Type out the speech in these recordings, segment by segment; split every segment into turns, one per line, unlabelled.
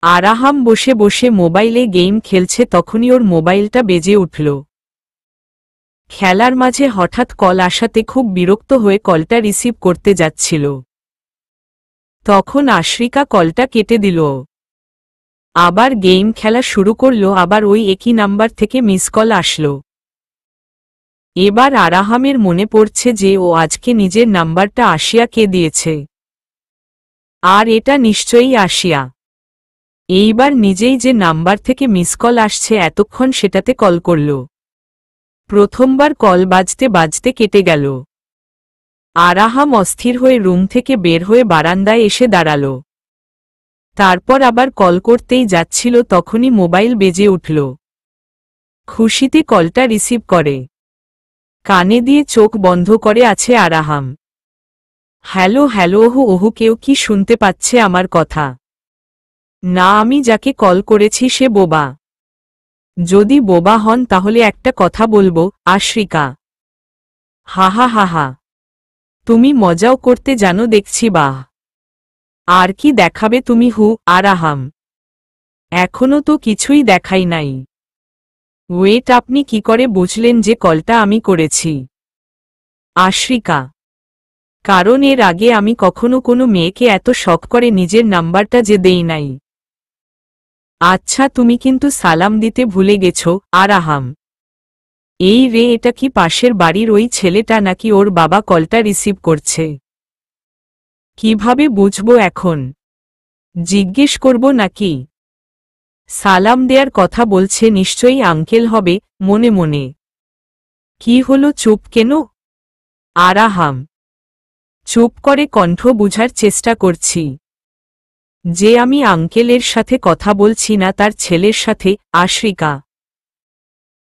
আরাহাম বসে বসে মোবাইলে গেম খেলছে, তখনই ওর মোবাইলটা বেজে উঠল। খেলার মাঝে হঠাৎ কল আসাতে খুব বিরক্ত হয়ে কলটা রিসিভ করতে যাচ্ছিল, তখন আশ্রিকা কলটা কেটে দিল। আবার গেম খেলা শুরু করল, আবার ওই একই নাম্বার থেকে মিস কল আসলো। এবার আরাহামের মনে পড়ছে যে ও আজকে নিজের নাম্বারটা আশিয়াকে দিয়েছে, আর এটা নিশ্চয়ই আশিয়া। এইবার নিজেই যে নাম্বার থেকে মিস কল আসছে এতক্ষণ সেটাতে কল করল। প্রথমবার কল বাজতে বাজতে কেটে গেল। আরাহাম অস্থির হয়ে রুম থেকে বের হয়ে বারান্দায় এসে দাঁড়াল। তারপর আবার কল করতেই যাচ্ছিল, তখনই মোবাইল বেজে উঠল। খুশিতে কলটা রিসিভ করে কানে দিয়ে চোখ বন্ধ করে আছে আরাহাম। হ্যালো হ্যালো, ওহু ওহু, কেউ কি শুনতে পাচ্ছে আমার কথা? না, আমি যাকে কল করেছি সে বোবা। যদি বোবা হন তাহলে একটা কথা বলবো, আশ্রিকা। হাহা হাহা, তুমি মজাও করতে জানো দেখছি, বাহ। আর কি দেখাবে তুমি? আরাহাম, এখনো তো কিছুই দেখাই নাই। ওয়েট, আপনি কি করে বুঝলেন যে কলটা আমি করেছি? আশ্রিকা, কারণ এর আগে আমি কখনো কোনো মেয়েকে এত শখ করে নিজের নাম্বারটা যে দেই নাই। আচ্ছা, তুমি কিন্তু সালাম দিতে ভুলে গেছো, আরাহাম। এই রে, এটা কি পাশের বাড়ির ওই ছেলেটা নাকি ওর বাবা কলটা রিসিভ করছে? কিভাবে বুঝবো এখন? জিজ্ঞেস করব নাকি? সালাম দেয়ার কথা বলছে, নিশ্চয়ই আঙ্কেল হবে মনে মনে। কি হলো, চুপ কেন? আরাহাম, চুপ করে কণ্ঠ বুঝার চেষ্টা করছি যে আমি আঙ্কেলের সাথে কথা বলছি না, তার ছেলের সাথে। আশ্রিকা,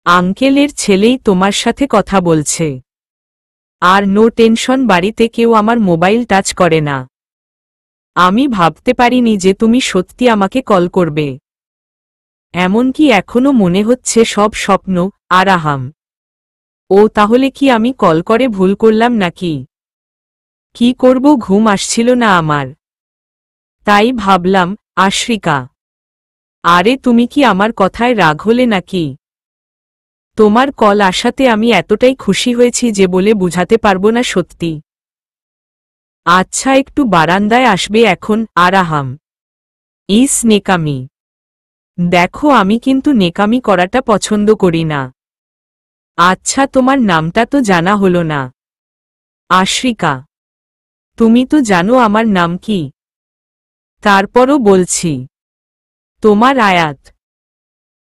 আঙ্কেলের ছেলেই তোমার সাথে কথা বলছে। আর নো টেনশন, বাড়িতে কেউ আমার মোবাইল টাচ করে না। আমি ভাবতে পারিনি যে তুমি সত্যি আমাকে কল করবে। এমনকি এখনো মনে হচ্ছে সব স্বপ্ন। আরাহাম, ও তাহলে কি আমি কল করে ভুল করলাম নাকি? কি করব, ঘুম আসছিল না আমার, তাই ভাবলাম। আশ্রিকা, আরে তুমি কি আমার কথায় রাগ হলে নাকি? তোমার কল আসাতে আমি এতটাই খুশি হয়েছি যে বলে বুঝাতে পারবো না সত্যি। আচ্ছা, একটু বারান্দায় আসবে এখন? আরাহাম, ইস নেকামি। দেখো, আমি কিন্তু নেকামি করাটা পছন্দ করি না। আচ্ছা, তোমার নামটা তো জানা হলো না। আশ্রিকা, তুমি তো জানো আমার নাম কি। তারপরও বলছি, তোমার আয়াত।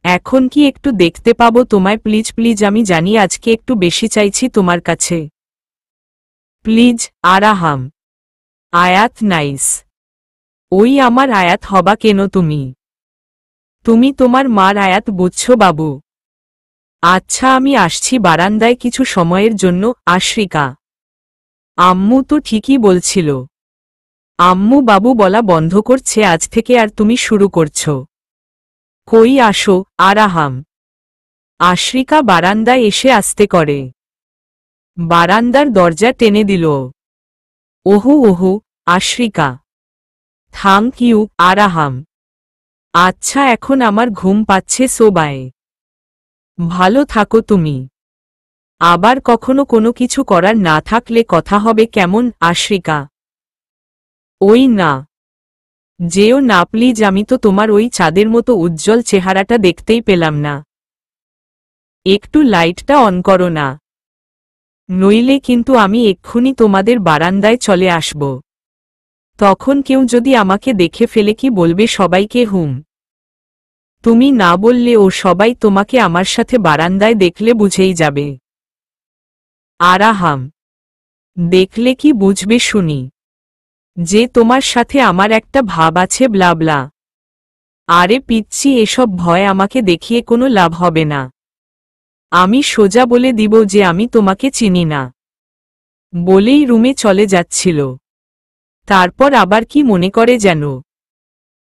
এখন কি একটু দেখতে পাবো তোমায় প্লিজ? প্লিজ, আমি জানি আজকে একটু বেশি চাইছি তোমার কাছে। প্লিজ। আরাহাম, আয়াত নাইস। ওই আমার আয়াত হবা কেন তুমি? তুমি তোমার মার আয়াত বুঝছো বাবু। আচ্ছা, আমি আসছি বারান্দায় কিছু সময়ের জন্য। আশ্রিকা, আম্মু তো ঠিকই বলছিল। আম্মু বাবু বলা বন্ধ করছে আজ থেকে, আর তুমি শুরু করছো। কই আসো। আরাহাম, আশ্রিকা বারান্দায় এসে আস্তে করে বারান্দার দরজা টেনে দিল। ওহু ওহু, আশ্রিকা, থ্যাংক ইউ। আরাহাম, আচ্ছা, এখন আমার ঘুম পাচ্ছে, সোবায়। ভালো থাকো তুমি। আবার কখনো কোনো কিছু করার না থাকলে কথা হবে কেমন? আশ্রিকা, ওই না, যেও না প্লিজ, আমি তো তোমার ওই চাঁদের মতো উজ্জ্বল চেহারাটা দেখতেই পেলাম না। একটু লাইটটা অন করো না, নইলে কিন্তু আমি এক্ষুনি তোমাদের বারান্দায় চলে আসব। তখন কেউ যদি আমাকে দেখে ফেলে কি বলবে সবাইকে? তুমি না বললে ও সবাই তোমাকে আমার সাথে বারান্দায় দেখলে বুঝেই যাবে। আরাহাম, দেখলে কি বুঝবে শুনি? যে তোমার সাথে আমার একটা ভাব আছে, ব্লাবলা। আরে পিচ্ছি, এসব ভয় আমাকে দেখিয়ে কোনো লাভ হবে না। আমি সোজা বলে দিব যে আমি তোমাকে চিনি না। বলেই রুমে চলে যাচ্ছিল। তারপর আবার কি মনে করে যেন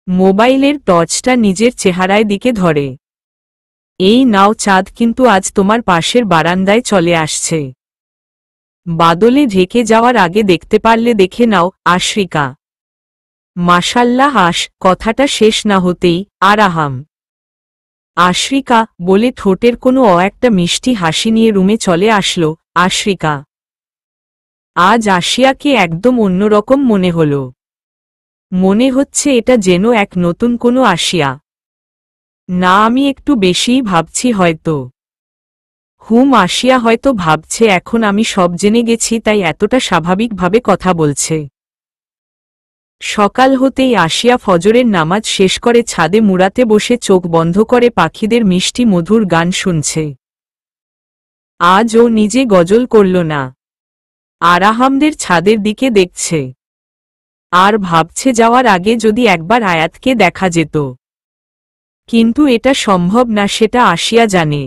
মোবাইলের টর্চটা নিজের চেহারায় দিকে ধরে। এই নাও চাঁদ, কিন্তু আজ তোমার পাশের বারান্দায় চলে আসছে। বাদলে ঢেকে যাওয়ার আগে দেখতে পারলে দেখে নাও। আশ্রিকা, মাশাল্লাহ। কথাটা শেষ না হতেই আরাহাম, আশরিকা বলে ঠোঁটের কোনো একটা মিষ্টি হাসি নিয়ে রুমে চলে আসলো। আশরিকা, আজ আসিয়াকে একদম অন্যরকম মনে হল। মনে হচ্ছে এটা যেন এক নতুন কোনো আসিয়া। না, আমি একটু বেশিই ভাবছি হয়তো। আসিয়া হয়তো ভাবছে এখন আমি সব জেনে গেছি, তাই এতটা স্বাভাবিকভাবে কথা বলছে। সকাল হতেই আসিয়া ফজরের নামাজ শেষ করে ছাদে মুড়াতে বসে চোখ বন্ধ করে পাখিদের মিষ্টি মধুর গান শুনছে। আজ ও নিজে গজল করল না, আরাহামদের ছাদের দিকে দেখছে আর ভাবছে যাওয়ার আগে যদি একবার আয়াতকে দেখা যেত। কিন্তু এটা সম্ভব না, সেটা আসিয়া জানে।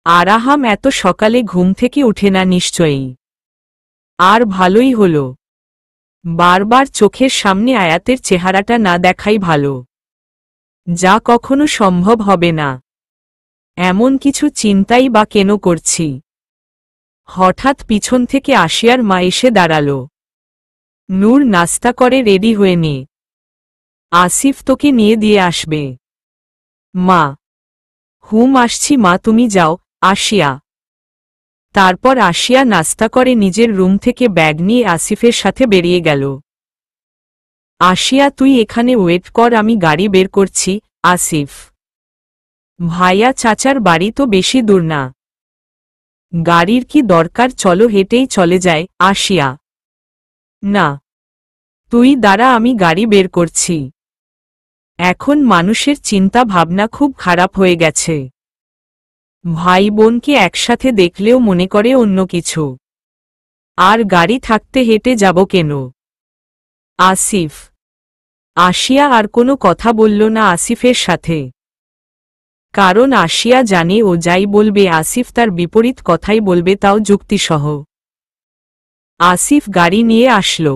আরাহাম এত সকালে ঘুম থেকে উঠে না নিশ্চয়ই। আর ভালোই হল, বারবার চোখের সামনে আয়াতের চেহারাটা না দেখাই ভালো। যা কখনো সম্ভব হবে না, এমন কিছু চিন্তাই বা কেন করছি। হঠাৎ পিছন থেকে আসিয়ার মা এসে দাঁড়াল। নূর, নাস্তা করে রেডি হয়ে নে, আসিফ তোকে নিয়ে দিয়ে আসবে। মা, আসছি মা, তুমি যাও। আসিয়া। তারপর আসিয়া নাস্তা করে নিজের রুম থেকে ব্যাগ নিয়ে আসিফের সাথে বেরিয়ে গেল। আসিয়া, তুই এখানে ওয়েট কর, আমি গাড়ি বের করছি। আসিফ, ভাইয়া চাচার বাড়ি তো বেশি দূর না, গাড়ির কি দরকার, চলো হেঁটেই চলে যায়। আসিয়া, না তুই দাঁড়া, আমি গাড়ি বের করছি। এখন মানুষের চিন্তা ভাবনা খুব খারাপ হয়ে গেছে। ভাই বোনকে একসাথে দেখলেও মনে করে অন্য কিছু। আর গাড়ি থাকতে হেঁটে যাব কেন? আসিফ। আসিয়া আর কোনো কথা বলল না আসিফের সাথে, কারণ আসিয়া জানে ও যাই বলবে আসিফ তার বিপরীত কথাই বলবে, তাও যুক্তিসহ। আসিফ গাড়ি নিয়ে আসলো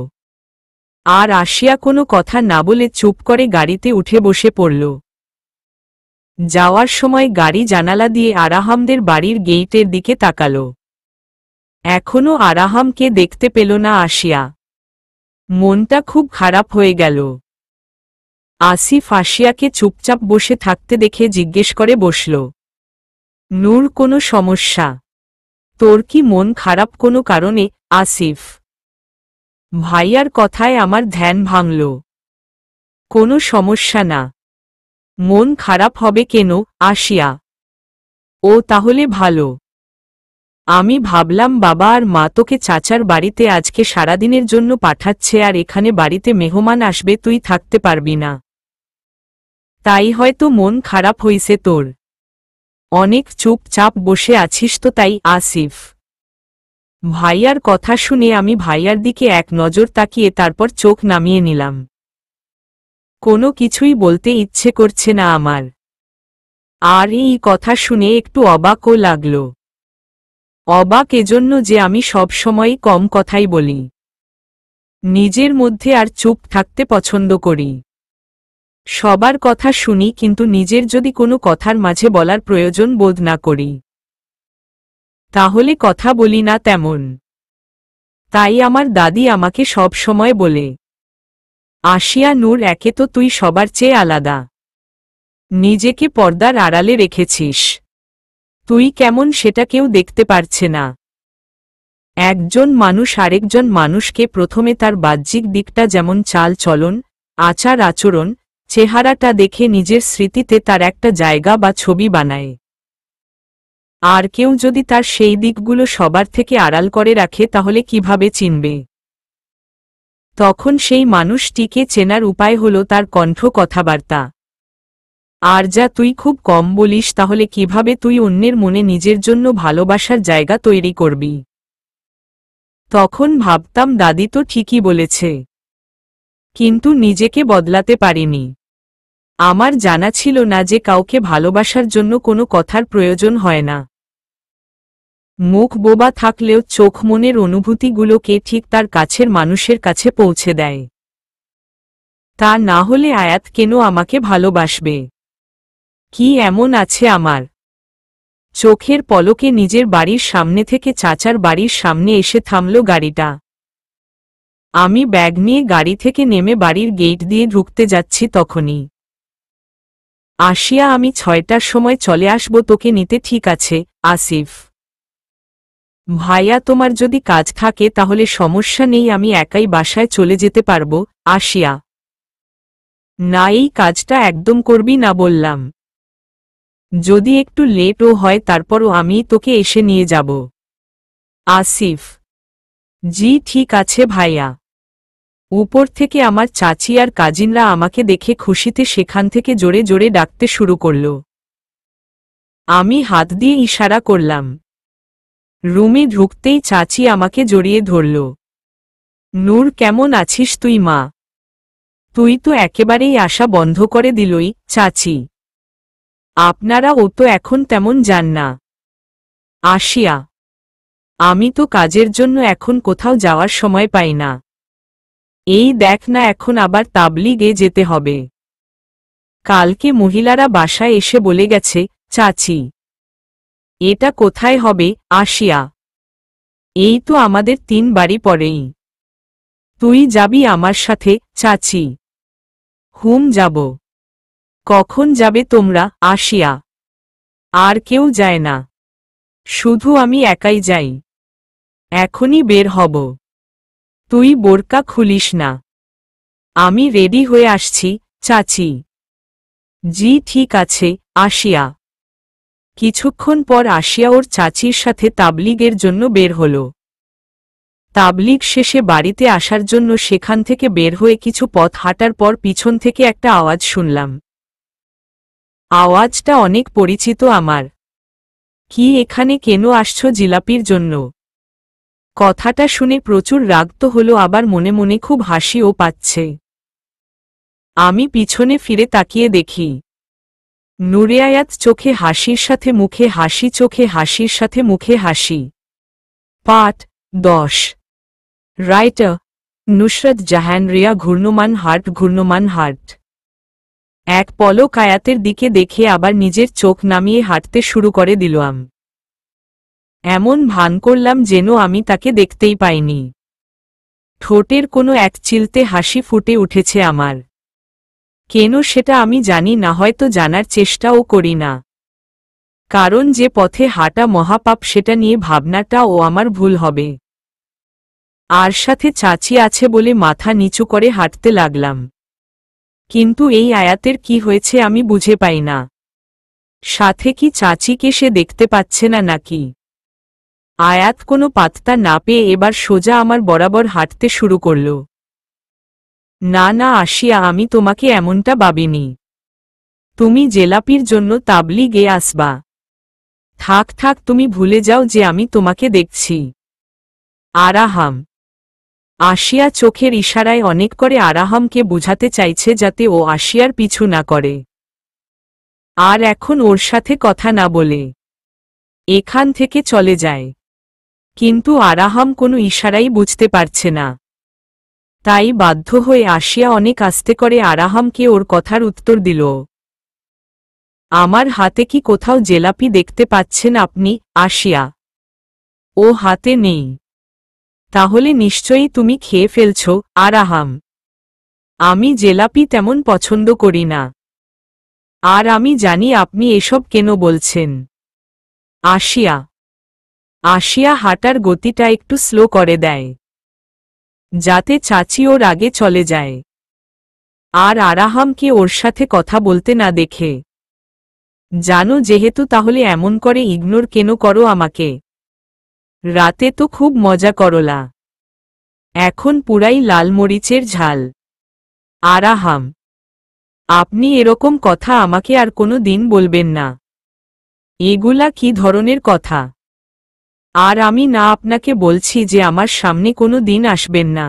আর আসিয়া কোনো কথা না বলে চুপ করে গাড়িতে উঠে বসে পড়ল। যাওয়ার সময় গাড়ি জানালা দিয়ে আরাহামদের বাড়ির গেইটের দিকে তাকাল। এখনো আরাহামকে দেখতে পেল না আসিয়া। মনটা খুব খারাপ হয়ে গেল। আসিফ আসিয়াকে চুপচাপ বসে থাকতে দেখে জিজ্ঞেস করে বসল, নূর, কোনো সমস্যা? তোর কি মন খারাপ কোনো কারণে? আসিফ, ভাইয়ার কথায় আমার ধ্যান ভাঙল। কোনো সমস্যা না, মন খারাপ হবে কেন? আসিয়া, ও তাহলে ভালো। আমি ভাবলাম বাবা আর মা তোকে চাচার বাড়িতে আজকে সারাদিনের জন্য পাঠাচ্ছে, আর এখানে বাড়িতে মেহমান আসবে, তুই থাকতে পারবি না, তাই হয়তো মন খারাপ হইছে তোর। অনেক চুপচাপ বসে আছিস তো তাই। আসিফ, ভাইয়ার কথা শুনে আমি ভাইয়ার দিকে এক নজর তাকিয়ে তারপর চোখ নামিয়ে নিলাম। কোনো কিছুই বলতে ইচ্ছে করছে না আমার। আর এই কথা শুনে একটু অবাকও লাগল। অবাক এজন্য যে আমি সব সময়ই কম কথাই বলি, নিজের মধ্যে আর চুপ থাকতে পছন্দ করি। সবার কথা শুনি, কিন্তু নিজের যদি কোনো কথার মাঝে বলার প্রয়োজন বোধ না করি তাহলে কথা বলি না তেমন। তাই আমার দাদি আমাকে সব সময় বলে, আসিয়া, নূর, একে তো তুই সবার চেয়ে আলাদা, নিজেকে পর্দার আড়ালে রেখেছিস, তুই কেমন সেটা কেউ দেখতে পারছে না। একজন মানুষ আরেকজন মানুষকে প্রথমে তার বাহ্যিক দিকটা, যেমন চাল চলন, আচার আচরণ, চেহারাটা দেখে নিজের স্মৃতিতে তার একটা জায়গা বা ছবি বানায়। আর কেউ যদি তার সেই দিকগুলো সবার থেকে আড়াল করে রাখে তাহলে কিভাবে চিনবে? তখন সেই মানুষটিকে চেনার উপায় হলো তার কণ্ঠ, কথাবার্তা। আর যা তুই খুব কম বলিস, তাহলে কিভাবে তুই অন্যের মনে নিজের জন্য ভালোবাসার জায়গা তৈরি করবি? তখন ভাবতাম দাদি তো ঠিকই বলেছে, কিন্তু নিজেকে বদলাতে পারিনি। আমার জানা ছিল না যে কাউকে ভালোবাসার জন্য কোনো কথার প্রয়োজন হয় না। মুখ বোবা থাকলেও চোখ মনের অনুভূতিগুলোকে ঠিক তার কাছের মানুষের কাছে পৌঁছে দেয়। তা না হলে আয়াত কেন আমাকে ভালোবাসবে? কি এমন আছে আমার? চোখের পলকে নিজের বাড়ির সামনে থেকে চাচার বাড়ির সামনে এসে থামল গাড়িটা। আমি ব্যাগ নিয়ে গাড়ি থেকে নেমে বাড়ির গেট দিয়ে ঢুকতে যাচ্ছি তখনই আসিয়া, আমি 6টার সময় চলে আসব তোকে নিতে। ঠিক আছে আসিফ ভাইয়া, তোমার যদি কাজ থাকে তাহলে সমস্যা নেই, আমি একাই বাসায় চলে যেতে পারব। আসিয়া, না, এই কাজটা একদম করবি না বললাম। যদি একটু লেটও হয় তারপরও আমি তোকে এসে নিয়ে যাব। আসিফ, জি ঠিক আছে ভাইয়া। উপর থেকে আমার চাচি আর কাজিনরা আমাকে দেখে খুশিতে সেখান থেকে জোরে জোরে ডাকতে শুরু করল। আমি হাত দিয়ে ইশারা করলাম। রুমে ঢুকতেই চাচি আমাকে জড়িয়ে ধরল। নূর, কেমন আছিস তুই মা? তুই তো একেবারেই আসা বন্ধ করে দিলই চাচি। আপনারা ও তো এখন তেমন যান না। আসিয়া, আমি তো কাজের জন্য এখন কোথাও যাওয়ার সময় পাই না। এই দেখ না, এখন আবার তাবলিগে যেতে হবে। কালকে মহিলারা বাসায় এসে বলে গেছে। চাচি, এটা কোথায় হবে? আসিয়া, এই তো আমাদের 3 বাড়ি পরেই। তুই যাবি আমার সাথে? চাচি, হুম যাব। কখন যাবে তোমরা? আসিয়া, আর কেউ যায় না, শুধু আমি একাই যাই। এখনই বের হব। তুই বোরকা খুলিস না। আমি রেডি হয়ে আসছি চাচি। জি ঠিক আছে। আসিয়া। কিছুক্ষণ পর আসিয়া ওর চাচির সাথে তাবলিগের জন্য বের হল। তাবলিগ শেষে বাড়িতে আসার জন্য সেখান থেকে বের হয়ে কিছু পথ হাঁটার পর পিছন থেকে একটা আওয়াজ শুনলাম। আওয়াজটা অনেক পরিচিত আমার। কি, এখানে কেন আসছো জিলাপির জন্য? কথাটা শুনে প্রচুর রাগ তো হলো, আবার মনে মনে খুব হাসিও পাচ্ছে। আমি পিছনে ফিরে তাকিয়ে দেখি নূরে আয়াত, চোখে হাসির সাথে মুখে হাসি, চোখে হাসির সাথে মুখে হাসি। পাঠ 10। রাইটার নুসরত জাহান রিয়া। ঘূর্ণমান হার্ট, ঘূর্ণমান হার্ট। এক পলক আয়াতের দিকে দেখে আবার নিজের চোখ নামিয়ে হাঁটতে শুরু করে দিলাম। এমন ভান করলাম যেন আমি তাকে দেখতেই পাইনি। ঠোঁটের কোনো এক চিলতে হাসি ফুটে উঠেছে আমার। কেন সেটা আমি জানি না, হয়তো জানার চেষ্টাও করি না। কারণ যে পথে হাঁটা মহাপাপ, সেটা নিয়ে ভাবনাটা ও আমার ভুল হবে। আর সাথে চাচি আছে বলে মাথা নিচু করে হাঁটতে লাগলাম। কিন্তু এই আয়াতের কি হয়েছে আমি বুঝে পাই না। সাথে কি চাচিকে সে দেখতে পাচ্ছে না নাকি? আয়াত কোনো পাত্তা না পেয়ে এবার সোজা আমার বরাবর হাঁটতে শুরু করল। না না আসিয়া, আমি তোমাকে এমনটা ভাবিনি। তুমি জেলাপির জন্য তাবলিগে আসবা। থাক থাক, তুমি ভুলে যাও যে আমি তোমাকে দেখছি। আরাহাম। আসিয়া চোখের ইশারায় অনেক করে আরাহামকে বুঝাতে চাইছে যাতে ও আসিয়ার পিছু না করে, আর এখন ওর সাথে কথা না বলে এখান থেকে চলে যায়। কিন্তু আরাহাম কোনো ইশারাই বুঝতে পারছে না। তাই বাধ্য হয়ে আসিয়া অনেক আস্তে করে আরাহামকে ওর কথার উত্তর দিল। আমার হাতে কি কোথাও জেলাপি দেখতে পাচ্ছেন আপনি? আসিয়া। ও হাতে নেই। তাহলে নিশ্চয়ই তুমি খেয়ে ফেলছ। আরাহাম। আমি জেলাপি তেমন পছন্দ করি না। আর আমি জানি আপনি এসব কেন বলছেন। আসিয়া। আসিয়া হাঁটার গতিটা একটু স্লো করে দেয়, যাতে চাচি ওর আগে চলে যায় আর আরাহামকে ওর সাথে কথা বলতে না দেখে। জানো যেহেতু, তাহলে এমন করে ইগনোর কেন করো আমাকে? রাতে তো খুব মজা করলা, এখন পুরাই লাল মরিচের ঝাল। আরাহাম, আপনি এরকম কথা আমাকে আর কোনো দিন বলবেন না। এগুলা কি ধরনের কথা? আর আমি না আপনাকে বলছি যে আমার সামনে কোনো দিন আসবেন না।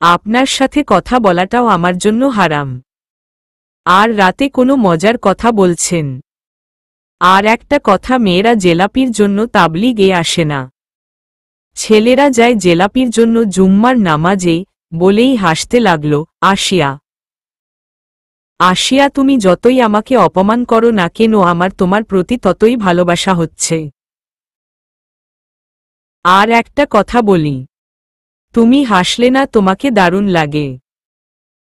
আপনার সাথে কথা বলাটাও আমার জন্য হারাম। আর রাতে কোনো মজার কথা বলছেন। আর একটা কথা, মেয়েরা জেলাপির জন্য তাবলিগে আসে না, ছেলেরা যায় জেলাপির জন্য জুম্মার নামাজে। বলেই হাসতে লাগল। আসিয়া। আসিয়া, তুমি যতই আমাকে অপমান করো না কেন, আমার তোমার প্রতি ততই ভালোবাসা হচ্ছে। আর একটা কথা বলি, তুমি হাসলে না তোমাকে দারুণ লাগে।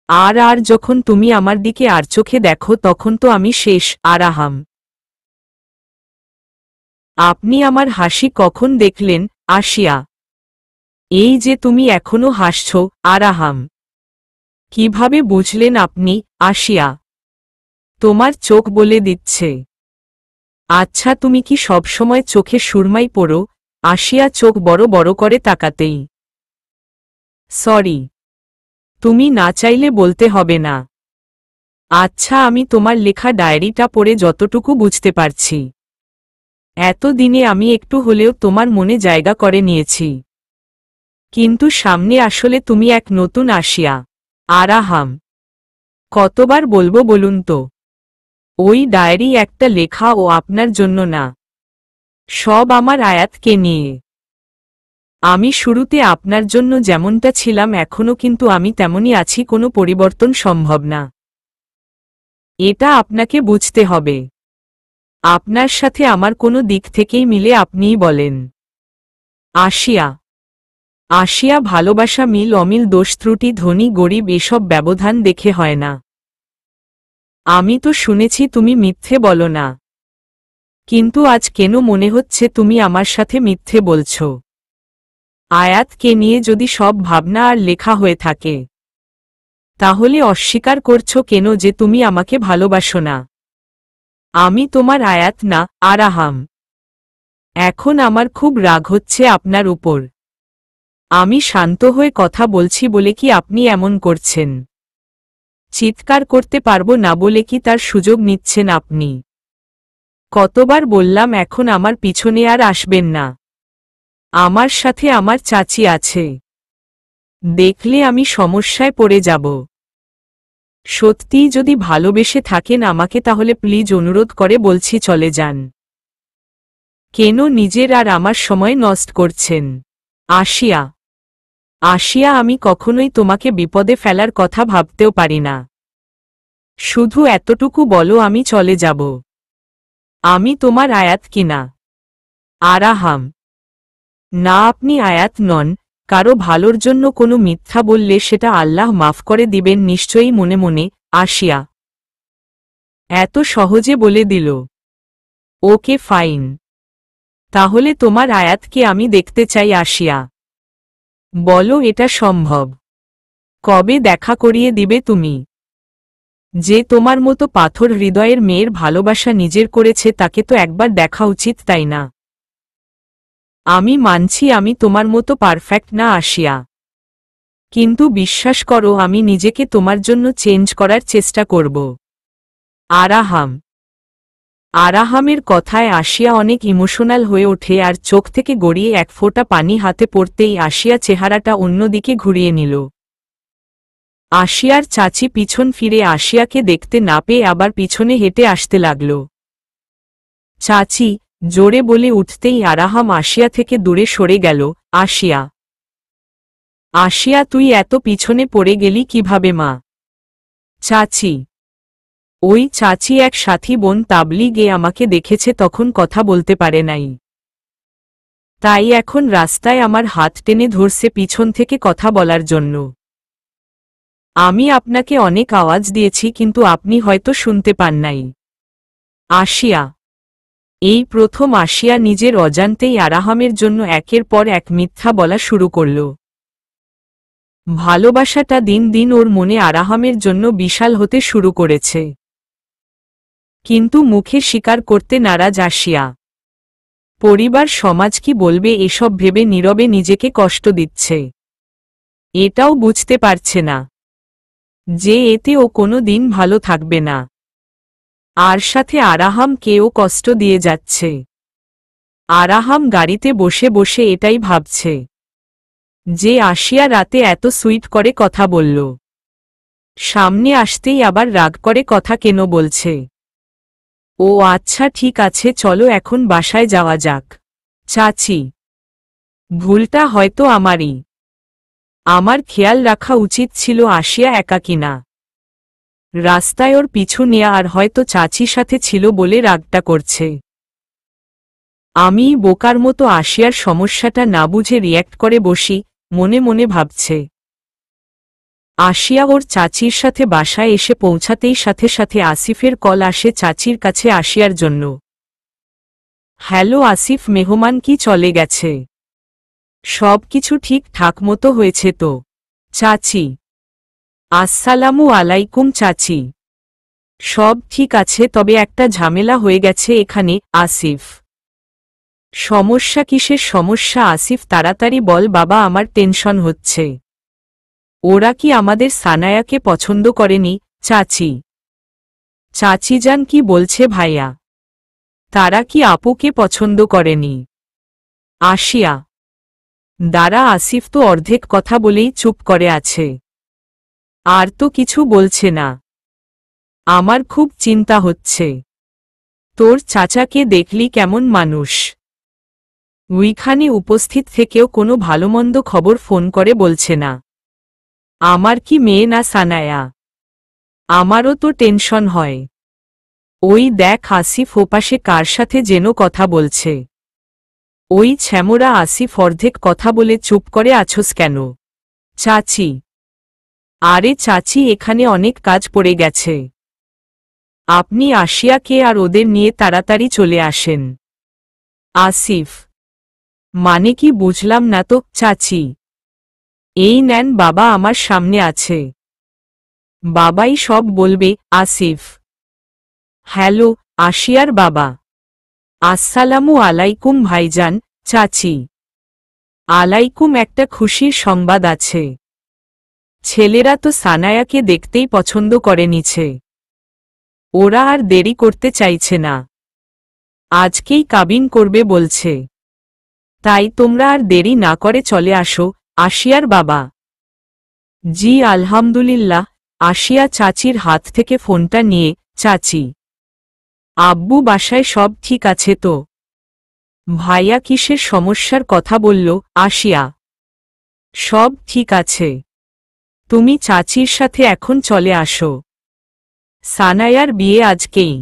আর যখন তুমি আমার দিকে আর চোখে দেখো তখন তো আমি শেষ। আরাহাম, আপনি আমার হাসি কখন দেখলেন? আসিয়া, এই যে তুমি এখনো হাসছ। আরাহাম, কিভাবে বুঝলেন আপনি? আসিয়া, তোমার চোখ বলে দিচ্ছে। আচ্ছা, তুমি কি সবসময় চোখে সুরমাই পড়ো? আসিয়া চোখ বড় বড় করে তাকাতেই। সরি, তুমি না চাইলে বলতে হবে না। আচ্ছা, আমি তোমার লেখা ডায়েরিটা পড়ে যতটুকু বুঝতে পারছি, এতদিনে আমি একটু হলেও তোমার মনে জায়গা করে নিয়েছি। কিন্তু সামনে আসলে তুমি এক নতুন আসিয়া। আরাহাম, কতবার বলবো বলুন তো? ওই ডায়েরি একটা লেখা ও আপনার জন্য না, সব আমার আয়াতকে নিয়ে। আমি শুরুতে আপনার জন্য যেমনটা ছিলাম এখনো কিন্তু আমি তেমনই আছি, কোনো পরিবর্তন সম্ভব না। এটা আপনাকে বুঝতে হবে। আপনার সাথে আমার কোনো দিক থেকেই মিলে আপনিই বলেন। আসিয়া, আসিয়া, ভালোবাসা মিল অমিল, দোষ ত্রুটি, ধনী গরিব এসব ব্যবধান দেখে হয় না। আমি তো শুনেছি তুমি মিথ্যে বলো না, কিন্তু আজ কেন মনে হচ্ছে তুমি আমার সাথে মিথ্যে বলছ? আয়াতকে নিয়ে যদি সব ভাবনা আর লেখা হয়ে থাকে, তাহলে অস্বীকার করছো কেন যে তুমি আমাকে ভালোবাসো না? আমি তোমার আয়াত না। আরাহাম, এখন আমার খুব রাগ হচ্ছে আপনার উপর। আমি শান্ত হয়ে কথা বলছি বলে কি আপনি এমন করছেন? চিৎকার করতে পারবো না বলে কি তার সুযোগ নিচ্ছেন আপনি? কতবার বললাম এখন আমার পিছনে আর আসবেন না। আমার সাথে আমার চাচি আছে, দেখলে আমি সমস্যায় পড়ে যাব। সত্যিই যদি ভালোবেসে থাকেন আমাকে তাহলে প্লিজ অনুরোধ করে বলছি চলে যান। কেন নিজের আর আমার সময় নষ্ট করছেন? আসিয়া, আসিয়া, আমি কখনোই তোমাকে বিপদে ফেলার কথা ভাবতেও পারি না। শুধু এতটুকু বলো আমি চলে যাব। আমি তোমার আয়াত কিনা? আরাহাম, না, আপনি আয়াত নন। কারো ভালোর জন্য কোনো মিথ্যা বললে সেটা আল্লাহ মাফ করে দিবেন নিশ্চয়ই মনে মনে। আসিয়া এত সহজে বলে দিল। ওকে ফাইন, তাহলে তোমার আয়াতকে আমি দেখতে চাই। আসিয়া, বলো এটা সম্ভব? কবে দেখা করিয়ে দিবে তুমি? যে তোমার মতো পাথর হৃদয়ের মেয়ের ভালোবাসা নিজের করেছে তাকে তো একবার দেখা উচিত, তাই না? আমি মানছি আমি তোমার মতো পারফেক্ট না আসিয়া, কিন্তু বিশ্বাস করো আমি নিজেকে তোমার জন্য চেঞ্জ করার চেষ্টা করব। আরাহাম, আরাহামের কথায় আসিয়া অনেক ইমোশনাল হয়ে ওঠে আর চোখ থেকে গড়িয়ে এক ফোঁটা পানি হাতে পড়তেই আসিয়া চেহারাটা অন্যদিকে ঘুরিয়ে নিল। আসিয়ার চাচি পিছন ফিরে আসিয়াকে দেখতে না পেয়ে আবার পিছনে হেঁটে আসতে লাগল। চাচি, জোরে বলে উঠতেই আরাহাম আসিয়া থেকে দূরে সরে গেল। আসিয়া, আসিয়া, তুই এত পিছনে পড়ে গেলি কিভাবে মা? চাচি, ওই চাচি এক সাথী বোন তাবলিগে আমাকে দেখেছে, তখন কথা বলতে পারে নাই, তাই এখন রাস্তায় আমার হাত টেনে ধরছে পিছন থেকে কথা বলার জন্য। আমি আপনাকে অনেক আওয়াজ দিয়েছি কিন্তু আপনি হয়তো শুনতে পান নাই। আসিয়া, এই প্রথম আসিয়া নিজের অজান্তেই আরাহামের জন্য একের পর এক মিথ্যা বলা শুরু করল। ভালোবাসাটা দিন দিন ওর মনে আরাহামের জন্য বিশাল হতে শুরু করেছে, কিন্তু মুখে স্বীকার করতে নারাজ আসিয়া। পরিবার সমাজ কি বলবে এসব ভেবে নীরবে নিজেকে কষ্ট দিচ্ছে। এটাও বুঝতে পারছে না যে এতে ও কোনো দিন ভালো থাকবে না, আর সাথে আরাহামকেও কষ্ট দিয়ে যাচ্ছে। আরাহাম গাড়িতে বসে বসে এটাই ভাবছে যে আসিয়া রাতে এত সুইট করে কথা বলল, সামনে আসতেই আবার রাগ করে কথা কেন বলছে। ও আচ্ছা, ঠিক আছে, চলো এখন বাসায় যাওয়া যাক। চাচি, ভুলটা হয়তো আমারই, আমার খেয়াল রাখা উচিত ছিল আসিয়া একা কিনা। রাস্তায় ওর পিছু নেয়া আর হয়তো চাচি সাথে ছিল বলে রাগটা করছে। আমি বোকার মতো আসিয়ার সমস্যাটা না বুঝে রিয়্যাক্ট করে বসি। মনে মনে ভাবছে। আসিয়া ওর চাচির সাথে বাসায় এসে পৌঁছাতেই সাথে সাথে আসিফের কল আসে চাচির কাছে আসিয়ার জন্য। হ্যালো আসিফ, মেহমান কি চলে গেছে? সব কিছু ঠিকঠাক মতো হয়েছে তো? চাচি: আসসালামু আলাইকুম চাচি। সব ঠিক আছে, তবে একটা ঝামেলা হয়ে গেছে এখানে। আসিফ: সমস্যা? কিসের সমস্যা আসিফ? তাড়াতাড়ি বল বাবা, আমার টেনশন হচ্ছে। ওরা কি আমাদের সানায়াকে পছন্দ করেনি? চাচি: চাচিজান কি বলছে ভাইয়া? তারা কি আপুকে পছন্দ করেনি? আসিয়া: দাঁড়া, আসিফ তো অর্ধেক কথা বলেই চুপ করে আছে, আর তো কিছু বলছে না। আমার খুব চিন্তা হচ্ছে। তোর চাচাকে দেখলি কেমন মানুষ? ওইখানে উপস্থিত থেকেও কোনো ভালোমন্দ খবর ফোন করে বলছে না। আমার কি মেয়ে না সানায়া? আমারও তো টেনশন হয়। ওই দেখ আসিফ ওপাশে কার সাথে যেন কথা বলছে। ওই ছ্যামরা। আসিফ অর্ধেক কথা বলে চুপ করে আছোস কেন? চাচি: আরে চাচি, এখানে অনেক কাজ পড়ে গেছে। আপনি আসিয়াকে আর ওদের নিয়ে তাড়াতাড়ি চলে আসেন। আসিফ: মানে কি বুঝলাম না তো চাচি? এই নেন বাবা, আমার সামনে আছে। বাবাই সব বলবে। আসিফ: হ্যালো, আসিয়ার বাবা। আসসালামু আলাইকুম ভাইজান। চাচি: আলাইকুম। একটা খুশির সংবাদ আছে। ছেলেরা তো সানায়াকে দেখতেই পছন্দ করে নিছে। ওরা আর দেরি করতে চাইছে না, আজকেই কাবিন করবে বলছে। তাই তোমরা আর দেরি না করে চলে আসো। আসিয়ার বাবা: জি আলহামদুলিল্লাহ। আসিয়া চাচির হাত থেকে ফোনটা নিয়ে: চাচি, আব্বু বাসায় সব ঠিক আছে তো? ভাইয়া কিসের সমস্যার কথা বলল? আসিয়া: সব ঠিক আছে। তুমি চাচির সাথে এখন চলে আসো। সানায়ার বিয়ে আজকেই।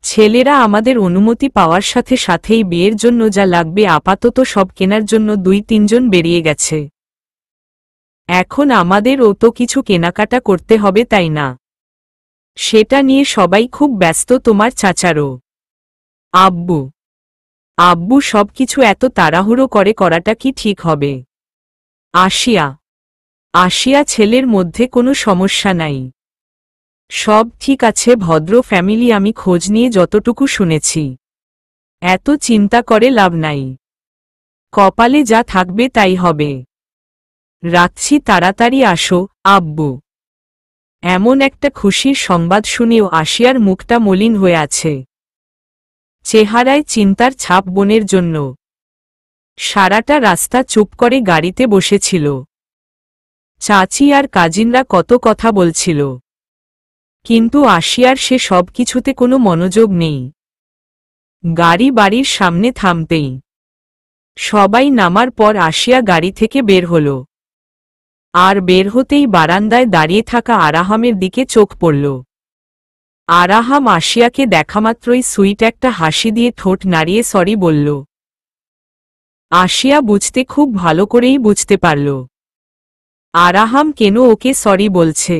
ছেলেরা আমাদের অনুমতি পাওয়ার সাথে সাথেই বিয়ের জন্য যা লাগবে আপাতত সব কেনার জন্য 2-3 জন বেরিয়ে গেছে। এখন আমাদের ও তো কিছু কেনাকাটা করতে হবে, তাই না? সেটা নিয়ে সবাই খুব ব্যস্ত। তোমার চাচারও। আব্বু: আব্বু সবকিছু এত তাড়াহুড়ো করে করাটা কি ঠিক হবে? আসিয়া: আসিয়া ছেলের মধ্যে কোনো সমস্যা নাই। সব ঠিক আছে, ভদ্র ফ্যামিলি। আমি খোঁজ নিয়ে যতটুকু শুনেছি। এত চিন্তা করে লাভ নাই। কপালে যা থাকবে তাই হবে। রাখছি, তাড়াতাড়ি আসো। আব্বু। এমন একটা খুশির সংবাদ শুনেও আসিয়ার মুখটা মলিন হয়ে আছে। চেহারায় চিন্তার ছাপ। বোনের জন্য সারাটা রাস্তা চুপ করে গাড়িতে বসেছিল। চাচি আর কাজিনরা কত কথা বলছিল, কিন্তু আসিয়ার সে সব কিছুতে কোনো মনোযোগ নেই। গাড়ি বাড়ির সামনে থামতেই সবাই নামার পর আসিয়া গাড়ি থেকে বের হল। আর বের হতেই বারান্দায় দাঁড়িয়ে থাকা আরাহামের দিকে চোখ পড়ল। আরাহাম আসিয়াকে দেখামাত্রই সুইট একটা হাসি দিয়ে ঠোঁট নাড়িয়ে সরি বলল। আসিয়া বুঝতে খুব ভালো করেই বুঝতে পারল আরাহাম কেন ওকে সরি বলছে।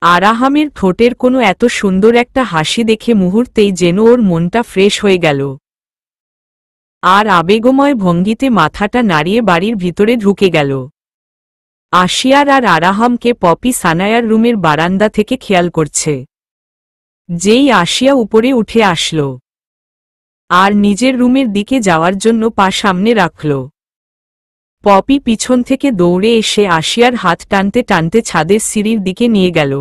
আরাহামের ঠোঁটের কোনো এত সুন্দর একটা হাসি দেখে মুহূর্তেই যেন ওর মনটা ফ্রেশ হয়ে গেল। আর আবেগময় ভঙ্গিতে মাথাটা নাড়িয়ে বাড়ির ভিতরে ঢুকে গেল। আসিয়ার আর আরাহামকে পপি সানায়ার রুমের বারান্দা থেকে খেয়াল করছে। যেই আসিয়া উপরে উঠে আসল আর নিজের রুমের দিকে যাওয়ার জন্য পা সামনে রাখল, পপি পিছন থেকে দৌড়ে এসে আসিয়ার হাত টানতে টানতে ছাদের সিঁড়ির দিকে নিয়ে গেল।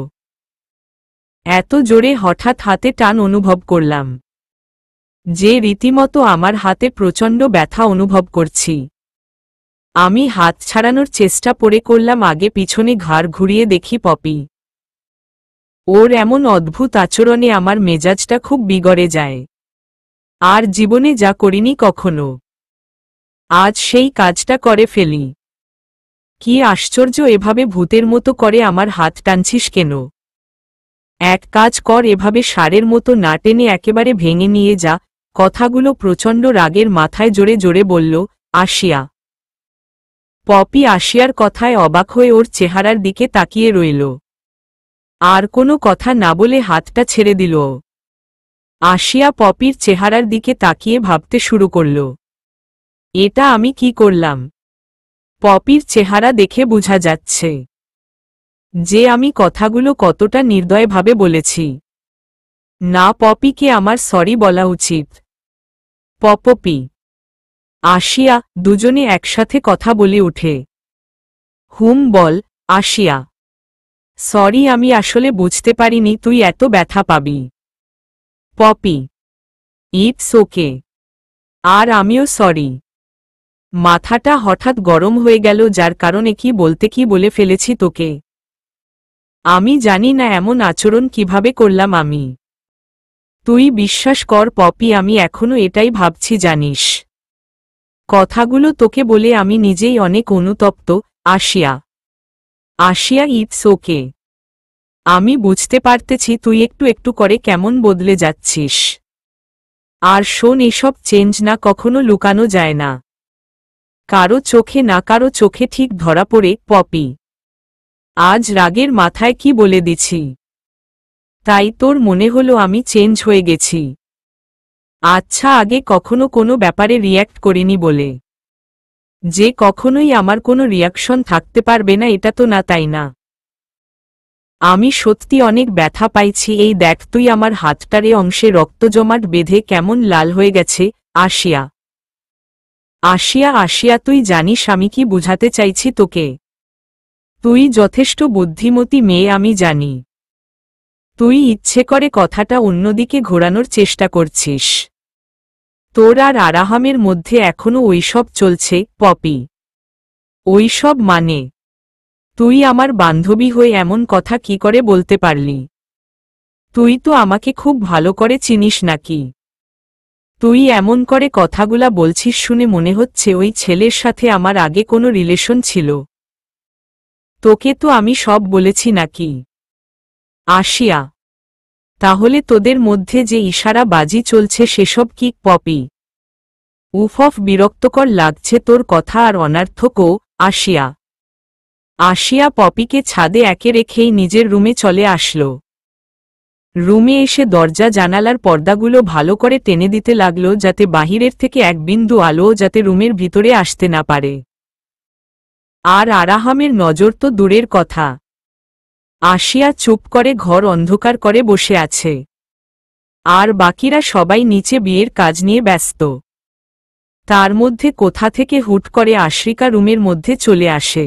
এত জোরে হঠাৎ হাতে টান অনুভব করলাম যে রীতিমতো আমার হাতে প্রচণ্ড ব্যথা অনুভব করছি। আমি হাত ছাড়ানোর চেষ্টা করলাম, আগে পিছনে ঘাড় ঘুরিয়ে দেখি পপি। ওর এমন অদ্ভুত আচরণে আমার মেজাজটা খুব বিগড়ে যায়। আর জীবনে যা করিনি কখনো, আজ সেই কাজটা করে ফেলি। কি আশ্চর্য, এভাবে ভূতের মতো করে আমার হাত টানছিস কেন? এক কাজ কর, এভাবে ষাঁড়ের মতো না টেনে একেবারে ভেঙে নিয়ে যা। কথাগুলো প্রচণ্ড রাগের মাথায় জোরে জোরে বলল আসিয়া। পপি আশিয়ার কথায় অবাক হয়ে ওর চেহারার দিকে তাকিয়ে রইল। আর কোনো কথা না বলে হাতটা ছেড়ে দিল। আশিয়া পপির চেহারার দিকে তাকিয়ে ভাবতে শুরু করল, এটা আমি কি করলাম? পপির চেহারা দেখে বোঝা যাচ্ছে যে আমি কথাগুলো কতটা নির্দয়ভাবে বলেছি। না, পপিকে আমার সরি বলা উচিত। পপি, আশিয়া দুজনে একসাথে কথা বলে উঠে। বল আশিয়া। সরি, আমি আসলে বুঝতে পারিনি তুই এত ব্যথা পাবি। Poppy, it's okay. আর আমিও সরি। মাথাটা হঠাৎ গরম হয়ে গেল, যার কারণে কি বলতে কি বলে ফেলেছি তোকে। আমি জানি না এমন আচরণ কিভাবে করলাম আমি। তুই বিশ্বাস কর পপি, আমি এখনো এটাই ভাবছি জানিস। কথাগুলো তোকে বলে আমি নিজেই অনেক অনুতপ্ত। আশিয়া। আশিয়া, ইটস ওকে। আমি বুঝতে পারতেছি তুই একটু একটু করে কেমন বদলে যাচ্ছিস। আর শোন, এসব চেঞ্জ না কখনো লুকানো যায় না। কারো চোখে না কারো চোখে ঠিক ধরা পড়ে। পপি, আজ রাগের মাথায় কি বলে দিছি, তাই তোর মনে হলো আমি চেঞ্জ হয়ে গেছি। আচ্ছা, আগে কখনো কোনো ব্যাপারে রিয়্যাক্ট করিনি বলে যে কখনোই আমার কোনো রিয়াকশন থাকতে পারবে না এটা তো না, তাই না? আমি সত্যি অনেক ব্যথা পাইছি। এই দেখ, তুই আমার হাতটারে অংশে রক্ত জমাট বেঁধে কেমন লাল হয়ে গেছে। আশিয়া। আশিয়া, আশিয়া, তুই জানিস আমি কি বুঝাতে চাইছি তোকে? তুই যথেষ্ট বুদ্ধিমতী মেয়ে, আমি জানি। তুই ইচ্ছে করে কথাটা অন্যদিকে ঘোরানোর চেষ্টা করছিস। তোর আর আরাহামের মধ্যে এখনো ওইসব চলছে। পপি, ওইসব মানে? তুই আমার বান্ধবী হয়ে এমন কথা কি করে বলতে পারলি? তুই তো আমাকে খুব ভালো করে চিনিস নাকি? তুই এমন করে কথাগুলা বলছিস শুনে মনে হচ্ছে ওই ছেলের সাথে আমার আগে কোনো রিলেশন ছিল। তোকে তো আমি সব বলেছি নাকি? আশিয়া, তাহলে তোদের মধ্যে যে ইশারা বাজি চলছে সেসব কি? পপি, উফ, বিরক্তকর লাগছে তোর কথা আর অনার্থকও। আশিয়া। আশিয়া পপিকে ছাদে একে রেখেই নিজের রুমে চলে আসল। রুমে এসে দরজা জানালার পর্দাগুলো ভালো করে টেনে দিতে লাগল, যাতে বাহিরের থেকে এক বিন্দু আলোও যাতে রুমের ভিতরে আসতে না পারে। আর আরাহামের নজর তো দূরের কথা। আশিয়া চুপ করে ঘর অন্ধকার করে বসে আছে। আর বাকিরা সবাই নিচে বিয়ের কাজ নিয়ে ব্যস্ত। তার মধ্যে কোথা থেকে হুট করে আশ্রিকা রুমের মধ্যে চলে আসে।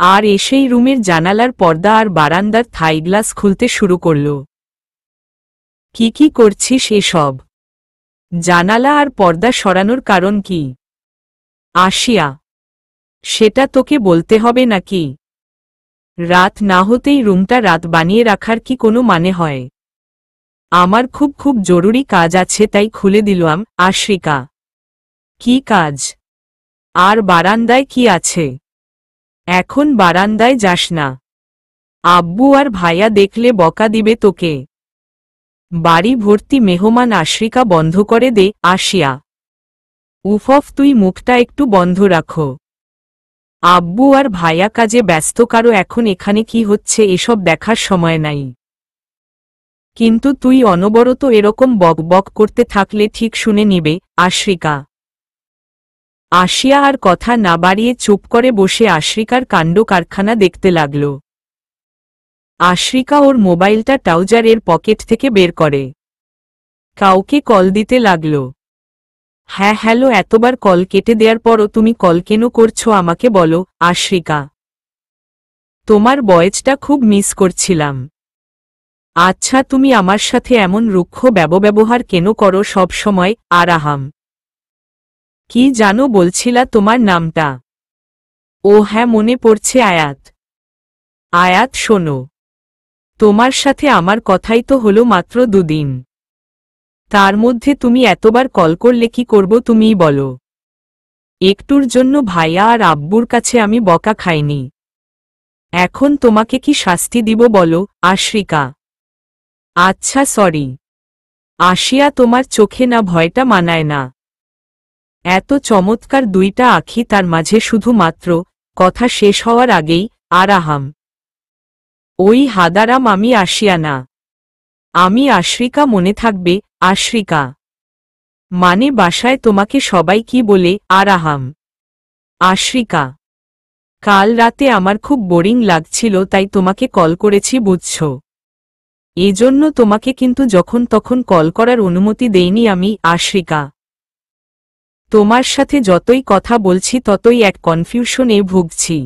আর এসেই রুমের জানালার পর্দা আর বারান্দার থাই গ্লাস খুলতে শুরু করল। কি করছিস এসব? জানালা আর পর্দা সরানোর কারণ কি? আশিয়া, সেটা তোকে বলতে হবে নাকি? রাত না হতেই রুমটা রাত বানিয়ে রাখার কি কোনো মানে হয়? আমার খুব জরুরি কাজ আছে, তাই খুলে দিলাম। আশ্রিকা, কি কাজ? আর বারান্দায় কি আছে? এখন বারান্দায় যাস না। আব্বু আর ভাইয়া দেখলে বকা দিবে তোকে। বাড়ি ভর্তি মেহমান। আশ্রিকা, বন্ধ করে দে। আশিয়া, উফ, তুই মুখটা একটু বন্ধ রাখো। আব্বু আর ভাইয়া কাজে ব্যস্ত, কারো এখন এখানে কি হচ্ছে এসব দেখার সময় নাই। কিন্তু তুই অনবরত এরকম বক বক করতে থাকলে ঠিক শুনে নিবে। আশ্রিকা। আশিয়া আর কথা না বাড়িয়ে চুপ করে বসে আশ্রিকার কাণ্ড কারখানা দেখতে লাগল। আশ্রিকা ওর মোবাইলটা ট্রাউজারের পকেট থেকে বের করে কাউকে কল দিতে লাগল। হ্যাঁ হ্যালো, এতবার কল কেটে দেওয়ার পরও তুমি কল কেন করছো আমাকে বলো। আশ্রিকা, তোমার ভয়েসটা খুব মিস করছিলাম। আচ্ছা, তুমি আমার সাথে এমন রুক্ষ ব্যবহার কেন করো সব সময়? আরাহাম। কি জানো বলছিলা তোমার নামটা? ও হ্যাঁ, মনে পড়ছে, আয়াত। আয়াত, শোনো, তোমার সাথে আমার কথাই তো হলো মাত্র 2 দিন। তার মধ্যে তুমি এতবার কল করলে কি করব তুমিই বলো। একটুর জন্য ভাইয়া আর আব্বুর কাছে আমি বকা খাইনি। এখন তোমাকে কি শাস্তি দিব বলো? আশ্রিকা, আচ্ছা সরি। আশিয়া, তোমার চোখে না ভয়টা মানায় না। এত চমৎকার দুইটা আঁখি, তার মাঝে শুধুমাত্র কথা শেষ হওয়ার আগেই আরাহাম, ওই হাদারাম, আমি আসিয়া না, আমি আশ্রিকা, মনে থাকবে আশ্রিকা, মানে বাসায় তোমাকে সবাই কি বলে? আরাহাম, আশ্রিকা। কাল রাতে আমার খুব বোরিং লাগছিল, তাই তোমাকে কল করেছি, বুঝছ? এজন্য তোমাকে কিন্তু যখন তখন কল করার অনুমতি দেইনি আমি, আশ্রিকা। তোমার সাথে যতই কথা বলছি ততই এক কনফিউশনে ভুগছি।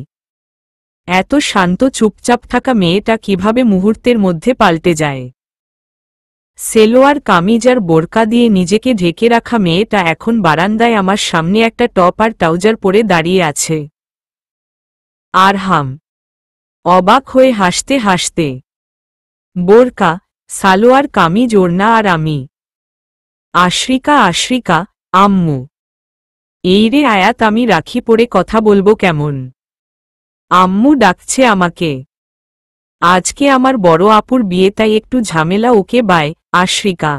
এত শান্ত চুপচাপ থাকা মেয়েটা কিভাবে মুহূর্তের মধ্যে পাল্টে যায়। সেলোয়ার কামিজ আর বোরকা দিয়ে নিজেকে ঢেকে রাখা মেয়েটা এখন বারান্দায় আমার সামনে একটা টপ আর ট্রাউজার পরে দাঁড়িয়ে আছে। আরহাম অবাক হয়ে হাসতে হাসতে, বোরকা, সালোয়ার কামিজ, ওড়না, আর আমি। আশ্রিকা, আশ্রিকা, আম্মু। এই রে আয়াত, আমি রাখি পরে কথা বলবো কেমন? আম্মু ডাকছে আমাকে। আজকে আমার বড় আপুর বিয়ে, তাই একটু ঝামেলা, ওকে বাই। আশ্রিকা।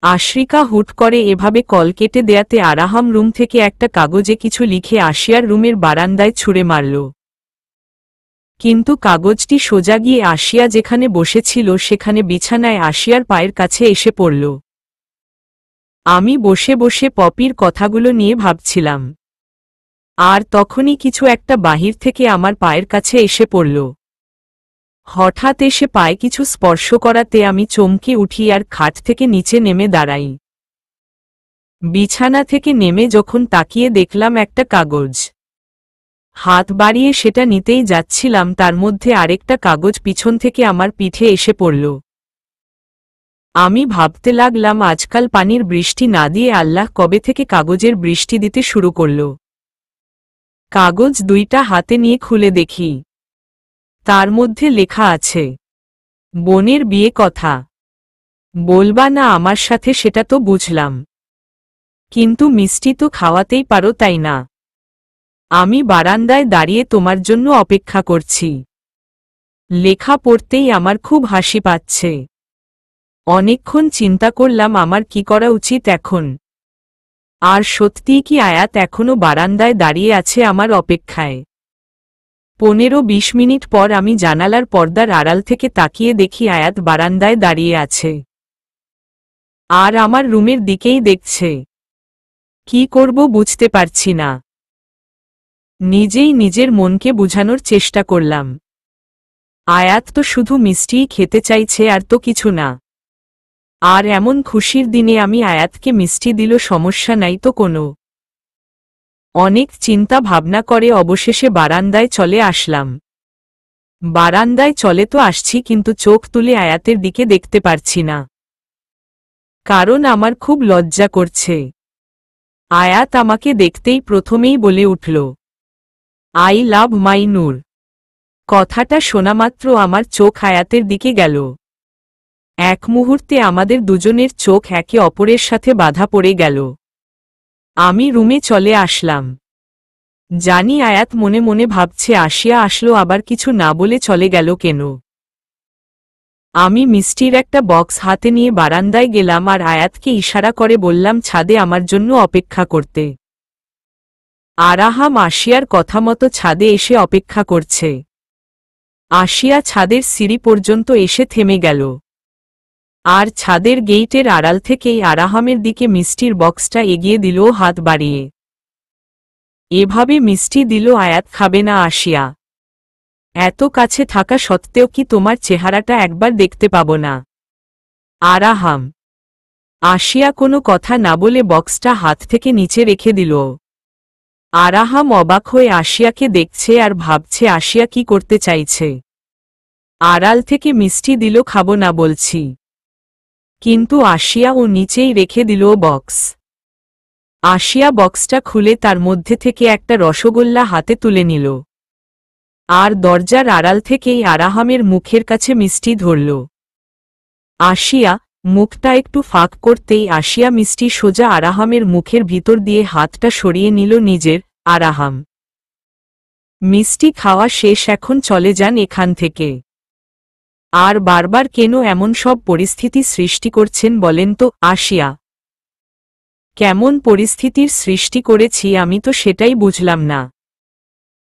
আশ্রিকা হুট করে এভাবে কল কেটে দেয়াতে আরাহাম রুম থেকে একটা কাগজে কিছু লিখে আশিয়ার রুমের বারান্দায় ছুঁড়ে মারল। কিন্তু কাগজটি সোজা গিয়ে আশিয়া যেখানে বসেছিল সেখানে বিছানায় আশিয়ার পায়ের কাছে এসে পড়ল। আমি বসে বসে পপির কথাগুলো নিয়ে ভাবছিলাম, আর তখনই কিছু একটা বাহির থেকে আমার পায়ের কাছে এসে পড়ল। হঠাৎ এসে পায়ে কিছু স্পর্শ করাতে আমি চমকে উঠি আর খাট থেকে নিচে নেমে দাঁড়াই। বিছানা থেকে নেমে যখন তাকিয়ে দেখলাম একটা কাগজ। হাত বাড়িয়ে সেটা নিতেই যাচ্ছিলাম, তার মধ্যে আরেকটা কাগজ পিছন থেকে আমার পিঠে এসে পড়ল। আমি ভাবতে লাগলাম, আজকাল পানির বৃষ্টি না দিয়ে আল্লাহ কবে থেকে কাগজের বৃষ্টি দিতে শুরু করল। কাগজ দুইটা হাতে নিয়ে খুলে দেখি, তার মধ্যে লেখা আছে, বোনের বিয়ে কথা। বলবা না আমার সাথে, সেটা তো বুঝলাম, কিন্তু মিষ্টি তো খাওয়াতেই পারো, তাই না? আমি বারান্দায় দাঁড়িয়ে তোমার জন্য অপেক্ষা করছি। লেখা পড়তেই আমার খুব হাসি পাচ্ছে। অনেকক্ষণ চিন্তা করলাম আমার কি করা উচিত এখন। আর সত্যিই কি আয়াত এখনো বারান্দায় দাঁড়িয়ে আছে আমার অপেক্ষায়? 15-20 মিনিট পর আমি জানালার পর্দার আড়াল থেকে তাকিয়ে দেখি আয়াত বারান্দায় দাঁড়িয়ে আছে, আর আমার রুমের দিকেই দেখছে। কি করব বুঝতে পারছি না। নিজেই নিজের মনকে বুঝানোর চেষ্টা করলাম, আয়াত তো শুধু মিষ্টিই খেতে চাইছে, আর তো কিছু না। আর এমন খুশির দিনে আমি আয়াতকে মিষ্টি দিল, সমস্যা নাই তো কোনো। অনেক চিন্তা ভাবনা করে অবশেষে বারান্দায় চলে আসলাম। বারান্দায় চলে তো আসছি, কিন্তু চোখ তুলে আয়াতের দিকে দেখতে পারছি না, কারণ আমার খুব লজ্জা করছে। আয়াত আমাকে দেখতেই প্রথমেই বলে উঠল, আই লাভ মাই নূর। কথাটা শোনামাত্র আমার চোখ আয়াতের দিকে গেল। এক মুহূর্তে আমাদের দুজনের চোখ একে অপরের সাথে বাধা পড়ে গেল। আমি রুমে চলে আসলাম। জানি আয়াত মনে মনে ভাবছে, আসিয়া আসলো, আবার কিছু না বলে চলে গেল কেন। আমি মিষ্টির একটা বক্স হাতে নিয়ে বারান্দায় গেলাম আর আয়াতকে ইশারা করে বললাম ছাদে আমার জন্য অপেক্ষা করতে। আরাহাম আশিয়ার কথা মতো ছাদে এসে অপেক্ষা করছে। আশিয়া ছাদের সিঁড়ি পর্যন্ত এসে থেমে গেল, আর ছাদের গেইটের আড়াল থেকেই আরাহামের দিকে মিষ্টির বক্সটা এগিয়ে দিল হাত বাড়িয়ে। এভাবে মিষ্টি দিল, আয়াত খাবে না আশিয়া? এত কাছে থাকা সত্ত্বেও কি তোমার চেহারাটা একবার দেখতে পাব না? আরাহাম। আশিয়া কোনো কথা না বলে বক্সটা হাত থেকে নিচে রেখে দিল। আরাহাম অবাক হয়ে আশিয়াকে দেখছে আর ভাবছে আশিয়া কি করতে চাইছে। আড়াল থেকে মিষ্টি দিল, খাবো না বলছি, কিন্তু আশিয়া ও নিচেই রেখে দিল বক্স। আশিয়া বক্সটা খুলে তার মধ্যে থেকে একটা রসগোল্লা হাতে তুলে নিল, আর দরজার আড়াল থেকেই আরাহামের মুখের কাছে মিষ্টি ধরল। আশিয়া মুখটা একটু ফাঁক করতেই আশিয়া মিষ্টি সোজা আরাহামের মুখের ভিতর দিয়ে হাতটা সরিয়ে নিল নিজের। আরাহাম, মিষ্টি খাওয়া শেষ, এখন চলে যান এখান থেকে। আর বারবার কেন এমন সব পরিস্থিতি সৃষ্টি করছেন বলেন তো? আশিয়া। কেমন পরিস্থিতির সৃষ্টি করেছি আমি তো সেটাই বুঝলাম না।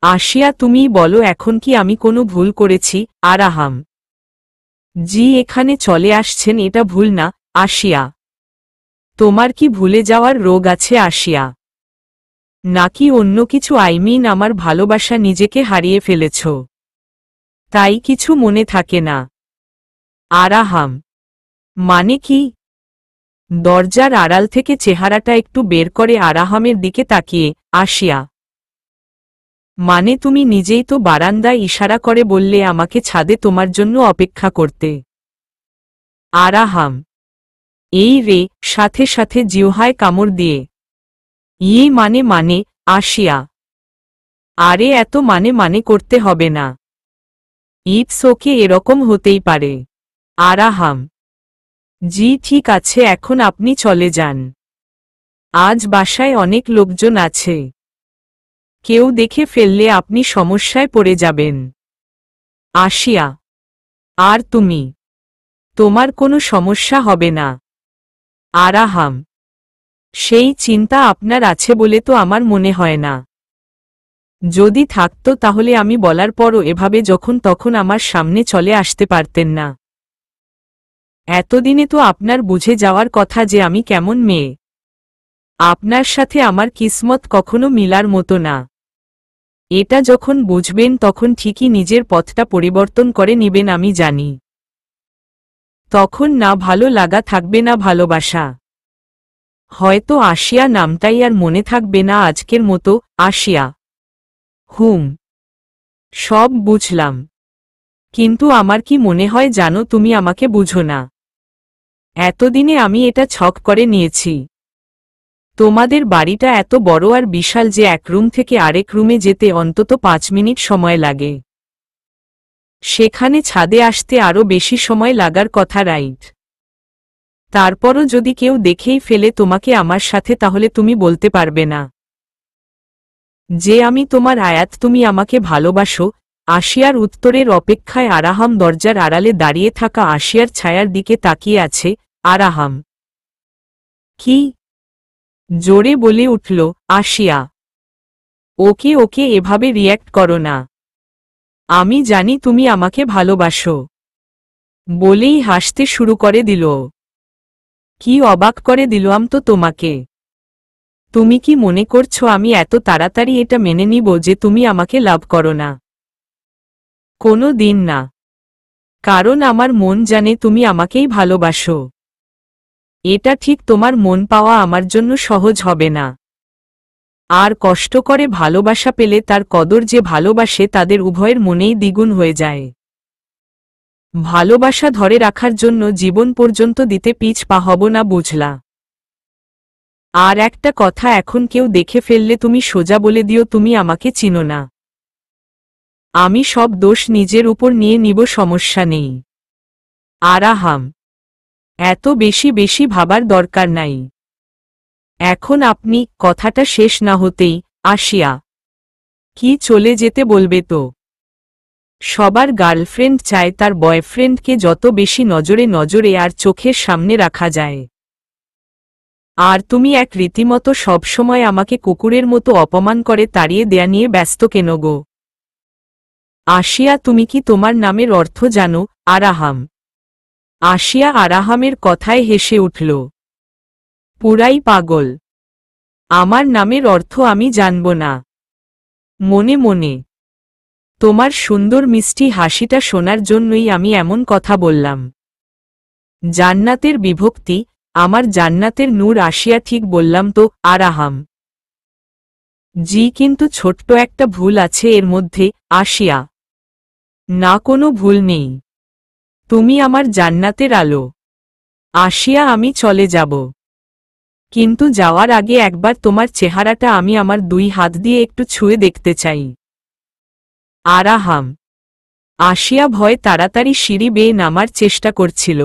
আসিয়া তুমিই বলো এখন কি আমি কোনো ভুল করেছি? আরাহাম: জি এখানে চলে আসছেন এটা ভুল না। আসিয়া: তোমার কি ভুলে যাওয়ার রোগ আছে আসিয়া? নাকি অন্য কিছু? আমার ভালোবাসা নিজেকে হারিয়ে ফেলেছ, তাই কিছু মনে থাকে না? আরাহাম: মানে কি? দরজার আড়াল থেকে চেহারাটা একটু বের করে আরাহামের দিকে তাকিয়ে আসিয়া: মানে তুমি নিজেই তো বারান্দায় ইশারা করে বললে আমাকে ছাদে তোমার জন্য অপেক্ষা করতে। আরাহাম: এই রে, সাথে সাথে জিহ্বায় কামড় দিয়ে মানে আসিয়া: আরে এত মানে করতে হবে না। ইটস ওকে, এরকম হতেই পারে। আরাহাম: জি ঠিক আছে, এখন আপনি চলে যান। আজ বাসায় অনেক লোকজন আছে, কেউ দেখে ফেললে আপনি সমস্যায় পড়ে যাবেন। আসিয়া: আর তুমি? তোমার কোনো সমস্যা হবে না। আরাহাম: সেই চিন্তা আপনার আছে বলে তো আমার মনে হয় না। যদি থাকতো তাহলে আমি বলার পরও এভাবে যখন তখন আমার সামনে চলে আসতে পারতেন না। এতদিনে তো আপনার বুঝে যাওয়ার কথা যে আমি কেমন মেয়ে। আপনার সাথে আমার কিসমত কখনো মিলার মতো না। এটা যখন বুঝবেন তখন ঠিকই নিজের পথটা পরিবর্তন করে নিবেন আমি জানি। তখন না ভালো লাগা থাকবে না ভালোবাসা। হয়তো আসিয়া নামটাই আর মনে থাকবে না আজকের মতো। আসিয়া: সব বুঝলাম, কিন্তু আমার কি মনে হয় জানো, তুমি আমাকে বুঝো না। এতদিনে আমি এটা ছক করে নিয়েছি। তোমাদের বাড়িটা এত বড় আর বিশাল যে এক রুম থেকে আরেক রুমে যেতে অন্তত 5 মিনিট সময় লাগে। সেখানে ছাদে আসতে আরও বেশি সময় লাগার কথা, রাইট? তারপরও যদি কেউ দেখেই ফেলে তোমাকে আমার সাথে, তাহলে তুমি বলতে পারবে না যে আমি তোমার আয়াত, তুমি আমাকে ভালোবাসো। আসিয়ার উত্তরের অপেক্ষায় আরাহাম দরজার আড়ালে দাঁড়িয়ে থাকা আসিয়ার ছায়ার দিকে তাকিয়ে আছে। আরাহাম: কি? জোরে বলে উঠল আসিয়া। ওকে ওকে, এভাবে রিয়্যাক্ট করো না। আমি জানি তুমি আমাকে ভালোবাসো। বলেই হাসতে শুরু করে দিল। কি অবাক করে দিলাম তো তোমাকে। তুমি কি মনে করছো আমি এত তাড়াতাড়ি এটা মেনে নিব যে তুমি আমাকে লাভ করো না? কোনো দিন না। কারণ আমার মন জানে তুমি আমাকেই ভালোবাসো। এটা ঠিক, তোমার মন পাওয়া আমার জন্য সহজ হবে না। আর কষ্ট করে ভালোবাসা পেলে তার কদর যে ভালোবাসে তাদের উভয়ের মনেই দ্বিগুণ হয়ে যায়। ভালোবাসা ধরে রাখার জন্য জীবন পর্যন্ত দিতে পিছ পা হব না, বুঝলা? আর একটা কথা, এখন কেউ দেখে ফেললে তুমি সোজা বলে দিও তুমি আমাকে চিনো না। আমি সব দোষ নিজের উপর নিয়ে নিব, সমস্যা নেই। আরাহাম: এত বেশি বেশি ভাবার দরকার নাই। এখন আপনি, কথাটা শেষ না হতেই আসিয়া: কি চলে যেতে বলবে তো? সবার গার্লফ্রেন্ড চায় তার বয়ফ্রেন্ডকে যত বেশি নজরে নজরে আর চোখের সামনে রাখা যায়। আর তুমি এক রীতিমতো সবসময় আমাকে কুকুরের মতো অপমান করে তাড়িয়ে দেয়া নিয়ে ব্যস্ত কেন গো? আসিয়া, তুমি কি তোমার নামের অর্থ জানো? আরাহাম: আসিয়া আরাহামের কথায় হেসে উঠল। পুরাই পাগল। আমার নামের অর্থ আমি জানব না? মনে মনে তোমার সুন্দর মিষ্টি হাসিটা শোনার জন্যই আমি এমন কথা বললাম। জান্নাতের বিভক্তি, আমার জান্নাতের নূর। আসিয়া: ঠিক বললাম তো। আরাহাম: জি, কিন্তু ছোট্ট একটা ভুল আছে এর মধ্যে। আসিয়া: না, কোনো ভুল নেই। তুমি আমার জান্নাতের আলো। আসিয়া: আমি চলে যাব, কিন্তু যাওয়ার আগে একবার তোমার চেহারাটা আমি আমার 2 হাত দিয়ে একটু ছুঁয়ে দেখতে চাই। আরাহাম: আসিয়া ভয়ে তাড়াতাড়ি সিঁড়ি বেয়ে নামার চেষ্টা করছিল,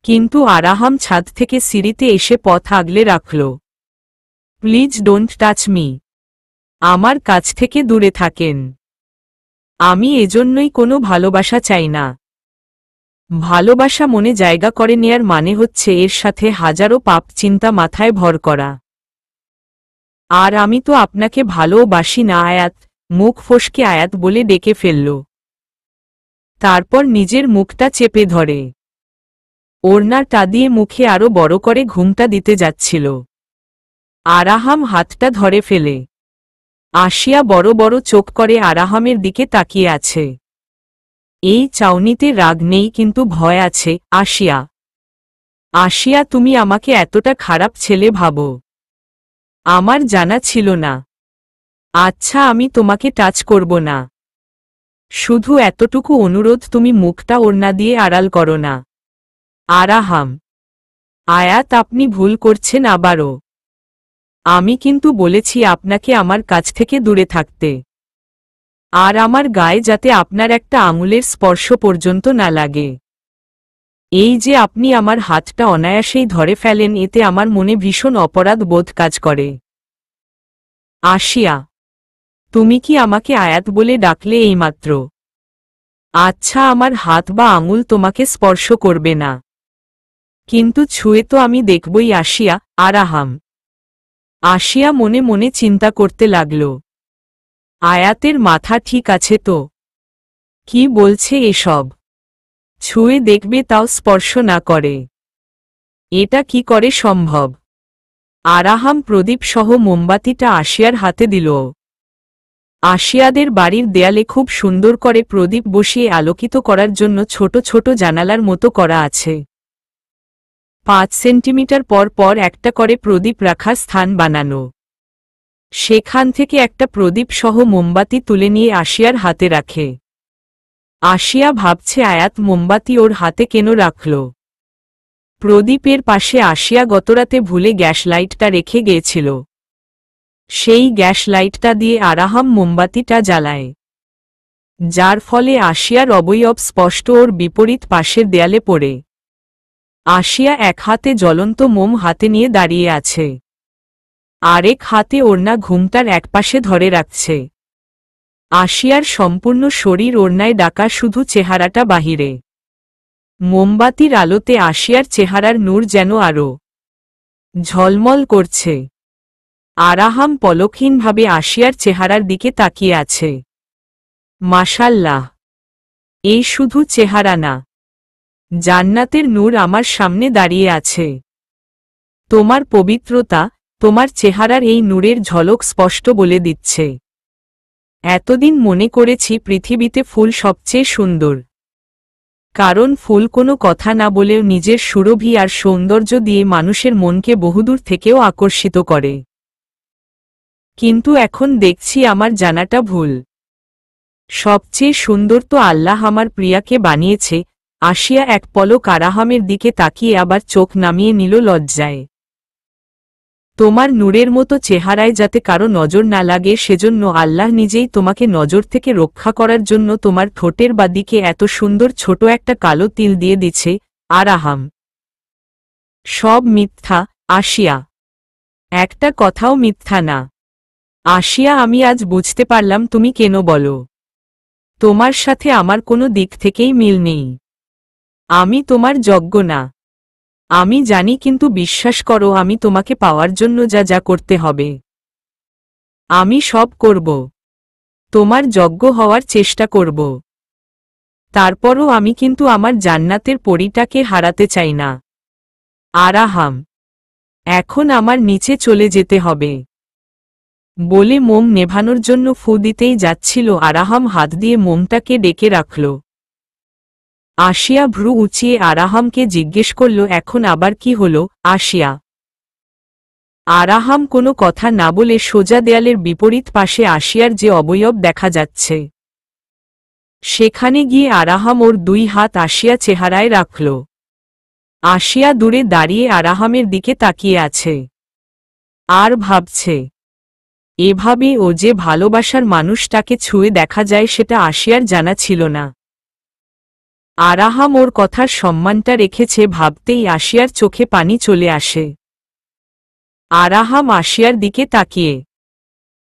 কিন্তু আরাহাম ছাদ থেকে সিঁড়িতে এসে পথ আগলে রাখল। Please don't touch me. আমার কাছ থেকে দূরে থাকেন। আমি এজন্যই কোনো ভালোবাসা চাই না। ভালোবাসা মনে জায়গা করে নেয়ার মানে হচ্ছে এর সাথে হাজারো পাপ চিন্তা মাথায় ভর করা। আর আমি তো আপনাকে ভালোবাসি না আয়াত, মুখ ফসকে আয়াত বলে ডেকে ফেলল। তারপর নিজের মুখটা চেপে ধরে ওড়নাটা দিয়ে মুখে আরো বড় করে ঘুমটা দিতে যাচ্ছিল। আরাহাম হাতটা ধরে ফেলে আসিয়া বড় বড় চোখ করে আরাহামের দিকে তাকিয়ে আছে। এই চাউনিতে রাগ নেই কিন্তু ভয় আছে। আসিয়া, আসিয়া তুমি আমাকে এতটা খারাপ ছেলে ভাবো? আমার জানা ছিল না। আচ্ছা আমি তোমাকে টাচ করব না। শুধু এতটুকু অনুরোধ, তুমি মুখটা ওড়না দিয়ে আড়াল করো না। আরাহাম, আয়াত আপনি ভুল করছেন আবারও। আমি কিন্তু বলেছি আপনাকে আমার কাছ থেকে দূরে থাকতে। আর আমার গায়ে যাতে আপনার একটা আঙুলের স্পর্শ পর্যন্ত না লাগে। এই যে আপনি আমার হাতটা অনায়াসেই ধরে ফেলেন, এতে আমার মনে ভীষণ অপরাধ বোধ কাজ করে। আসিয়া, তুমি কি আমাকে আয়াত বলে ডাকলে এইমাত্র? আচ্ছা আমার হাত বা আঙুল তোমাকে স্পর্শ করবে না, কিন্তু ছুঁয়ে তো আমি দেখবই। আসিয়া, আরাহাম। আসিয়া মনে মনে চিন্তা করতে লাগল, আয়াতের মাথা ঠিক আছে তো? কি বলছে এসব? ছুঁয়ে দেখবে তাও স্পর্শ না করে? এটা কি করে সম্ভব? আরাহাম প্রদীপ সহ মোমবাতিটা আসিয়ার হাতে দিল। আসিয়াদের বাড়ির দেয়ালে খুব সুন্দর করে প্রদীপ বসিয়ে আলোকিত করার জন্য ছোট ছোট জানালার মতো করা আছে। 5 সেন্টিমিটার পর পর একটা করে প্রদীপ রাখার স্থান বানানো। সেখান থেকে একটা প্রদীপ সহ মোমবাতি তুলে নিয়ে আসিয়ার হাতে রাখে। আসিয়া ভাবছে আয়াত মোমবাতি ওর হাতে কেন রাখল। প্রদীপের পাশে আসিয়া গতরাতে ভুলে গ্যাস লাইটটা রেখে গিয়েছিল। সেই গ্যাস লাইটটা দিয়ে আরাহাম মোমবাতিটা জ্বালায়, যার ফলে আসিয়ার অবয়ব স্পষ্ট ওর বিপরীত পাশের দেয়ালে পড়ে। আসিয়া এক হাতে জ্বলন্ত মোম হাতে নিয়ে দাঁড়িয়ে আছে, আরেক হাতে ওড়না ঘুমটার একপাশে ধরে রাখছে। আসিয়ার সম্পূর্ণ শরীর ওড়নায় ঢাকা, শুধু চেহারাটা বাহিরে। মোমবাতির আলোতে আসিয়ার চেহারার নূর যেন আরো ঝলমল করছে। আরাহাম পলকহীনভাবে আসিয়ার চেহারার দিকে তাকিয়ে আছে। মাশাল্লাহ, এই শুধু চেহারা না, জান্নাতের নূর আমার সামনে দাঁড়িয়ে আছে। তোমার পবিত্রতা, তোমার চেহারার এই নূরের ঝলক স্পষ্ট বলে দিচ্ছে। এতদিন মনে করেছি পৃথিবীতে ফুল সবচেয়ে সুন্দর, কারণ ফুল কোনো কথা না বলেও নিজের সুরভি আর সৌন্দর্য দিয়ে মানুষের মনকে বহুদূর থেকেও আকর্ষিত করে। কিন্তু এখন দেখছি আমার জানাটা ভুল। সবচেয়ে সুন্দর তো আল্লাহ আমার প্রিয়াকে বানিয়েছে। আসিয়া এক পলক আরাহামের দিকে তাকিয়ে আবার চোখ নামিয়ে নিল লজ্জায়। তোমার নূরের মতো চেহারায় যাতে কারো নজর না লাগে, সেজন্য আল্লাহ নিজেই তোমাকে নজর থেকে রক্ষা করার জন্য তোমার ঠোঁটের বাদিকে এত সুন্দর ছোট একটা কালো তিল দিয়ে দিচ্ছে। আরাহাম, সব মিথ্যা। আসিয়া, একটা কথাও মিথ্যা না। আসিয়া, আমি আজ বুঝতে পারলাম তুমি কেন বলো তোমার সাথে আমার কোনো দিক থেকেই মিল নেই। আমি তোমার যোগ্য না, আমি জানি, কিন্তু বিশ্বাস করো আমি তোমাকে পাওয়ার জন্য যা যা করতে হবে আমি সব করব। তোমার যোগ্য হওয়ার চেষ্টা করব। তারপরও আমি কিন্তু আমার জান্নাতের পরীটাকে হারাতে চাই না। আরাহাম, এখন আমার নিচে চলে যেতে হবে বলে মোম নেভানোর জন্য ফু দিতেই যাচ্ছিল। আরাহাম হাত দিয়ে মোমটাকে ডেকে রাখল। আসিয়া ভ্রু উঁচিয়ে আরাহামকে জিজ্ঞেস করল, এখন আবার কি হলো? আসিয়া। আরাহাম কোনো কথা না বলে সোজা দেয়ালের বিপরীত পাশে আসিয়ার যে অবয়ব দেখা যাচ্ছে, সেখানে গিয়ে আরাহাম ওর 2 হাত আসিয়া চেহারায় রাখল। আসিয়া দূরে দাঁড়িয়ে আরাহামের দিকে তাকিয়ে আছে আর ভাবছে, এভাবে ও যে ভালোবাসার মানুষটাকে ছুঁয়ে দেখা যায় সেটা আসিয়ার জানা ছিল না। আরাহাম ওর কথার সম্মানটা রেখেছে ভাবতেই আসিয়ার চোখে পানি চলে আসে। আরাহাম আসিয়ার দিকে তাকিয়ে,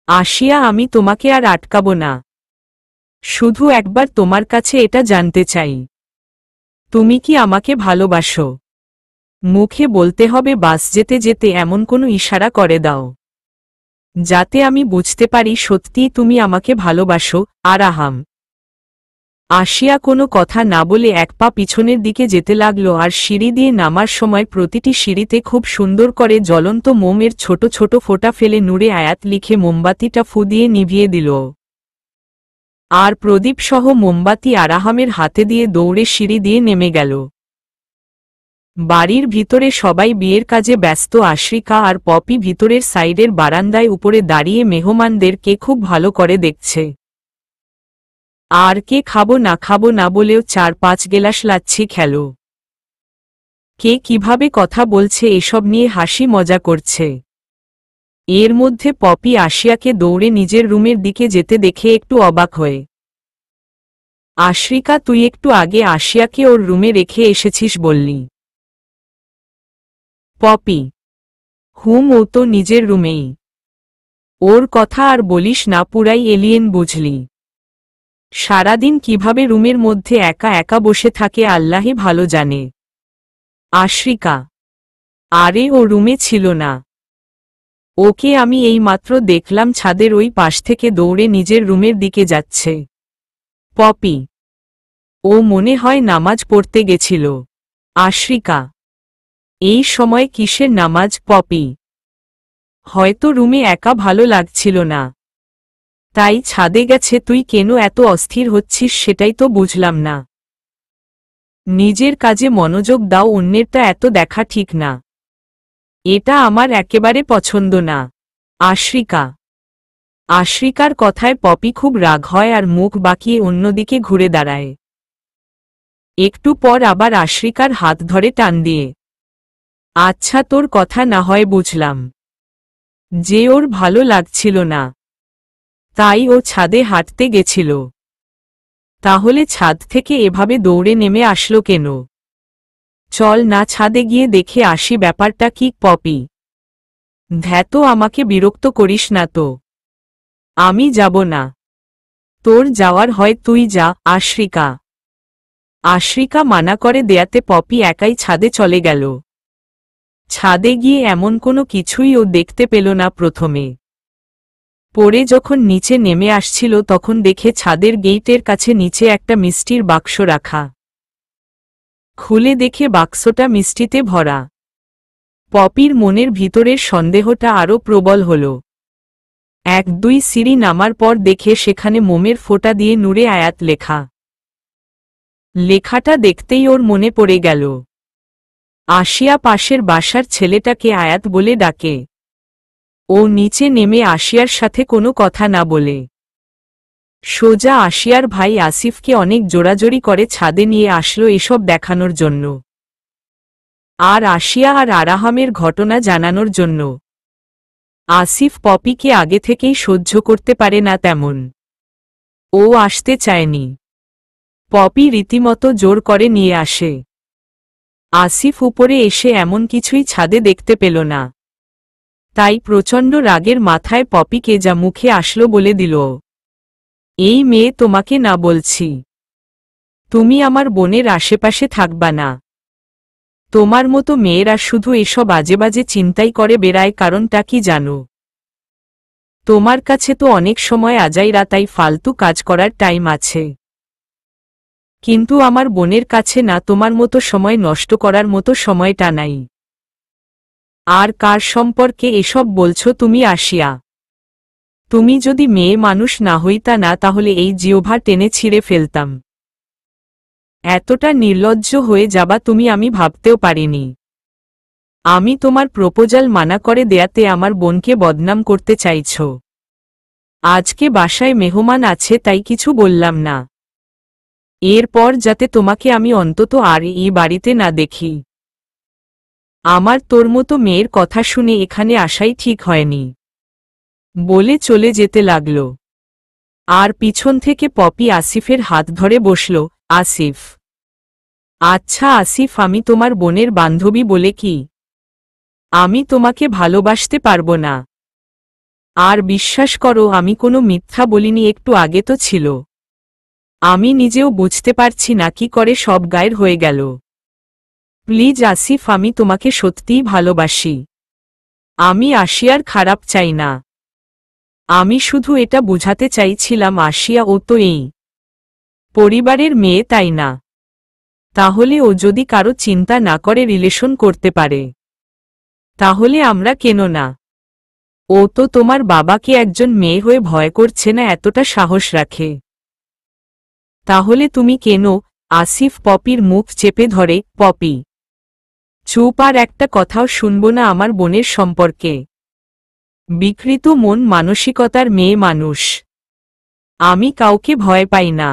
আসিয়া, আমি তোমাকে আর আটকাব না, শুধু একবার তোমার কাছে এটা জানতে চাই, তুমি কি আমাকে ভালোবাসো? মুখে বলতে হবে, বাস যেতে যেতে এমন কোনো ইশারা করে দাও যাতে আমি বুঝতে পারি সত্যিই তুমি আমাকে ভালোবাসো। আরাহাম। আসিয়া কোনো কথা না বলে এক পা পিছনের দিকে যেতে লাগল, আর সিঁড়ি দিয়ে নামার সময় প্রতিটি সিঁড়িতে খুব সুন্দর করে জ্বলন্ত মোমের ছোট ছোট ফোঁটা ফেলে নূরে আয়াত লিখে মোমবাতিটা ফু দিয়ে নিভিয়ে দিল। আর প্রদীপ সহ মোমবাতি আরাহামের হাতে দিয়ে দৌড়ে সিঁড়ি দিয়ে নেমে গেল। বাড়ির ভিতরে সবাই বিয়ের কাজে ব্যস্ত। আশ্রিকা আর পপি ভিতরের সাইডের বারান্দায় উপরে দাঁড়িয়ে মেহমানদেরকে খুব ভালো করে দেখছে। আর কে খাবো না বলেও 4-5 গেলাস লাচ্ছি খেল। কে কিভাবে কথা বলছে এসব নিয়ে হাসি মজা করছে। এর মধ্যে পপি আসিয়াকে দৌড়ে নিজের রুমের দিকে যেতে দেখে একটু অবাক হয়ে, আশ্রিকা, তুই একটু আগে আসিয়াকে ওর রুমে রেখে এসেছিস বললি? পপি: ও তো নিজের রুমেই। ওর কথা আর বলিস না, পুরাই এলিয়েন বুঝলি। সারাদিন কিভাবে রুমের মধ্যে একা একা বসে থাকে আল্লাহই ভালো জানে। আশ্রিকা: আরে ও রুমে ছিল না, ওকে আমি এই মাত্র দেখলাম ছাদের ওই পাশ থেকে দৌড়ে নিজের রুমের দিকে যাচ্ছে। পপি: ও মনে হয় নামাজ পড়তে গেছিল। আশ্রিকা: এই সময় কিসের নামাজ পপি? হয়তো রুমে একা ভালো লাগছিল না, তাই ছাদে গেছে। তুই কেন এত অস্থির হচ্ছিস সেটাই তো বুঝলাম না। নিজের কাজে মনোযোগ দাও, অন্যেরটা এত দেখা ঠিক না। এটা আমার একেবারে পছন্দ না। আশ্রিকা: আশ্রিকার কথায় পপি খুব রাগ হয় আর মুখ বাঁকিয়ে অন্যদিকে ঘুরে দাঁড়ায়। একটু পর আবার আশ্রিকার হাত ধরে টান দিয়ে, আচ্ছা তোর কথা না হয় বুঝলাম যে ওর ভালো লাগছিল না, তাই ও ছাদে হাঁটতে গেছিল। তাহলে ছাদ থেকে এভাবে দৌড়ে নেমে আসলো কেন? চল না ছাদে গিয়ে দেখে আসি ব্যাপারটা কি। পপি: ধ্যাতো, আমাকে বিরক্ত করিস না তো। আমি যাব না। তোর যাওয়ার হয় তুই যা। আশ্রিকা। আশ্রিকা মানা করে দেয়াতে পপি একাই ছাদে চলে গেল। ছাদে গিয়ে এমন কোনো কিছুই ও দেখতে পেল না প্রথমে। পরে যখন নিচে নেমে আসছিল তখন দেখে ছাদের গেইটের কাছে নিচে একটা মিষ্টির বাক্স রাখা। খুলে দেখে বাক্সটা মিষ্টিতে ভরা। পপির মনের ভিতরের সন্দেহটা আরও প্রবল হল। 1-2 সিঁড়ি নামার পর দেখে সেখানে মোমের ফোঁটা দিয়ে নূরে আয়াত লেখা। লেখাটা দেখতেই ওর মনে পড়ে গেল। আসিয়া পাশের বাসার ছেলেটাকে আয়াত বলে ডাকে। ও নিচে নেমে আসিয়ার সাথে কোনো কথা না বলে সোজা আসিয়ার ভাই আসিফকে অনেক জোরাজোরি করে ছাদে নিয়ে আসলো এসব দেখানোর জন্য, আর আসিয়া আর আরাহামের ঘটনা জানানোর জন্য। আসিফ পপিকে আগে থেকেই সহ্য করতে পারে না তেমন। ও আসতে চায়নি। পপি রীতিমতো জোর করে নিয়ে আসে। আসিফ উপরে এসে এমন কিছুই ছাদে দেখতে পেল না, তাই প্রচণ্ড রাগের মাথায় পপিকে যা মুখে আসলো বলে দিল, এই মেয়ে তোমাকে না বলছি, তুমি আমার বোনের আশেপাশে থাকবা না। তোমার মতো মেয়েরা শুধু এসব আজেবাজে চিন্তাই করে বেড়ায়, কারণটা কি জানো? তোমার কাছে তো অনেক সময় আজাই রাতাই ফালতু কাজ করার টাইম আছে, কিন্তু আমার বোনের কাছে না তোমার মতো সময় নষ্ট করার মতো সময়টা নাই। আর কার সম্পর্কে এসব বলছো তুমি আসিয়া? তুমি যদি মেয়ে মানুষ না হইতা না তাহলে এই জিহ্বা টেনে ছিঁড়ে ফেলতাম। এতটা নির্লজ্জ হয়ে যাবা তুমি আমি ভাবতেও পারিনি। আমি তোমার প্রপোজাল মানা করে দেয়াতে আমার বোনকে বদনাম করতে চাইছ। আজকে বাসায় মেহমান আছে তাই কিছু বললাম না। এরপর যাতে তোমাকে আমি অন্তত আর এই বাড়িতে না দেখি। আমার তোর মতো মেয়ের কথা শুনে এখানে আসাই ঠিক হয়নি বলে চলে যেতে লাগল। আর পিছন থেকে পপি আসিফের হাত ধরে বসল। আসিফ: আচ্ছা আসিফ, আমি তোমার বোনের বান্ধবী বলে কি আমি তোমাকে ভালোবাসতে পারবো না? আর বিশ্বাস করো আমি কোনো মিথ্যা বলিনি, একটু আগে তো ছিল আমি নিজেও বুঝতে পারছি না কি করে সব গায়ের হয়ে গেল। প্লিজ আসিফ, আমি তোমাকে সত্যিই ভালোবাসি। আমি আশিয়ার খারাপ চাই না। আমি শুধু এটা বুঝাতে চাইছিলাম আশিয়া ও তো এই পরিবারের মেয়ে, তাই না? তাহলে ও যদি কারো চিন্তা না করে রিলেশন করতে পারে, তাহলে আমরা কেন না? ও তো তোমার বাবাকে একজন মেয়ে হয়ে ভয় করছে না, এতটা সাহস রাখে। তাহলে তুমি কেন? আসিফ পপির মুখ চেপে ধরে। পপি চুপ, আর একটা কথাও শুনব না আমার বোনের সম্পর্কে। বিকৃত মন মানসিকতার মেয়ে মানুষ। আমি কাউকে ভয় পাই না।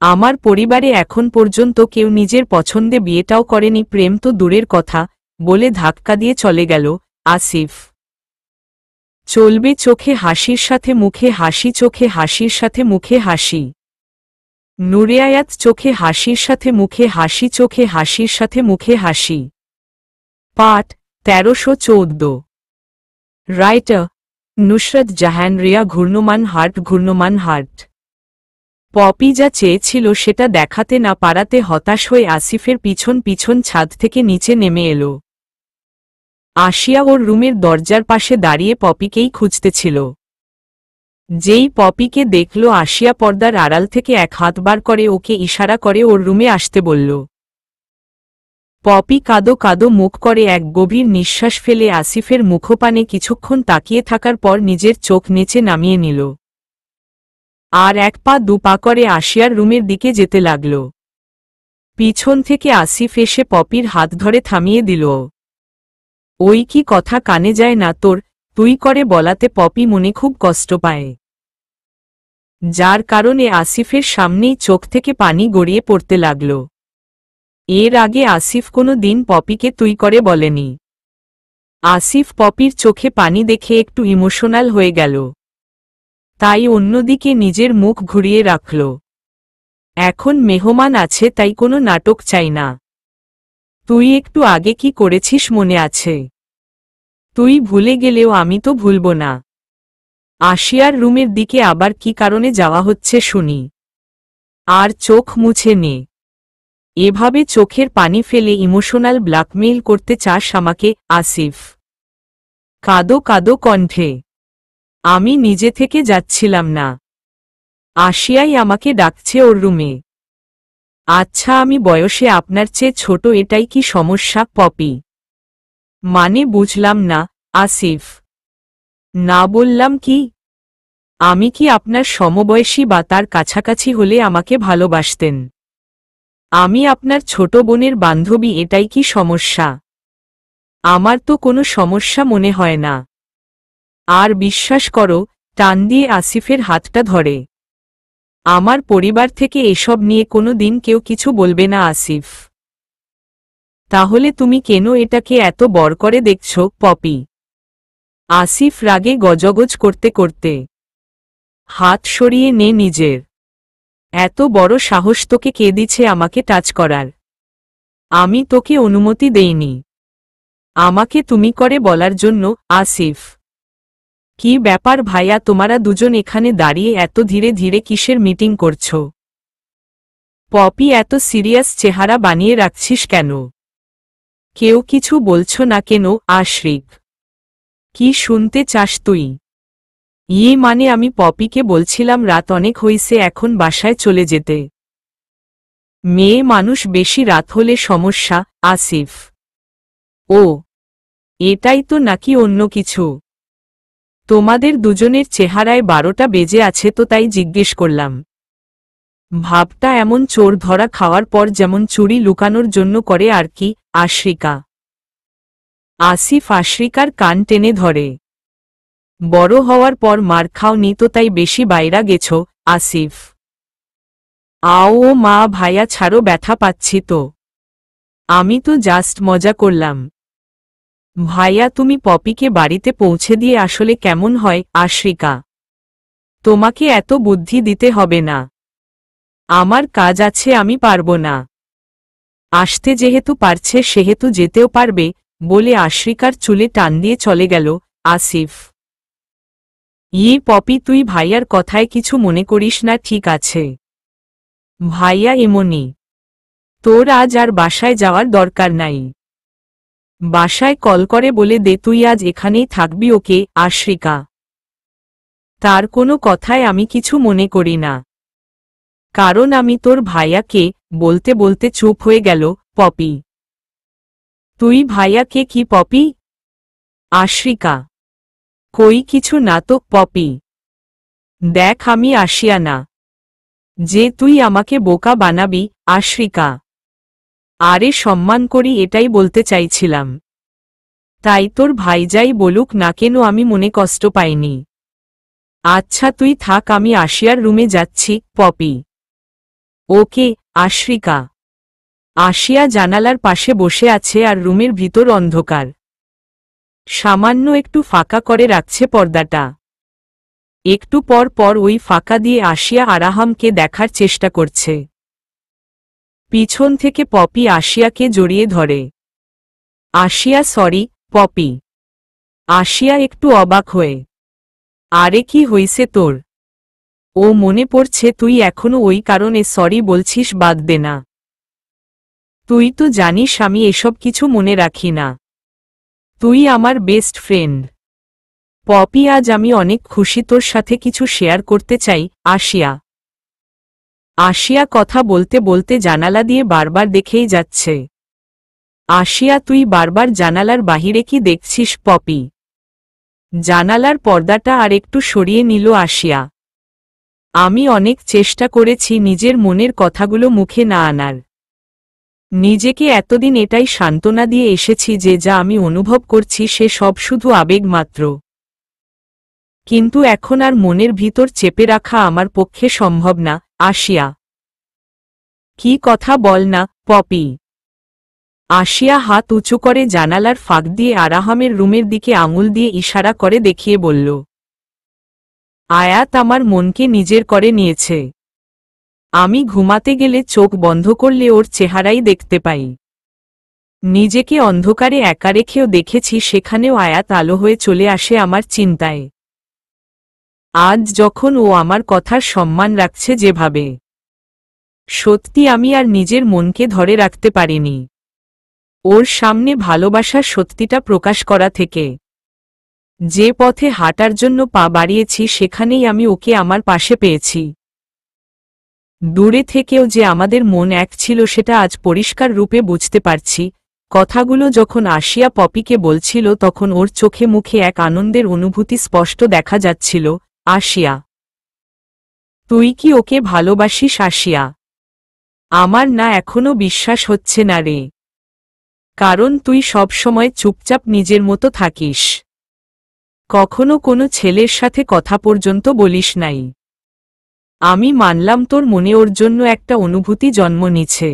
আমার পরিবারে এখন পর্যন্ত কেউ নিজের পছন্দে বিয়েটাও করেনি, প্রেম তো দূরের কথা, বলে ধাক্কা দিয়ে চলে গেল আসিফ। চলবে চোখে হাসির সাথে মুখে হাসি, চোখে হাসির সাথে মুখে হাসি। নূরে আয়াত চোখে হাসির সাথে মুখে হাসি, চোখে হাসির সাথে মুখে হাসি। পাঠ 1314। রাইটার নুসরত জাহান রিয়া। ঘূর্ণমান হার্ট, ঘূর্ণমান হার্ট। পপি যা চেয়েছিল সেটা দেখাতে না পারাতে হতাশ হয়ে আসিফের পিছন পিছন ছাদ থেকে নিচে নেমে এলো। আশিয়া ওর রুমের দরজার পাশে দাঁড়িয়ে পপিকেই খুঁজতেছিল। যেই পপিকে দেখল, আশিয়া পর্দার আড়াল থেকে এক হাত বার করে ওকে ইশারা করে ওর রুমে আসতে বলল। পপি কাদো কাদো মুখ করে এক গভীর নিঃশ্বাস ফেলে আসিফের মুখপানে কিছুক্ষণ তাকিয়ে থাকার পর নিজের চোখ নিচে নামিয়ে নিল, আর এক পা দু পা করে আশিয়ার রুমের দিকে যেতে লাগল। পিছন থেকে আসিফ এসে পপির হাত ধরে থামিয়ে দিল। ওই কি কথা কানে যায় না তোর? তুই করে বলাতে পপি মনে খুব কষ্ট পায়, যার কারণে আসিফের সামনেই চোখ থেকে পানি গড়িয়ে পড়তে লাগল। এর আগে আসিফ কোনো দিন পপিকে তুই করে বলেনি। আসিফ পপির চোখে পানি দেখে একটু ইমোশনাল হয়ে গেল, তাই অন্যদিকে নিজের মুখ ঘুরিয়ে রাখল। এখন মেহমান আছে, তাই কোনো নাটক চাই না। তুই একটু আগে কি করেছিস মনে আছে? তুই ভুলে গেলেও আমি তো ভুলব না। আশিয়ার রুমের দিকে আবার কি কারণে যাওয়া হচ্ছে শুনি, আর চোখ মুছে নে। এভাবে চোখের পানি ফেলে ইমোশনাল ব্ল্যাকমেইল করতে চাস আমাকে? আসিফ কাদো কাদো কণ্ঠে। আমি নিজে থেকে যাচ্ছিলাম না, আশিয়াই আমাকে ডাকছে ওর রুমে। আচ্ছা, আমি বয়সে আপনার চেয়ে ছোট, এটাই কি সমস্যা? পপি মানে বুঝলাম না। আসিফ না বললাম কি? আমি কি আপনার সমবয়সী বা তার কাছাকাছি হলে আমাকে ভালোবাসতেন? আমি আপনার ছোট বোনের বান্ধবী, এটাই কি সমস্যা? আমার তো কোনো সমস্যা মনে হয় না। আর বিশ্বাস করো, টান দিয়ে আসিফের হাতটা ধরে। আমার পরিবার থেকে এসব নিয়ে কোনো দিন কেউ কিছু বলবে না আসিফ। তাহলে তুমি কেন এটাকে এত বড় করে দেখছ? পপি আসিফ রাগে গজগজ করতে করতে। হাত সরিয়ে নে নিজের। এত বড় সাহস তোকে কে দিছে আমাকে টাচ করার? আমি তোকে অনুমতি দেইনি আমাকে তুমি করে বলার জন্য। আসিফ কি ব্যাপার ভাইয়া, তোমারা দুজন এখানে দাঁড়িয়ে এত ধীরে ধীরে কিসের মিটিং করছো? পপি এত সিরিয়াস চেহারা বানিয়ে রাখছিস কেন? কেউ কিছু বলছো না কেন? আশরিক কি শুনতে চাস তুই? মানে আমি পপিকে বলছিলাম রাত অনেক হইছে, এখন বাসায় চলে যেতে। মেয়ে মানুষ, বেশি রাত হলে সমস্যা? আসিফ ও এটাই তো, নাকি অন্য কিছু? তোমাদের দুজনের চেহারায় 12টা বেজে আছে তো, তাই জিজ্ঞেস করলাম। ভাবটা এমন চোর ধরা খাওয়ার পর যেমন চুরি লুকানোর জন্য করে আর কি। আশরিকা আসিফ আশরিকার কান টেনে ধরে। বড় হওয়ার পর মার খাওনি তো, তাই বেশি বাইরা গেছ? আসিফ আও মা, ভাইয়া ছাড়ো, ব্যথা পাচ্ছি তো। আমি তো জাস্ট মজা করলাম। ভাইয়া তুমি পপিকে বাড়িতে পৌঁছে দিয়ে আসলে কেমন হয়? আশরিকা তোমাকে এত বুদ্ধি দিতে হবে না, আমার কাজ আছে, আমি পারবো না। আসতে যেহেতু পারছে সেহেতু যেতেও পারবে, বলে আশরিকার চুলে টান দিয়ে চলে গেল আসিফ। পপি, তুই ভাইয়ার কথায় কিছু মনে করিস না, ঠিক আছে? ভাইয়া এমনি। তোর আজ আর বাসায় যাওয়ার দরকার নাই। বাসায় কল করে বলে দে তুই আজ এখানেই থাকবি। ওকে আশ্রিকা। তার কোনো কথায় আমি কিছু মনে করি না, কারণ আমি তোর ভাইয়াকে। বলতে বলতে চুপ হয়ে গেল। পপি। তুই ভাইয়াকে কি পপি? আশ্রিকা। কই কিছু না তো পপি। দেখ আমি আসিয়া না যে তুই আমাকে বোকা বানাবি। আশ্রিকা। আরে সম্মান করি এটাই বলতে চাইছিলাম। তাই তোর ভাই যাই বলুক না কেন আমি মনে কষ্ট পাইনি। আচ্ছা তুই থাক, আমি আশিয়ার রুমে যাচ্ছি। পপি। ওকে আশ্রিকা। আশিয়া জানালার পাশে বসে আছে আর রুমের ভিতর অন্ধকার। সামান্য একটু ফাঁকা করে রাখছে পর্দাটা। একটু পর পর ওই ফাঁকা দিয়ে আশিয়া আরাহামকে দেখার চেষ্টা করছে। পিছন থেকে পপি আশিয়াকে জড়িয়ে ধরে। আশিয়া সরি পপি। আশিয়া একটু অবাক হয়ে। আরে কি হইছে তোর? ও মনে পড়ছে তুই এখনো ওই কারণে সরি বলছিস। বাদ দে না। তুই তো জানিস আমি এসব কিছু মনে রাখি না। তুই আমার বেস্ট ফ্রেন্ড। পপি আজ আমি অনেক খুশি, তোর সাথে কিছু শেয়ার করতে চাই। আশিয়া। আশিয়া কথা বলতে বলতে জানালা দিয়ে বারবার দেখেই যাচ্ছে। আশিয়া তুই বারবার জানালার বাহিরে কি দেখছিস? পপি জানালার পর্দাটা আর একটু সরিয়ে নিল আশিয়া। আমি অনেক চেষ্টা করেছি নিজের মনের কথাগুলো মুখে না আনার। নিজেকে এতদিন এটাই সান্ত্বনা দিয়ে এসেছি যে যা আমি অনুভব করছি সে সব শুধু আবেগ মাত্র। কিন্তু এখন আর মনের ভিতর চেপে রাখা আমার পক্ষে সম্ভব না। আশিয়া। কি কথা বল না পপি। আশিয়া হাত উঁচু করে জানালার ফাঁক দিয়ে আরাহামের রুমের দিকে আঙুল দিয়ে ইশারা করে দেখিয়ে বলল, আয়াত আমার মনকে নিজের করে নিয়েছে। আমি ঘুমাতে গেলে চোখ বন্ধ করলে ওর চেহারাই দেখতে পাই। নিজেকে অন্ধকারে একা রেখেও দেখেছি সেখানেও আয়াত আলো হয়ে চলে আসে আমার চিন্তায়। আজ যখন ও আমার কথার সম্মান রাখছে যেভাবে, সত্যি আমি আর নিজের মনকে ধরে রাখতে পারিনি ওর সামনে ভালোবাসার সত্যিটা প্রকাশ করা থেকে। যে পথে হাঁটার জন্য পা বাড়িয়েছি সেখানেই আমি ওকে আমার পাশে পেয়েছি। দূরে থেকেও যে আমাদের মন এক ছিল সেটা আজ পরিষ্কার রূপে বুঝতে পারছি। কথাগুলো যখন আশিয়া পপিকে বলছিল তখন ওর চোখে মুখে এক আনন্দের অনুভূতি স্পষ্ট দেখা যাচ্ছিল। আশিয়া। তুই কি ওকে ভালোবাসিস? আশিয়া। আমার না এখনো বিশ্বাস হচ্ছে না রে, কারণ তুই সব সময় চুপচাপ নিজের মতো থাকিস, কখনো কোনো ছেলের সাথে কথা পর্যন্ত বলিস নাই। আমি মানলাম তোর মনে ওর জন্য একটা অনুভূতি জন্ম নিছে,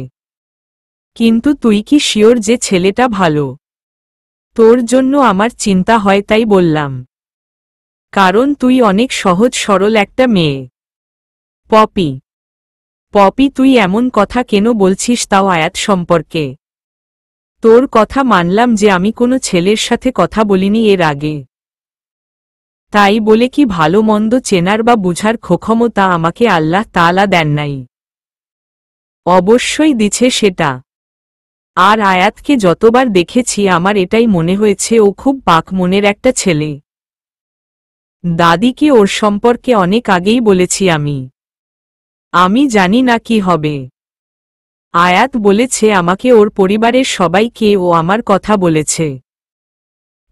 কিন্তু তুই কি শিওর যে ছেলেটা ভালো? তোর জন্য আমার চিন্তা হয় তাই বললাম, কারণ তুই অনেক সহজ সরল একটা মেয়ে। পপি। পপি তুই এমন কথা কেন বলছিস, তাও আয়াত সম্পর্কে? তোর কথা মানলাম যে আমি কোনো ছেলের সাথে কথা বলিনি এর আগে, তাই বলে কি ভালো মন্দ চেনার বা বুঝার ক্ষমতা আমাকে আল্লাহ তাআলা দেন নাই? অবশ্যই দিছে সেটা। আর আয়াতকে যতবার দেখেছি আমার এটাই মনে হয়েছে ও খুব পাক মনের একটা ছেলে। দাদিকে ওর সম্পর্কে অনেক আগেই বলেছি আমি জানি না কি হবে। আয়াত বলেছে আমাকে ওর পরিবারের সবাইকে ও আমার কথা বলেছে।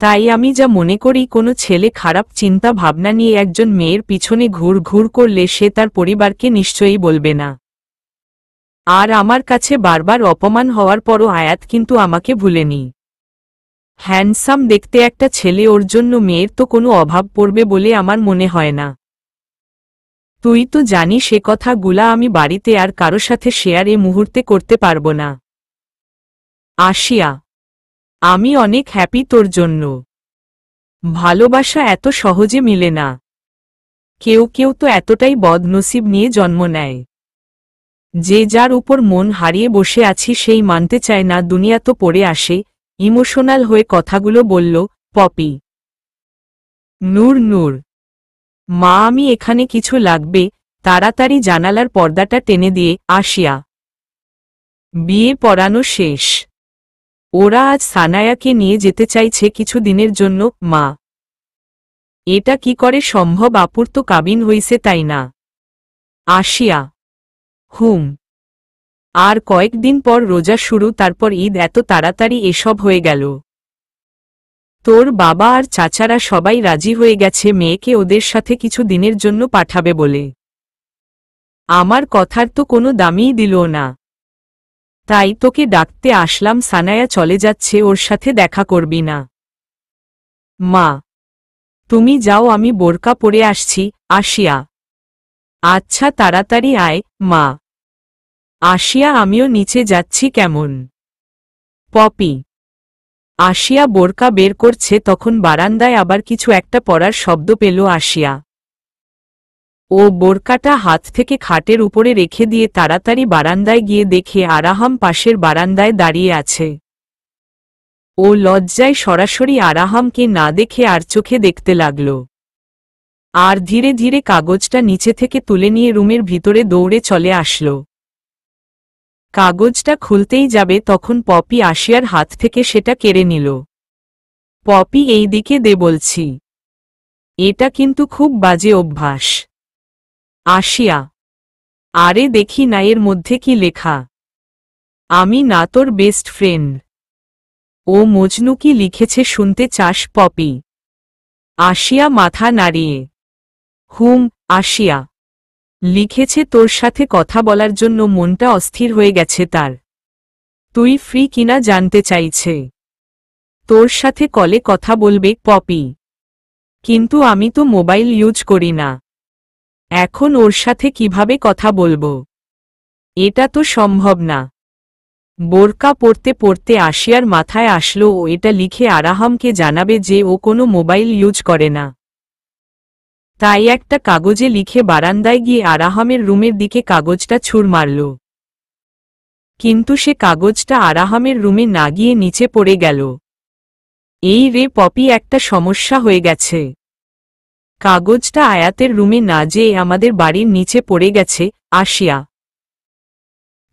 তাই আমি যা মনে করি কোনো ছেলে খারাপ চিন্তা ভাবনা নিয়ে একজন মেয়ের পিছনে ঘুর ঘুর করলে সে তার পরিবারকে নিশ্চয়ই বলবে না। আর আমার কাছে বারবার অপমান হওয়ার পরও আয়াত কিন্তু আমাকে ভুলেনি। হ্যান্ডসাম দেখতে একটা ছেলে, ওর জন্য মেয়ের তো কোনো অভাব পড়বে বলে আমার মনে হয় না। তুই তো জানিস এ কথাগুলা আমি বাড়িতে আর কারো সাথে শেয়ার এ মুহূর্তে করতে পারবো না। আশিয়া। আমি অনেক হ্যাপি তোর জন্য। ভালোবাসা এত সহজে মিলে না। কেউ কেউ তো এতটাই বদনসিব নিয়ে জন্ম নেয় যে যার উপর মন হারিয়ে বসে আছি সেই মানতে চায় না দুনিয়া তো পড়ে আসে। ইমোশনাল হয়ে কথাগুলো বলল পপি। নূর নূর মা, আমি এখানে কিছু লাগবে তাড়াতাড়ি জানালার পর্দাটা টেনে দিয়ে, আসিয়া। বিয়ে পড়ানো শেষ। ওরা আজ সানায়াকে নিয়ে যেতে চাইছে কিছু দিনের জন্য। মা, এটা কি করে সম্ভব? আপুর তো কাবিন হইছে, তাই না? আসিয়া: হুম। আর কয়েকদিন পর রোজা শুরু, তারপর ঈদ, এত তাড়াতাড়ি এসব হয়ে গেল? তোর বাবা আর চাচারা সবাই রাজি হয়ে গেছে মেয়েকে ওদের সাথে কিছু দিনের জন্য পাঠাবে বলে। আমার কথার তো কোনো দামই দিল না। তাই তোকে ডাকতে আসলাম। সানায়া চলে যাচ্ছে, ওর সাথে দেখা করবি না? মা, তুমি যাও, আমি বোরকা পরে আসছি। আসিয়া: আচ্ছা, তাড়াতাড়ি আয়। মা। আসিয়া: আমিও নিচে যাচ্ছি। কেমন? পপি। আসিয়া বোরকা বের করছে, তখন বারান্দায় আবার কিছু একটা পড়ার শব্দ পেল আসিয়া। ও বোরকাটা হাত থেকে খাটের উপরে রেখে দিয়ে তাড়াতাড়ি বারান্দায় গিয়ে দেখে আরাহাম পাশের বারান্দায় দাঁড়িয়ে আছে। ও লজ্জায় সরাসরি আরাহামকে না দেখে আর চোখে দেখতে লাগল। আর ধীরে ধীরে কাগজটা নিচে থেকে তুলে নিয়ে রুমের ভিতরে দৌড়ে চলে আসল। কাগজটা খুলতেই যাবে, তখন পপি আসিয়ার হাত থেকে সেটা কেড়ে নিল। পপি, এই দিকে দে বলছি। এটা কিন্তু খুব বাজে অভ্যাস। আসিয়া: আরে দেখি না এর মধ্যে কি লেখা। আমি না তোর বেস্ট ফ্রেন্ড? ও মজনু কি লিখেছে শুনতে চাস? পপি। আসিয়া মাথা নাড়িয়ে: হুম। আসিয়া: লিখেছে তোর সাথে কথা বলার জন্য, মনটা অস্থির হয়ে গেছে তার। তুই ফ্রি কিনা জানতে চাইছে। তোর সাথে কলে কথা বলবে। পপি: কিন্তু আমি তো মোবাইল ইউজ করি না। এখন ওর সাথে কিভাবে কথা বলবো? এটা তো সম্ভব না। বোরকা পরতে পরতে আসিয়ার মাথায় আসলো ও এটা লিখে আরাহামকে জানাবে যে ও কোনো মোবাইল ইউজ করে না। তাই একটা কাগজে লিখে বারান্দায় গিয়ে আরাহামের রুমের দিকে কাগজটা ছুঁড় মারল। কিন্তু সে কাগজটা আরাহামের রুমে না গিয়ে নিচে পড়ে গেল। এই রে পপি, একটা সমস্যা হয়ে গেছে। কাগজটা আয়াতের রুমে না যেয়ে আমাদের বাড়ির নিচে পড়ে গেছে। আসিয়া: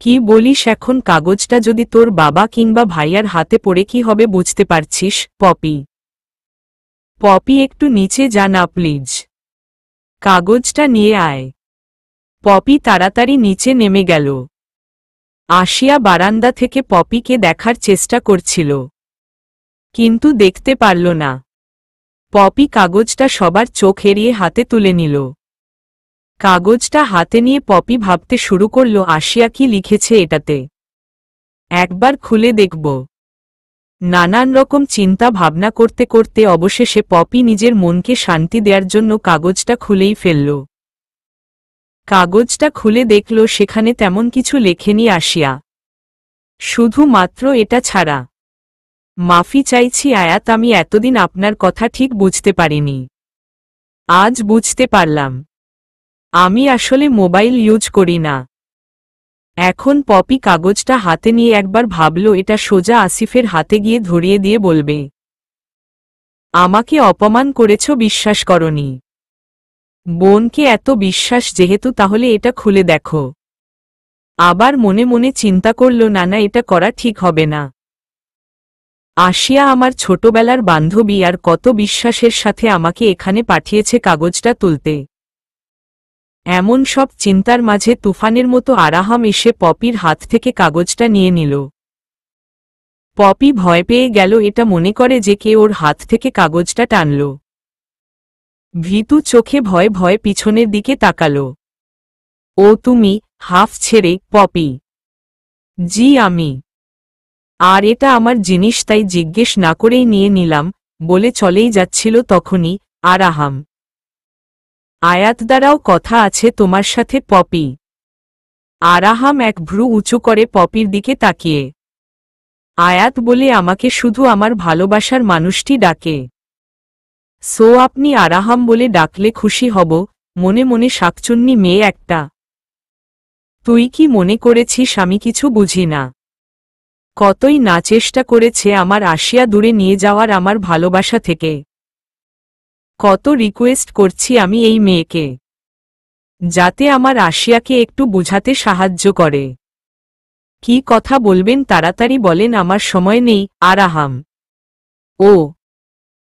কি বলিস এখন? কাগজটা যদি তোর বাবা কিংবা ভাইয়ার হাতে পড়ে কি হবে বুঝতে পারছিস? পপি। পপি, একটু নিচে যা না প্লিজ। কাগজটা নিয়ে আয়। পপি তাড়াতাড়ি নিচে নেমে গেল। আসিয়া বারান্দা থেকে পপিকে দেখার চেষ্টা করছিল, কিন্তু দেখতে পারল না। পপি কাগজটা সবার চোখ এড়িয়ে হাতে তুলে নিল। কাগজটা হাতে নিয়ে পপি ভাবতে শুরু করল আসিয়া কি লিখেছে এটাতে। একবার খুলে দেখব। নানান রকম চিন্তা ভাবনা করতে করতে অবশেষে পপি নিজের মনকে শান্তি দেওয়ার জন্য কাগজটা খুলেই ফেলল। কাগজটা খুলে দেখল সেখানে তেমন কিছু লেখেনি আসিয়া। শুধুমাত্র এটা ছাড়া: মাফি চাইছি আয়াত, আমি এতদিন আপনার কথা ঠিক বুঝতে পারিনি। আজ বুঝতে পারলাম। আমি আসলে মোবাইল ইউজ করি না। এখন পপি কাগজটা হাতে নিয়ে একবার ভাবল এটা সোজা আসিফের হাতে গিয়ে ধরিয়ে দিয়ে বলবে, আমাকে অপমান করেছ, বিশ্বাস করনি। বোনকে এত বিশ্বাস যেহেতু, তাহলে এটা খুলে দেখো। আবার মনে মনে চিন্তা করল না না, এটা করা ঠিক হবে না। আসিয়া আমার ছোটবেলার বান্ধবী, আর কত বিশ্বাসের সাথে আমাকে এখানে পাঠিয়েছে কাগজটা তুলতে। এমন সব চিন্তার মাঝে তুফানের মতো আরাহাম এসে পপির হাত থেকে কাগজটা নিয়ে নিল। পপি ভয় পেয়ে গেল, এটা মনে করে যে কে ওর হাত থেকে কাগজটা টানল। ভীতু চোখে ভয়ে ভয়ে পিছনের দিকে তাকাল। ও তুমি? হাফ ছেড়ে। পপি: জি আমি। আর এটা আমার জিনিস, তাই জিজ্ঞেস না করেই নিয়ে নিলাম, বলে চলেই যাচ্ছিল তখনই আরাহাম: আয়াত দ্বারাও কথা আছে তোমার সাথে। পপি। আরাহাম এক ভ্রু উঁচু করে পপির দিকে তাকিয়ে: আয়াত বলে আমাকে শুধু আমার ভালোবাসার মানুষটি ডাকে। সো আপনি আরাহাম বলে ডাকলে খুশি হব? মনে মনে শাকচুন্নি মেয়ে একটা। তুই কি মনে করেছিস আমি কিছু বুঝি না? কতই না চেষ্টা করেছে আমার আসিয়া দূরে নিয়ে যাওয়ার আমার ভালোবাসা থেকে। কত রিকোয়েস্ট করছি আমি এই মেয়েকে। যাতে আমার আশিয়াকে একটু বুঝাতে সাহায্য করে। কি কথা বলবেন তাড়াতাড়ি বলেন, আমার সময় নেই। আরাহাম: ও,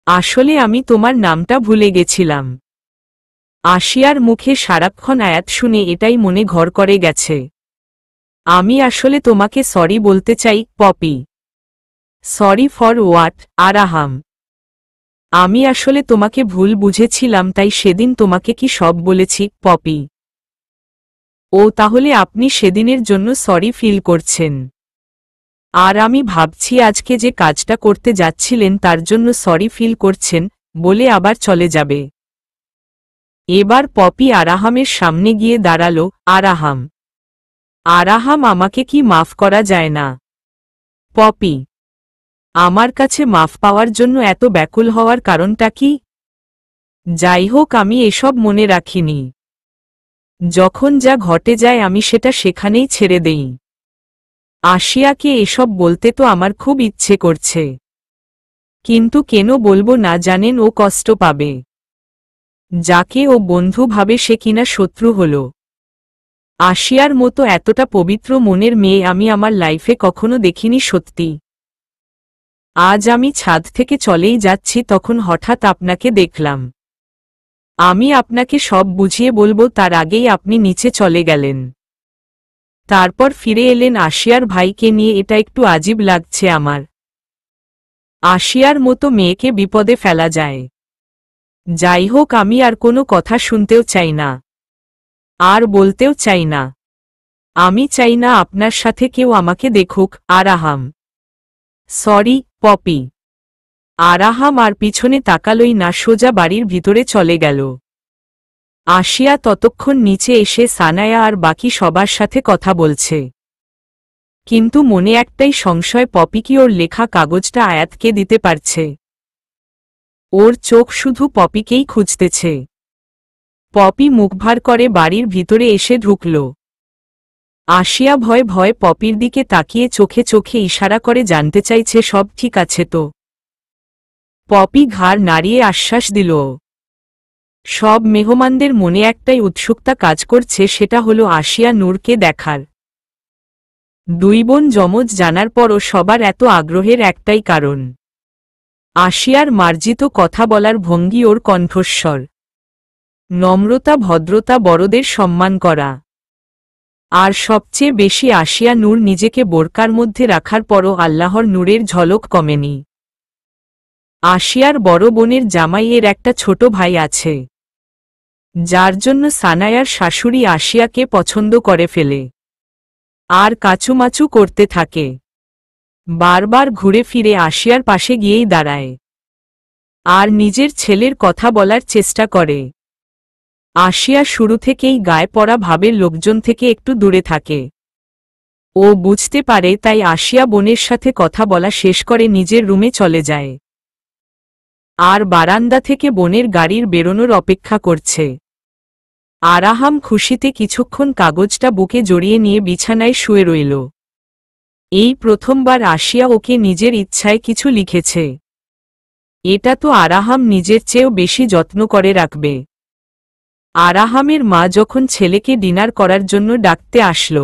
আসলে আমি তোমার নামটা ভুলে গেছিলাম। আশিয়ার মুখে সারাক্ষণ আয়াত শুনে এটাই মনে ঘর করে গেছে। আমি আসলে তোমাকে সরি বলতে চাই, Popy. Sorry for what, Araham? আমি আসলে তোমাকে ভুল বুঝেছিলাম, তাই সেদিন তোমাকে কি সব বলেছি, পপি। ও, তাহলে আপনি সেদিনের জন্য সরি ফিল করছেন। আর আমি ভাবছি আজকে যে কাজটা করতে যাচ্ছিলেন তার জন্য সরি ফিল করছেন বলে আবার চলে যাবে। এবার পপি আরাহামের সামনে গিয়ে দাঁড়ালো। আরাহাম: আরাহাম, আমাকে কি মাফ করা যায় না? পপি: আমার কাছে মাফ পাওয়ার জন্য এত ব্যাকুল হওয়ার কারণটা কি? যাই হোক, আমি এসব মনে রাখিনি। যখন যা ঘটে যায় আমি সেটা সেখানেই ছেড়ে দেই। আশিয়াকে এসব বলতে তো আমার খুব ইচ্ছে করছে, কিন্তু কেন বলবো না জানেন? ও কষ্ট পাবে। যাকে ও বন্ধু ভাবে সে কিনা শত্রু হল। আশিয়ার মতো এতটা পবিত্র মনের মেয়ে আমি আমার লাইফে কখনো দেখিনি, সত্যি। আজ আমি ছাদ থেকে চলেই যাচ্ছি, তখন হঠাৎ আপনাকে দেখলাম। আমি আপনাকে সব বুঝিয়ে বলবো তার আগেই আপনি নিচে চলে গেলেন। তারপর ফিরে এলেন আশিয়ার ভাইকে নিয়ে। এটা একটু আজীব লাগছে আমার। আশিয়ার মতো মেয়েকে বিপদে ফেলা যায়? যাই হোক, আমি আর কোনো কথা শুনতেও চাই না, আর বলতেও চাই না। আমি চাই না আপনার সাথে কেউ আমাকে দেখুক। আরাহাম: সরি, পপি। আরাহাম আর পিছনে তাকালই না, সোজা বাড়ির ভিতরে চলে গেল। আশিয়া ততক্ষণ নিচে এসে সানায়া আর বাকি সবার সাথে কথা বলছে, কিন্তু মনে একটাই সংশয়, পপি কি ওর লেখা কাগজটা আয়াতকে দিতে পারছে? ওর চোখ শুধু পপিকেই খুঁজতেছে। পপি মুখ ভার করে বাড়ির ভিতরে এসে ঢুকল। আশিয়া ভয়ে ভয়ে পপির দিকে তাকিয়ে চোখে চোখে ইশারা করে জানতে চাইছে সব ঠিক আছে তো। পপি ঘাড় নাড়িয়ে আশ্বাস দিল। সব মেহমানদের মনে একটাই উৎসুকতা কাজ করছে, সেটা হলো আশিয়া নূরকে দেখার। দুই বোন যমজ জানার পরও সবার এত আগ্রহের একটাই কারণ, আশিয়ার মার্জিত কথা বলার ভঙ্গি, ওর কণ্ঠস্বর, নম্রতা, ভদ্রতা, বড়দের সম্মান করা। আর সবচেয়ে বেশি আশিয়া নূর নিজেকে বোরকার মধ্যে রাখার পরও আল্লাহর নূরের ঝলক কমেনি। আশিয়ার বড় বোনের জামাইয়ের একটা ছোট ভাই আছে, যার জন্য সানায়ার শাশুড়ি আশিয়াকে পছন্দ করে ফেলে আর কাচুমাচু করতে থাকে। বারবার ঘুরে ফিরে আশিয়ার পাশে গিয়েই দাঁড়ায় আর নিজের ছেলের কথা বলার চেষ্টা করে। আশিয়া শুরু থেকেই গায়ে পড়া ভাবের লোকজন থেকে একটু দূরে থাকে। ও বুঝতে পারে, তাই আশিয়া বোনের সাথে কথা বলা শেষ করে নিজের রুমে চলে যায় আর বারান্দা থেকে বোনের গাড়ির বেরোনোর অপেক্ষা করছে। আরাহাম খুশিতে কিছুক্ষণ কাগজটা বুকে জড়িয়ে নিয়ে বিছানায় শুয়ে রইল। এই প্রথমবার আশিয়া ওকে নিজের ইচ্ছায় কিছু লিখেছে। এটা তো আরাহাম নিজের চেয়েও বেশি যত্ন করে রাখবে। আরাহামের মা যখন ছেলেকে ডিনার করার জন্য ডাকতে আসল,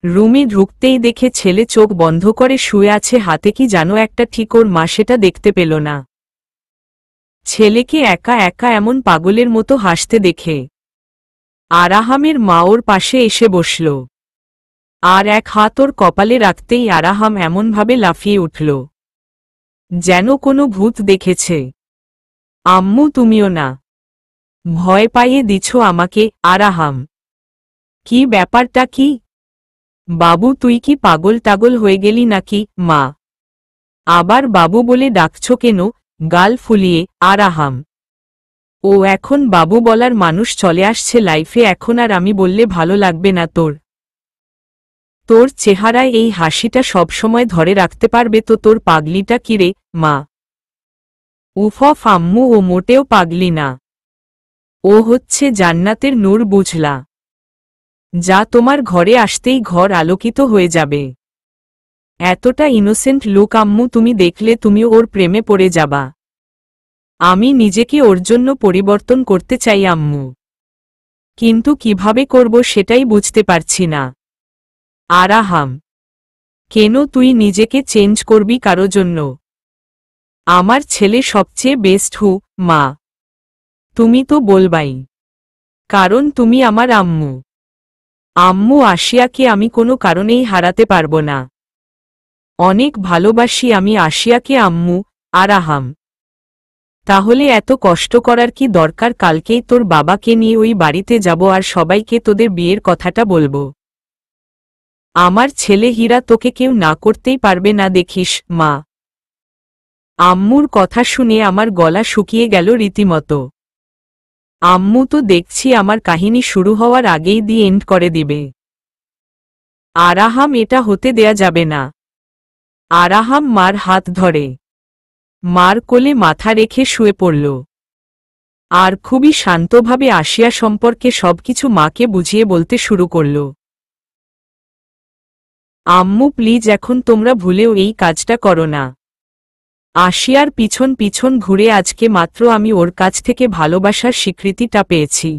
রুমে ঢুকতেই দেখে ছেলে চোখ বন্ধ করে শুয়ে আছে, হাতে কি জানো একটা, ঠিক ওর মা সেটা দেখতে পেল না। ছেলেকে একা একা এমন পাগলের মতো হাসতে দেখে আরাহামের মা ওর পাশে এসে বসল আর এক হাত ওর কপালে রাখতেই আরাহাম এমনভাবে লাফিয়ে উঠল যেন কোনো ভূত দেখেছে। আম্মু, তুমিও না? ভয় পাইয়ে দিছ আমাকে। আরাহাম: কি ব্যাপারটা কি? বাবু, তুই কি পাগল টাগল হয়ে গেলি নাকি? মা আবার বাবু বলে ডাকছ কেন? গাল ফুলিয়ে আরাহাম: ও এখন বাবু বলার মানুষ চলে আসছে লাইফে, এখন আর আমি বললে ভালো লাগবে না তোর? তোর চেহারায় এই হাসিটা সবসময় ধরে রাখতে পারবে তো? তোর পাগলিটা কিরে? মা: উফ, আম্মু, ও মোটেও পাগলি না, ও হচ্ছে জান্নাতের নূর, বুঝলা? যা তোমার ঘরে আসতেই ঘর আলোকিত হয়ে যাবে। এতটা ইনোসেন্ট লুক আম্মু তুমি দেখলে তুমিও ওর প্রেমে পড়ে যাবা। আমি নিজেকে ওর জন্য পরিবর্তন করতে চাই আম্মু। কিন্তু কিভাবে করব সেটাই বুঝতে পারছি না। আরাহাম, কেন তুই নিজেকে চেঞ্জ করবি কারো জন্য? আমার ছেলে সবচেয়ে বেস্ট হু, মা। তুমি তো বলবাই, কারণ তুমি আমার আম্মু। আম্মু আশিয়াকে আমি কোনো কারণেই হারাতে পারবো না। অনেক ভালোবাসি আমি আশিয়াকে আম্মু। আরাহাম, তাহলে এত কষ্ট করার কি দরকার? কালকেই তোর বাবাকে নিয়ে ওই বাড়িতে যাব আর সবাইকে তোদের বিয়ের কথাটা বলবো। আমার ছেলে হীরা তোকে কেউ না করতেই পারবে না, দেখিস মা। আম্মুর কথা শুনে আমার গলা শুকিয়ে গেল রীতিমতো। আম্মু তো দেখছি আমার কাহিনী শুরু হওয়ার আগেই দি এন্ড করে দিবে। আরাহাম, এটা হতে দেয়া যাবে না। আরাহাম মার হাত ধরে মার কোলে মাথা রেখে শুয়ে পড়ল আর খুবই শান্তভাবে আশিয়া সম্পর্কে সবকিছু মাকে বুঝিয়ে বলতে শুরু করল। আম্মু প্লিজ, এখন তোমরা ভুলেও এই কাজটা করো না। আশিয়ার পিছন পিছন ঘুরে আজকে মাত্র আমি ওর কাছ থেকে ভালোবাসার স্বীকৃতিটা পেয়েছি,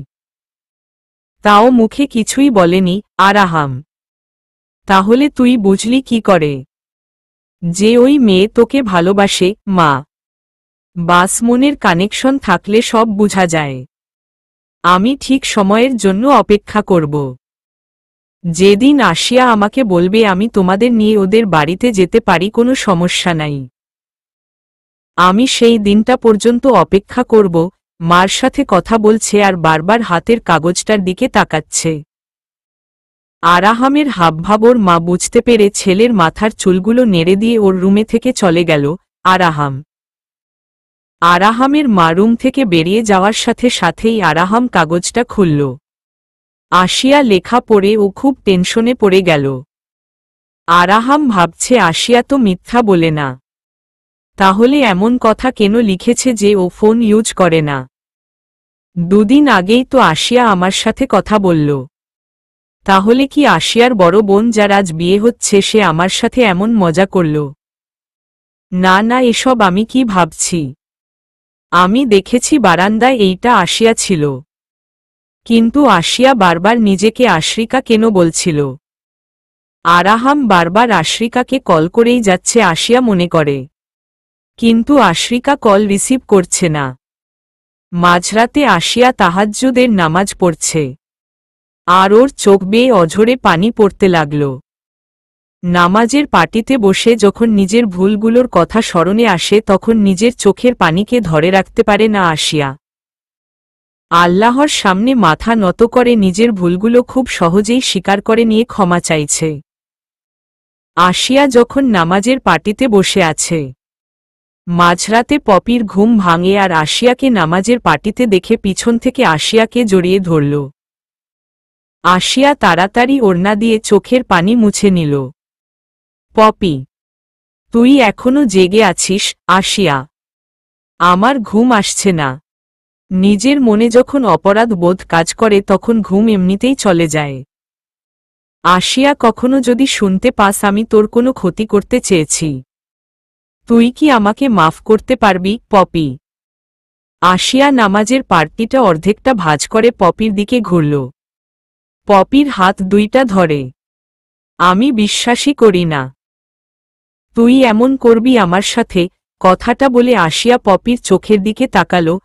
তাও মুখে কিছুই বলেনি। আরাহাম, তাহলে তুই বুঝলি কি করে যে ওই মেয়ে তোকে ভালোবাসে? মা, বাস মনের কানেকশন থাকলে সব বোঝা যায়। আমি ঠিক সময়ের জন্য অপেক্ষা করব। যেদিন আশিয়া আমাকে বলবে আমি তোমাদের নিয়ে ওদের বাড়িতে যেতে পারি, কোনো সমস্যা নাই, আমি সেই দিনটা পর্যন্ত অপেক্ষা করব। মার সাথে কথা বলছে আর বারবার হাতের কাগজটার দিকে তাকাচ্ছে। আরাহামের হাবভাব ওর মা বুঝতে পেরে ছেলের মাথার চুলগুলো নেড়ে দিয়ে ওর রুমে থেকে চলে গেল। আরাহামের মা রুম থেকে বেরিয়ে যাওয়ার সাথে সাথেই আরাহাম কাগজটা খুলল। আশিয়া লেখা পড়ে ও খুব টেনশনে পড়ে গেল। আরাহাম ভাবছে আশিয়া তো মিথ্যা বলে না, তাহলে এমন কথা কেন লিখেছে যে ও ফোন ইউজ করে না? দুদিন আগেই তো আশিয়া আমার সাথে কথা বলল, তাহলে কি আশিয়ার বড় বোন যার আজ বিয়ে হচ্ছে সে আমার সাথে এমন মজা করল? না না, এসব আমি কি ভাবছি? আমি দেখেছি বারান্দায় এইটা আশিয়া ছিল, কিন্তু আশিয়া বারবার নিজেকে আশ্রিকা কেন বলছিল? আরাহাম বারবার আশ্রিকাকে কল করেই যাচ্ছে আশিয়া মনে করে, কিন্তু আশ্রিকা কল রিসিভ করছে না। মাঝরাতে আশিয়া তাহাজ্জুদের নামাজ পড়ছে আর ওর চোখ বেয়ে অঝরে পানি পড়তে লাগল। নামাজের পাটিতে বসে যখন নিজের ভুলগুলোর কথা স্মরণে আসে তখন নিজের চোখের পানিকে ধরে রাখতে পারে না আশিয়া। আল্লাহর সামনে মাথা নত করে নিজের ভুলগুলো খুব সহজেই স্বীকার করে নিয়ে ক্ষমা চাইছে। আশিয়া যখন নামাজের পাটিতে বসে আছে, মাঝরাতে পপির ঘুম ভাঙে আর আশিয়াকে নামাজের পাটিতে দেখে পিছন থেকে আশিয়াকে জড়িয়ে ধরল। আশিয়া তাড়াতাড়ি ওড়না দিয়ে চোখের পানি মুছে নিল। পপি, তুই এখনো জেগে আছিস? আশিয়া, আমার ঘুম আসছে না। নিজের মনে যখন অপরাধ বোধ কাজ করে তখন ঘুম এমনিতেই চলে যায়। আশিয়া, কখনো যদি শুনতে পাস আমি তোর কোনো ক্ষতি করতে চেয়েছি, তুই কি আমাকে মাফ করতে পারবি? পপি। আশিয়া নামাজের পার্টিটা অর্ধেকটা ভাঁজ করে পপির দিকে ঘুরল। পপির হাত দুইটা ধরে। আমি বিশ্বাসই করি না তুই এমন করবি আমার সাথে। কথাটা বলে আশিয়া পপির চোখের দিকে তাকালো।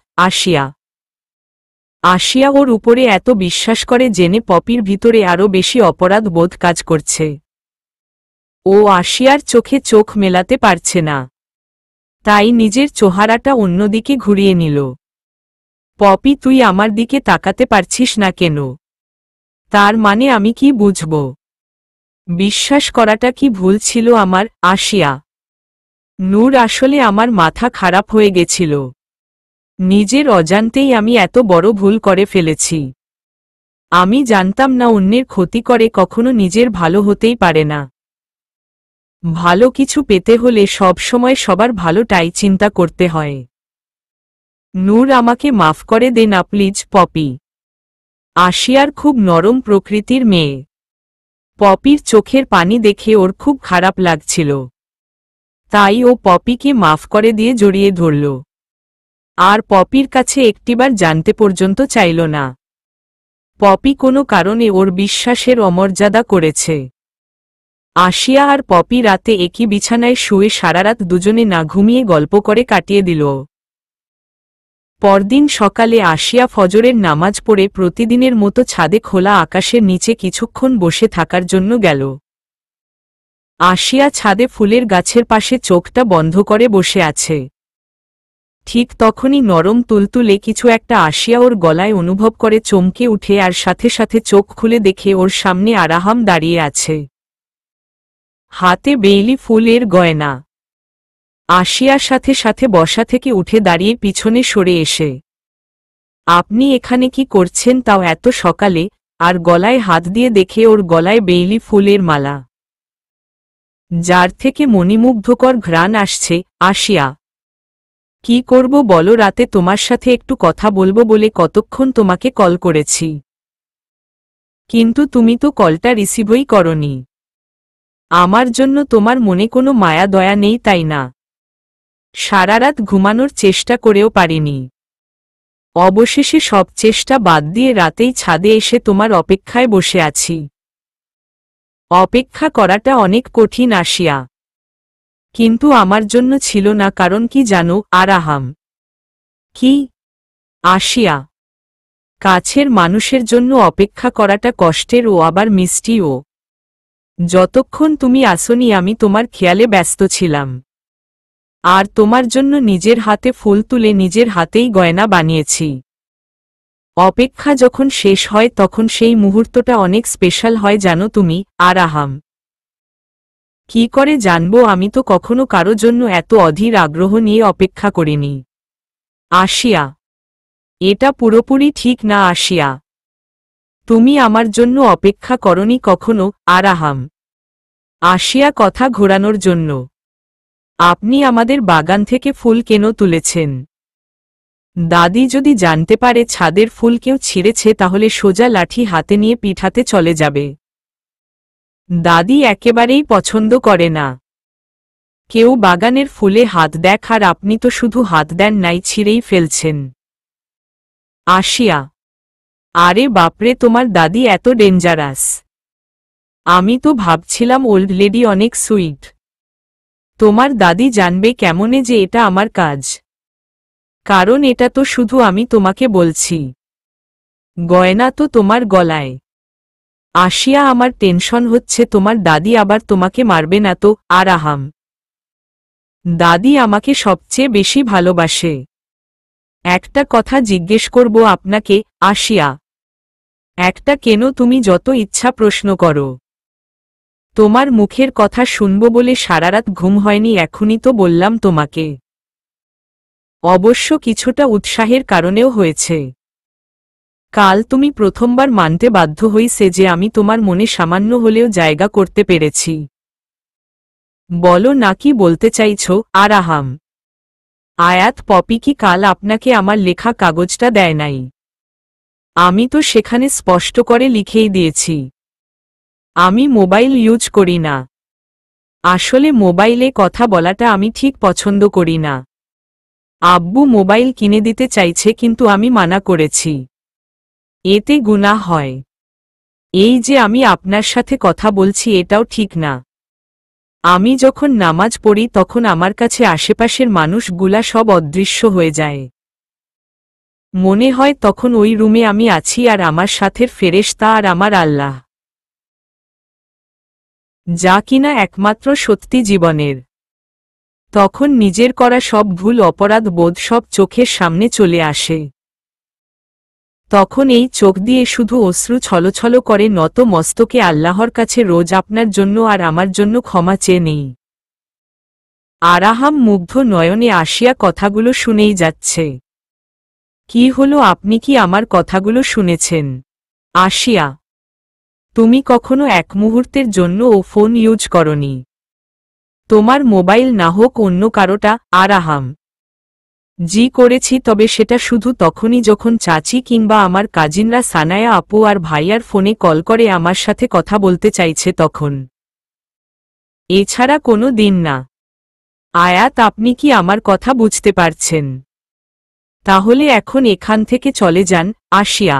আশিয়া ওর উপরে এত বিশ্বাস করে জেনে পপির ভিতরে আরও বেশি অপরাধ বোধ কাজ করছে। ও আশিয়ার চোখে চোখ মেলাতে পারছে না, তাই নিজের চেহারাটা অন্যদিকে ঘুরিয়ে নিল। পপি, তুই আমার দিকে তাকাতে পারছিস না কেন? তার মানে আমি কি বুঝব? বিশ্বাস করাটা কি ভুল ছিল আমার? আশিয়া, নূর, আসলে আমার মাথা খারাপ হয়ে গেছিল। নিজের অজান্তেই আমি এত বড় ভুল করে ফেলেছি। আমি জানতাম না অন্যের ক্ষতি করে কখনো নিজের ভালো হতেই পারে না। ভালো কিছু পেতে হলে সব সময় সবার ভালোটাই চিন্তা করতে হয়। নূর, আমাকে মাফ করে দে না প্লিজ। পপি আশিয়ার খুব নরম প্রকৃতির মেয়ে। পপির চোখের পানি দেখে ওর খুব খারাপ লাগছিল, তাই ও পপিকে মাফ করে দিয়ে জড়িয়ে ধরল আর পপির কাছে একটিবার জানতে পর্যন্ত চাইল না। পপি কোনো কারণে ওর বিশ্বাসের অমর্যাদা করেছে। আসিয়া আর পপি রাতে একই বিছানায় শুয়ে সারারাত দুজনে না ঘুমিয়ে গল্প করে কাটিয়ে দিল। পরদিন সকালে আসিয়া ফজরের নামাজ পড়ে প্রতিদিনের মতো ছাদে খোলা আকাশের নিচে কিছুক্ষণ বসে থাকার জন্য গেল। আসিয়া ছাদে ফুলের গাছের পাশে চোখটা বন্ধ করে বসে আছে। ঠিক তখনই নরম তুলতুলে কিছু একটা আসিয়া ওর গলায় অনুভব করে চমকে উঠে আর সাথে সাথে চোখ খুলে দেখে ওর সামনে আরাহাম দাঁড়িয়ে আছে, হাতে বেইলি ফুলের গয়না। আসিয়ার সাথে সাথে বসা থেকে উঠে দাঁড়িয়ে পিছনে সরে এসে, আপনি এখানে কি করছেন তাও এত সকালে? আর গলায় হাত দিয়ে দেখে ওর গলায় বেইলি ফুলের মালা, যার থেকে মণিমুগ্ধকর ঘ্রাণ আসছে। আসিয়া, কি করব বলো? রাতে তোমার সাথে একটু কথা বলবো বলে কতক্ষণ তোমাকে কল করেছি, কিন্তু তুমি তো কলটা রিসিভই করনি। আমার জন্য তোমার মনে কোনো মায়া দয়া নেই তাই না? সারারাত ঘুমানোর চেষ্টা করেও পারিনি। অবশেষে সব চেষ্টা বাদ দিয়ে রাতেই ছাদে এসে তোমার অপেক্ষায় বসে আছি। অপেক্ষা করাটা অনেক কঠিন আসিয়া, কিন্তু আমার জন্য ছিল না। কারণ কি জানো আরাহাম? কি? আসিয়া, কাছের মানুষের জন্য অপেক্ষা করাটা কষ্টের ও আবার মিষ্টিও। যতক্ষণ তুমি আসনি আমি তোমার খেয়ালে ব্যস্ত ছিলাম, আর তোমার জন্য নিজের হাতে ফুল তুলে নিজের হাতেই গয়না বানিয়েছি। অপেক্ষা যখন শেষ হয় তখন সেই মুহূর্তটা অনেক স্পেশাল হয় জানো তুমি আরাহাম। কি করে জানবো? আমি তো কখনো কারো জন্য এত অধীর আগ্রহ নিয়ে অপেক্ষা করিনি। আসিয়া, এটা পুরোপুরি ঠিক না আসিয়া। তুমি আমার জন্য অপেক্ষা করনি কখনো আরাহাম। আসিয়া কথা ঘোরানোর জন্য, আপনি আমাদের বাগান থেকে ফুল কেন তুলেছেন? দাদি যদি জানতে পারে ছাদের ফুল কেউ ছিঁড়েছে তাহলে সোজা লাঠি হাতে নিয়ে পিঠাতে চলে যাবে। দাদি একেবারেই পছন্দ করে না কেউ বাগানের ফুলে হাত দেখ, আর আপনি তো শুধু হাত দেন নাই, ছিঁড়েই ফেলছেন। আসিয়া, আরে বাপরে, তোমার দাদি এত ডেঞ্জারাস? আমি তো ভাবছিলাম ওল্ড লেডি অনেক সুইট। তোমার দাদি জানবে কেমনে যে এটা আমার কাজ? কারণ এটা তো শুধু আমি তোমাকে বলছি। গয়না তো তোমার গলায়। আসিয়া, আমার টেনশন হচ্ছে তোমার দাদি আবার তোমাকে মারবে না তো আরাহাম? দাদি আমাকে সবচেয়ে বেশি ভালোবাসে। একটা কথা জিজ্ঞেস করব আপনাকে আসিয়া। একটা কেন? তুমি যত ইচ্ছা প্রশ্ন করো। তোমার মুখের কথা শুনব বলে সারারাত ঘুম হয়নি, এখনই তো বললাম তোমাকে। অবশ্য কিছুটা উৎসাহের কারণেও হয়েছে। কাল তুমি প্রথমবার মানতে বাধ্য হইছে যে আমি তোমার মনে সামান্য হলেও জায়গা করতে পেরেছি। বলো না কি বলতে চাইছো আরাহাম? আয়াত, পপি কি কাল আপনাকে আমার লেখা কাগজটা দেয় নাই? আমি তো সেখানে স্পষ্ট করে লিখেই দিয়েছি আমি মোবাইল ইউজ করি না। আসলে মোবাইলে কথা বলাটা আমি ঠিক পছন্দ করি না। আব্বু মোবাইল কিনে দিতে চাইছে কিন্তু আমি মানা করেছি। এতে গুনাহ হয়। এই যে আমি আপনার সাথে কথা বলছি এটাও ঠিক না। আমি যখন নামাজ পড়ি তখন আমার কাছে আশেপাশের মানুষগুলা সব অদৃশ্য হয়ে যায়। মনে হয় তখন ওই রুমে আমি আছি আর আমার সাথের ফেরেশতা আর আমার আল্লাহ, যা কিনা একমাত্র সত্যি জীবনের। তখন নিজের করা সব ভুল, অপরাধ বোধ সব চোখের সামনে চলে আসে। তখন এই চোখ দিয়ে শুধু অশ্রু ছলছল করে নত মস্তকে আল্লাহর কাছে রোজ আপনার জন্য আর আমার জন্য ক্ষমা চেয়ে নেই। আরাহাম মুগ্ধ নয়নে আসিয়া কথাগুলো শুনেই যাচ্ছে। কি হলো? আপনি কি আমার কথাগুলো শুনেছেন? আসিয়া, তুমি কখনো এক মুহূর্তের জন্য ও ফোন ইউজ করনি? তোমার মোবাইল না হোক অন্য কারোটা? আরাহাম, জি করেছি, তবে সেটা শুধু তখনই যখন চাচি কিংবা আমার কাজিনরা সানায়া আপু আর ভাইয়ার ফোনে কল করে আমার সাথে কথা বলতে চাইছে তখন। এছাড়া কোনো দিন না। আয়াত, আপনি কি আমার কথা বুঝতে পারছেন? তাহলে এখন এখান থেকে চলে যান। আসিয়া,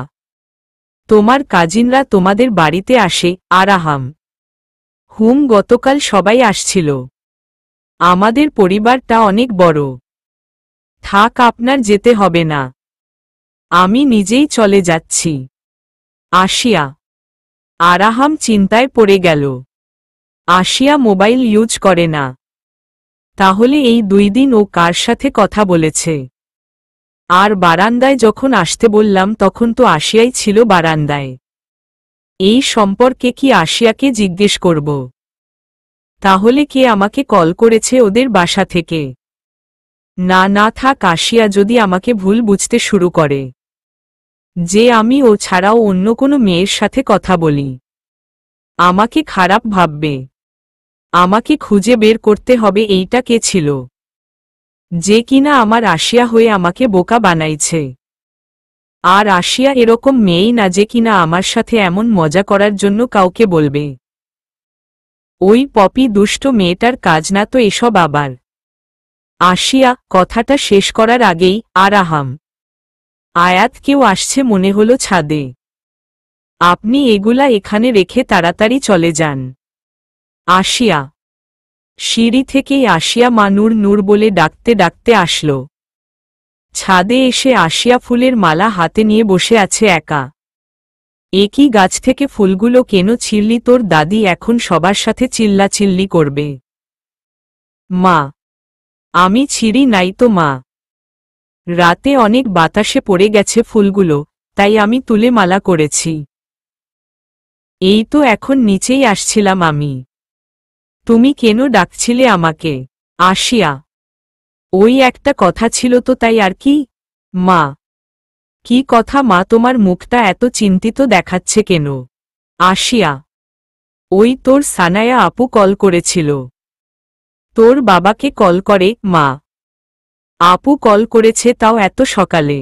তোমার কাজিনরা তোমাদের বাড়িতে আসে? আরাহাম: গতকাল সবাই আসছিল। আমাদের পরিবারটা অনেক বড়। থাক, আপনার যেতে হবে না, আমি নিজেই চলে যাচ্ছি। আসিয়া: আরাহাম চিন্তায় পড়ে গেল। আসিয়া মোবাইল ইউজ করে না, তাহলে এই 2 দিন ও কার সাথে কথা বলেছে? আর বারান্দায় যখন আসতে বললাম তখন তো আসিয়াই ছিল বারান্দায়। এই সম্পর্কে কি আসিয়াকে জিজ্ঞেস করব? তাহলে কে আমাকে কল করেছে ওদের বাসা থেকে? না না থাক, আসিয়া যদি আমাকে ভুল বুঝতে শুরু করে যে আমি ও ছাড়াও অন্য কোনো মেয়ের সাথে কথা বলি, আমাকে খারাপ ভাববে। আমাকে খুঁজে বের করতে হবে এইটা কে ছিল, যে কিনা আমার আসিয়া হয়ে আমাকে বোকা বানাইছে। আর আসিয়া এরকম মেয়েই না যে কিনা আমার সাথে এমন মজা করার জন্য কাউকে বলবে। ওই পপি দুষ্ট মেয়েটার কাজ না তো এসব আবার। আসিয়া কথাটা শেষ করার আগেই আরাহাম: আয়াত, কেউ আসছে মনে হলো ছাদে। আপনি এগুলা এখানে রেখে তাড়াতাড়ি চলে যান। আসিয়া: সিঁড়ি থেকেই আসিয়া মা নূর নূর বলে ডাকতে ডাকতে আসল। ছাদে এসে আসিয়া ফুলের মালা হাতে নিয়ে বসে আছে একা। একই গাছ থেকে ফুলগুলো কেন ছিঁড়লি? তোর দাদি এখন সবার সাথে চিল্লাচিল্লি করবে। মা: আমি ছিঁড়ি নাই তো মা, রাতে অনেক বাতাসে পড়ে গেছে ফুলগুলো, তাই আমি তুলে মালা করেছি। এই তো এখন নিচেই আসছিলাম আমি। তুমি কেন ডাকছিলে আমাকে? আসিয়া: ওই একটা কথা ছিল তো, তাই আর কি। মা: কি কথা মা? তোমার মুখটা এত চিন্তিত দেখাচ্ছে কেন? আসিয়া: ওই তোর সানায়া আপু কল করেছিল। তোর বাবাকে কল করে মা। আপু কল করেছে, তাও এত সকালে।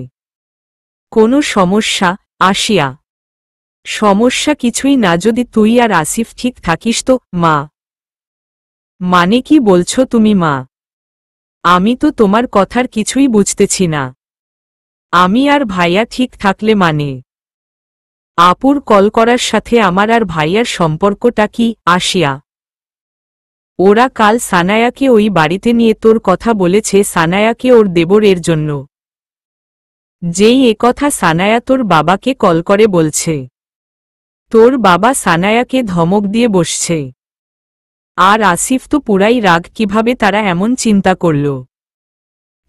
কোনো সমস্যা? আসিয়া: সমস্যা কিছুই না, যদি তুই আর আসিফ ঠিক থাকিস তো। মা: মানে কি বলছো তুমি মা? আমি তো তোমার কথার কিছুই বুঝতেছি না। আমি আর ভাইয়া ঠিক থাকলে মানে? আপুর কল করার সাথে আমার আর ভাইয়ার সম্পর্কটা কি? আসিয়া: ওরা কাল সানায়াকে ওই বাড়িতে নিয়ে তোর কথা বলেছে, সানায়াকে ওর দেবরের জন্য। যেই একথা সানায়া তোর বাবাকে কল করে বলছে, তোর বাবা সানায়াকে ধমক দিয়ে বসছে। আর আসিফ তো পুরাই রাগ, কিভাবে তারা এমন চিন্তা করল?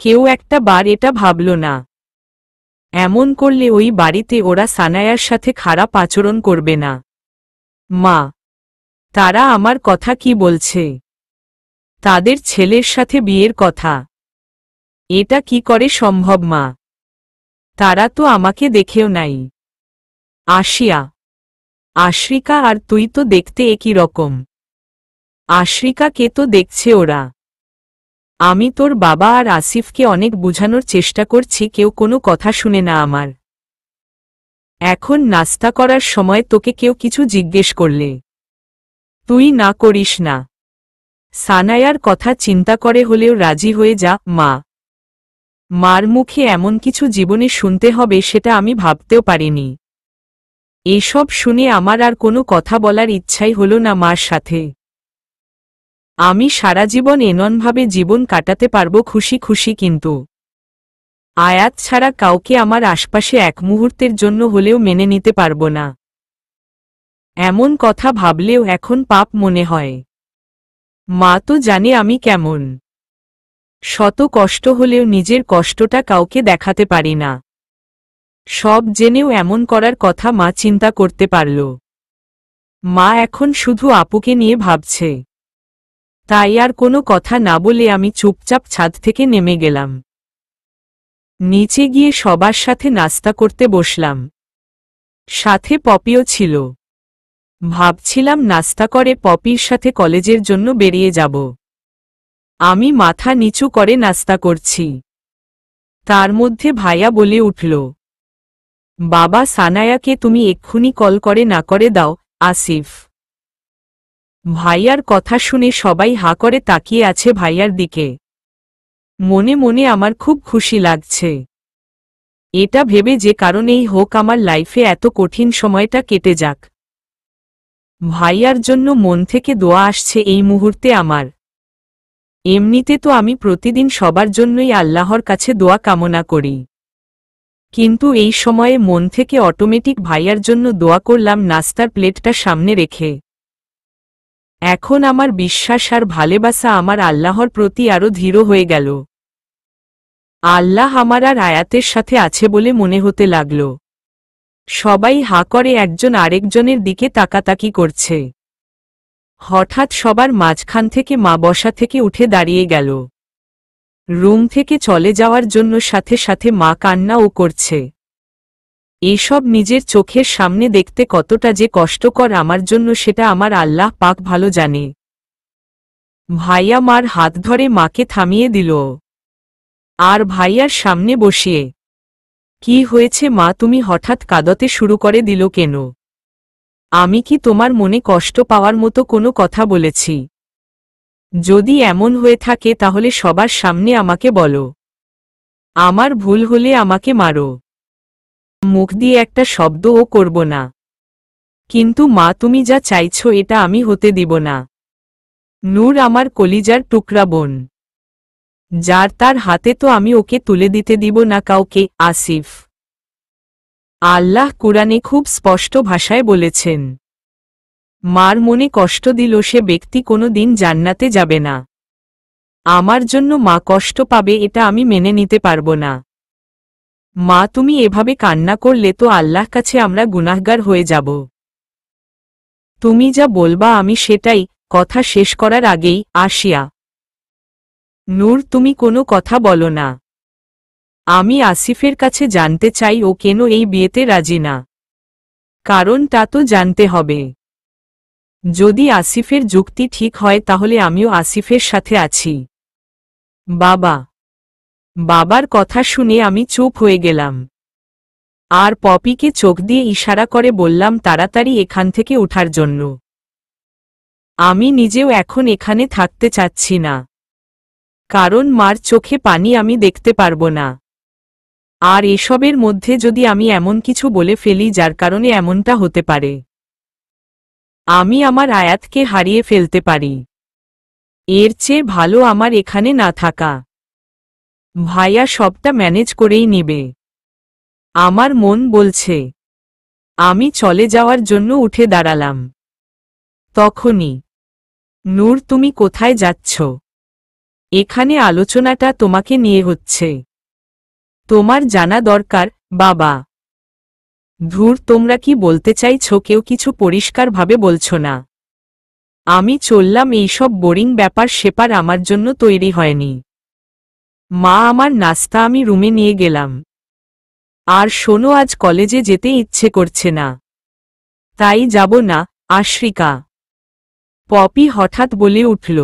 কেউ একটা বার এটা ভাবল না এমন করলে ওই বাড়িতে ওরা সানায়ার সাথে খারাপ আচরণ করবে না? মা: তারা আমার কথা কি বলছে? তাদের ছেলের সাথে বিয়ের কথা। এটা কি করে সম্ভব মা? তারা তো আমাকে দেখেও নাই। আসিয়া: আশ্রিকা আর তুই তো দেখতে একই রকম। আশ্রিকাকে তো দেখছে ওরা। আমি তোর বাবা আর আসিফকে অনেক বুঝানোর চেষ্টা করছি, কেউ কোনো কথা শুনে না আমার। এখন নাস্তা করার সময় তোকে কেউ কিছু জিজ্ঞেস করলে তুই না করিস না। সানায়ার কথা চিন্তা করে হলেও রাজি হয়ে যা মা। মার মুখে এমন কিছু জীবনে শুনতে হবে সেটা আমি ভাবতেও পারিনি। এসব শুনে আমার আর কোনো কথা বলার ইচ্ছাই হলো না মার সাথে। আমি সারা জীবন এমনভাবে জীবন কাটাতে পারবো খুশি খুশি, কিন্তু আয়াত ছাড়া কাউকে আমার আশপাশে এক মুহূর্তের জন্য হলেও মেনে নিতে পারবো না। এমন কথা ভাবলেও এখন পাপ মনে হয়। মা তো জানে আমি কেমন। শত কষ্ট হলেও নিজের কষ্টটা কাউকে দেখাতে পারি না। সব জেনেও এমন করার কথা মা চিন্তা করতে পারল? মা এখন শুধু আপুকে নিয়ে ভাবছে। তাই আর কোনো কথা না বলে আমি চুপচাপ ছাদ থেকে নেমে গেলাম। নিচে গিয়ে সবার সাথে নাস্তা করতে বসলাম। সাথে পপিও ছিল। ভাবছিলাম নাস্তা করে পপির সাথে কলেজের জন্য বেরিয়ে যাব। আমি মাথা নিচু করে নাস্তা করছি। তার মধ্যে ভাইয়া বলে উঠল, বাবা সানায়াকে তুমি এক্ষুনি কল করে না করে দাও। আসিফ। ভাইয়ার কথা শুনে সবাই হা করে তাকিয়ে আছে ভাইয়ার দিকে। মনে মনে আমার খুব খুশি লাগছে। এটা ভেবে যে কারণেই হোক আমার লাইফে এত কঠিন সময়টা কেটে যাক। ভাইয়ার জন্য মন থেকে দোয়া আসছে এই মুহূর্তে আমার। এমনিতে তো আমি প্রতিদিন সবার জন্যই আল্লাহর কাছে দোয়া কামনা করি, কিন্তু এই সময়ে মন থেকে অটোমেটিক ভাইয়ার জন্য দোয়া করলাম নাস্তার প্লেটটা সামনে রেখে। এখন আমার বিশ্বাস আর ভালোবাসা আমার আল্লাহর প্রতি আরও দৃঢ় হয়ে গেল। আল্লাহ আমার আর আয়াতের সাথে আছে বলে মনে হতে লাগল। সবাই হাঁ করে একজন আরেকজনের দিকে তাকাতাকি করছে। হঠাৎ সবার মাঝখান থেকে মা বসা থেকে উঠে দাঁড়িয়ে গেল। রুম থেকে চলে যাওয়ার জন্য সাথে সাথে মা কান্নাও করছে। এসব নিজের চোখের সামনে দেখতে কতটা যে কষ্টকর আমার জন্য সেটা আমার আল্লাহ পাক ভালো জানে। ভাইয়া মার হাত ধরে মাকে থামিয়ে দিল আর ভাইয়ার সামনে বসিয়ে, কি হয়েছে মা, তুমি হঠাৎ কাঁদতে শুরু করে দিল কেন? আমি কি তোমার মনে কষ্ট পাওয়ার মতো কোনো কথা বলেছি? যদি এমন হয়ে থাকে তাহলে সবার সামনে আমাকে বলো। আমার ভুল হলে আমাকে মারো, মুখ দিয়ে একটা শব্দও করব না। কিন্তু মা, তুমি যা চাইছো এটা আমি হতে দিব না। নূর আমার কলিজার টুকরা বোন, যার তার হাতে তো আমি ওকে তুলে দিতে দিব না কাউকে। আসিফ, আল্লাহ কুরআনে খুব স্পষ্ট ভাষায় বলেছেন, মার মনে কষ্ট দিল সে ব্যক্তি কোনো দিন জান্নাতে যাবে না। আমার জন্য মা কষ্ট পাবে এটা আমি মেনে নিতে পারব না। মা, তুমি এভাবে কান্না করলে তো আল্লাহর কাছে আমরা গুনাহগার হয়ে যাব। তুমি যা বলবা আমি সেটাই। কথা শেষ করার আগেই আসিয়া, নূর তুমি কোনো কথা বলো না। আমি আসিফের কাছে জানতে চাই ও কেন এই বিয়েতে রাজি না। কারণ তা তো জানতে হবে। যদি আসিফের যুক্তি ঠিক হয় তাহলে আমিও আসিফের সাথে আছি। বাবা, বাবার কথা শুনে আমি চুপ হয়ে গেলাম আর পপিকে চোখ দিয়ে ইশারা করে বললাম তাড়াতাড়ি এখান থেকে ওঠার জন্য। আমি নিজেও এখন এখানে থাকতে চাচ্ছি না, কারণ মার চোখে পানি আমি দেখতে পারবো না। আর এসবের মধ্যে যদি আমি এমন কিছু বলে ফেলি যার কারণে এমনটা হতে পারে, আমি আমার আয়াতকে হারিয়ে ফেলতে পারি। এর চেয়ে ভালো আমার এখানে না থাকা। ভাইয়া সবটা ম্যানেজ করেই নেবে। আমার মন বলছে। আমি চলে যাওয়ার জন্য উঠে দাঁড়ালাম। তখনই, নূর তুমি কোথায় যাচ্ছ? এখানে আলোচনাটা তোমাকে নিয়ে হচ্ছে, তোমার জানা দরকার। বাবা, ধুর, তোমরা কি বলতে চাইছো কেউ কিছু পরিষ্কারভাবে বলছো না। আমি চললাম, এইসব বোরিং ব্যাপার সেপার আমার জন্য তৈরি হয়নি। মা, আমার নাস্তা আমি রুমে নিয়ে গেলাম। আর শোনো, আজ কলেজে যেতে ইচ্ছে করছে না, তাই যাব না। আশ্রিকা, পপি হঠাৎ বলে উঠল,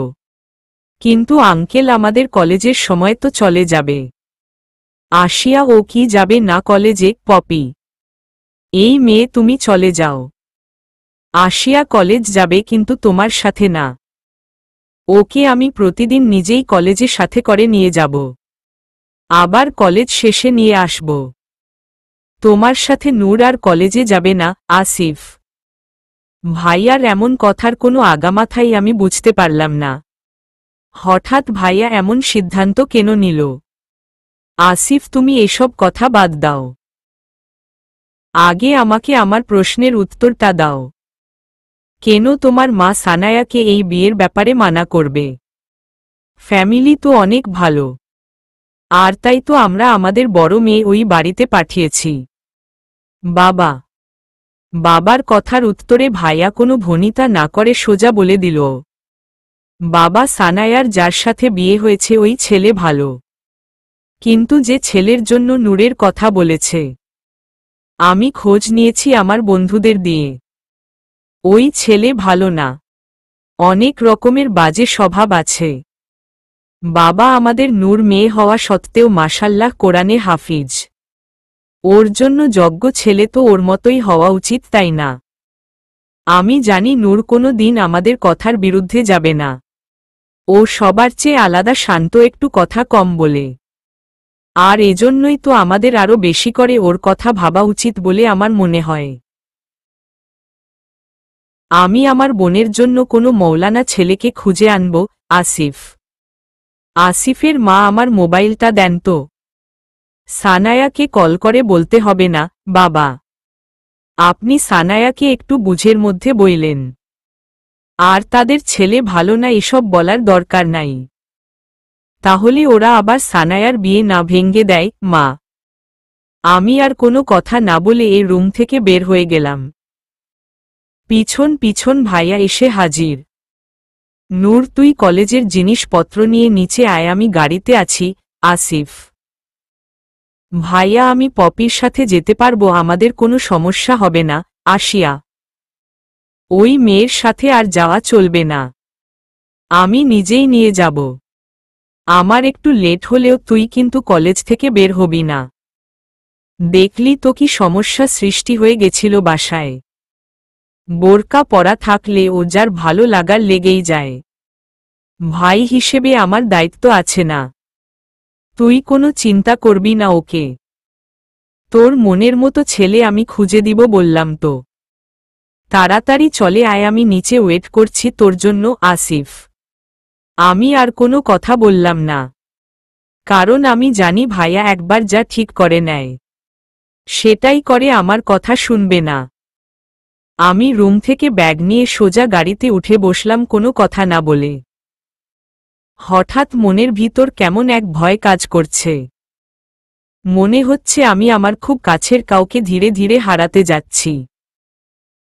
কিন্তু আঙ্কেল আমাদের কলেজের সময় তো চলে যাবে। আসিয়া, ও কি যাবে না কলেজে? পপি, এই মেয়ে তুমি চলে যাও। আসিয়া কলেজ যাবে কিন্তু তোমার সাথে না। ওকে আমি প্রতিদিন নিজেই কলেজে সাথে করে নিয়ে যাব, আবার কলেজ শেষে নিয়ে আসব। তোমার সাথে নূর আর কলেজে যাবে না। আসিফ, ভাইয়ার এমন কথার কোনো আগামাথাই আমি বুঝতে পারলাম না। হঠাৎ ভাইয়া এমন সিদ্ধান্ত কেন নিল? আসিফ, তুমি এসব কথা বাদ দাও, আগে আমাকে আমার প্রশ্নের উত্তরটা দাও। কেন তোমার মা সানায়াকে এই বিয়ের ব্যাপারে মানা করবে? ফ্যামিলি তো অনেক ভালো, আর তাই তো আমরা আমাদের বড় মেয়ে ওই বাড়িতে পাঠিয়েছি। বাবা, বাবার কথার উত্তরে ভাইয়া কোনো ভনিতা না করে সোজা বলে দিল, বাবা, সানায়ার যার সাথে বিয়ে হয়েছে ওই ছেলে ভালো, কিন্তু যে ছেলের জন্য নূরের কথা বলেছে, আমি খোঁজ নিয়েছি আমার বন্ধুদের দিয়ে, ওই ছেলে ভালো না, অনেক রকমের বাজে স্বভাব আছে। বাবা, আমাদের নূর মেয়ে হওয়া সত্ত্বেও মাশাল্লাহ কোরআনে হাফিজ, ওর জন্য যোগ্য ছেলে তো ওর মতোই হওয়া উচিত, তাই না? আমি জানি নূর কোনো দিন আমাদের কথার বিরুদ্ধে যাবে না। ও সবার চেয়ে আলাদা, শান্ত, একটু কথা কম বলে। আর এজন্যই তো আমাদের আরো বেশি করে ওর কথা ভাবা উচিত বলে আমার মনে হয়। আমি আমার বোনের জন্য কোনো মৌলানা ছেলেকে খুঁজে আনব। আসিফ। আসিফের মা আমার মোবাইলটা দেন তো। সানায়াকে কল করে বলতে হবে না, বাবা। আপনি সানায়াকে একটু বুঝের মধ্যে বইলেন। আর তাদের ছেলে ভালো না এসব বলার দরকার নাই। তাহলে ওরা আবার সানায়ার বিয়ে না ভেঙ্গে দেয়। মা। আমি আর কোনো কথা না বলে এই রুম থেকে বের হয়ে গেলাম। পিছন পিছন ভাইয়া এসে হাজির। নূর, তুই কলেজের জিনিসপত্র নিয়ে নিচে আয়, আমি গাড়িতে আছি। আসিফ। ভাইয়া, আমি পপির সাথে যেতে পারবো, আমাদের কোনো সমস্যা হবে না। আসিয়া। ওই মেয়ের সাথে আর যাওয়া চলবে না, আমি নিজেই নিয়ে যাব। আমার একটু লেট হলেও তুই কিন্তু কলেজ থেকে বের হবি না। দেখলি তো কি সমস্যা সৃষ্টি হয়ে গেছিল বাসায়। বোরকা পরা থাকলে ও যার ভালো লাগার লেগেই যায়। ভাই হিসেবে আমার দায়িত্ব আছে না? তুই কোনো চিন্তা করবি না ওকে। তোর মনের মতো ছেলে আমি খুঁজে দিব বললাম তো। তাড়াতাড়ি চলে আয়, আমি নিচে ওয়েট করছি তোর জন্য। আসিফ। আমি আর কোনো কথা বললাম না, কারণ আমি জানি ভাইয়া একবার যা ঠিক করে নেয় সেটাই করে, আমার কথা শুনবে না। আমি রুম থেকে ব্যাগ নিয়ে সোজা গাড়িতে উঠে বসলাম কোনো কথা না বলে। হঠাৎ মনের ভিতর কেমন এক ভয় কাজ করছে। মনে হচ্ছে আমি আমার খুব কাছের কাউকে ধীরে ধীরে হারাতে যাচ্ছি।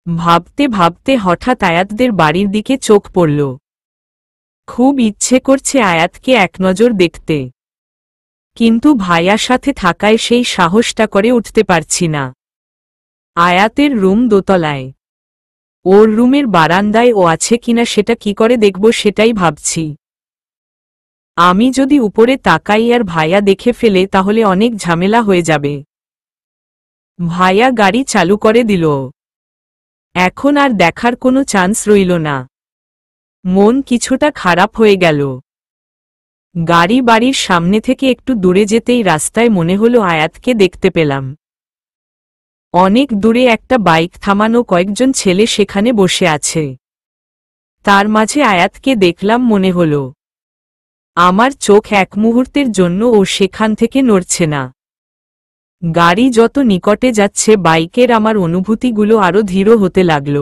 ভাবতে ভাবতে হঠাৎ আয়াতদের বাড়ির দিকে চোখ পড়ল। খুব ইচ্ছে করছে আয়াতকে এক নজর দেখতে, কিন্তু ভাইয়ার সাথে থাকায় সেই সাহসটা করে উঠতে পারছি না। আয়াতের রুম দোতলায়। ওর রুমের বারান্দায় ও আছে কিনা সেটা কি করে দেখব সেটাই ভাবছি। আমি যদি উপরে তাকাই আর ভাইয়া দেখে ফেলে তাহলে অনেক ঝামেলা হয়ে যাবে। ভাইয়া গাড়ি চালু করে দিল। এখন আর দেখার কোনো চান্স রইল না। মন কিছুটা খারাপ হয়ে গেল। গাড়ি বাড়ির সামনে থেকে একটু দূরে যেতেই রাস্তায় মনে হলো আয়াতকে দেখতে পেলাম। অনেক দূরে একটা বাইক থামানো, কয়েকজন ছেলে সেখানে বসে আছে। তার মাঝে আয়াতকে দেখলাম মনে হলো। আমার চোখ এক মুহূর্তের জন্য ও সেখান থেকে নড়ছে না। গাড়ি যত নিকটে যাচ্ছে বাইকের আমার অনুভূতিগুলো আরো ধীর হতে লাগল।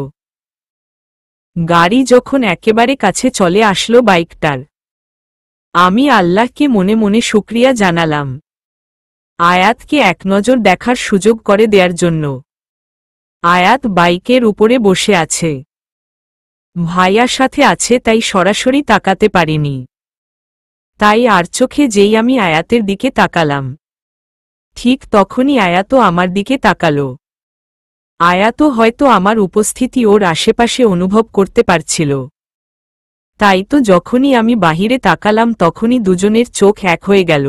গাড়ি যখন একেবারে কাছে চলে আসলো বাইকটার, আমি আল্লাহকে মনে মনে শুকরিয়া জানালাম আয়াতকে এক নজর দেখার সুযোগ করে দেওয়ার জন্য। আয়াত বাইকের উপরে বসে আছে, ভাইয়ার সাথে আছে, তাই সরাসরি তাকাতে পারিনি। তাই আর চোখে যেই আমি আয়াতের দিকে তাকালাম, ঠিক তখনই আয়াতও আমার দিকে তাকালো। আয়াতও হয়তো আমার উপস্থিতি ওর আশেপাশে অনুভব করতে পারছিল। তাই তো যখনই আমি বাহিরে তাকালাম তখনই দুজনের চোখ এক হয়ে গেল।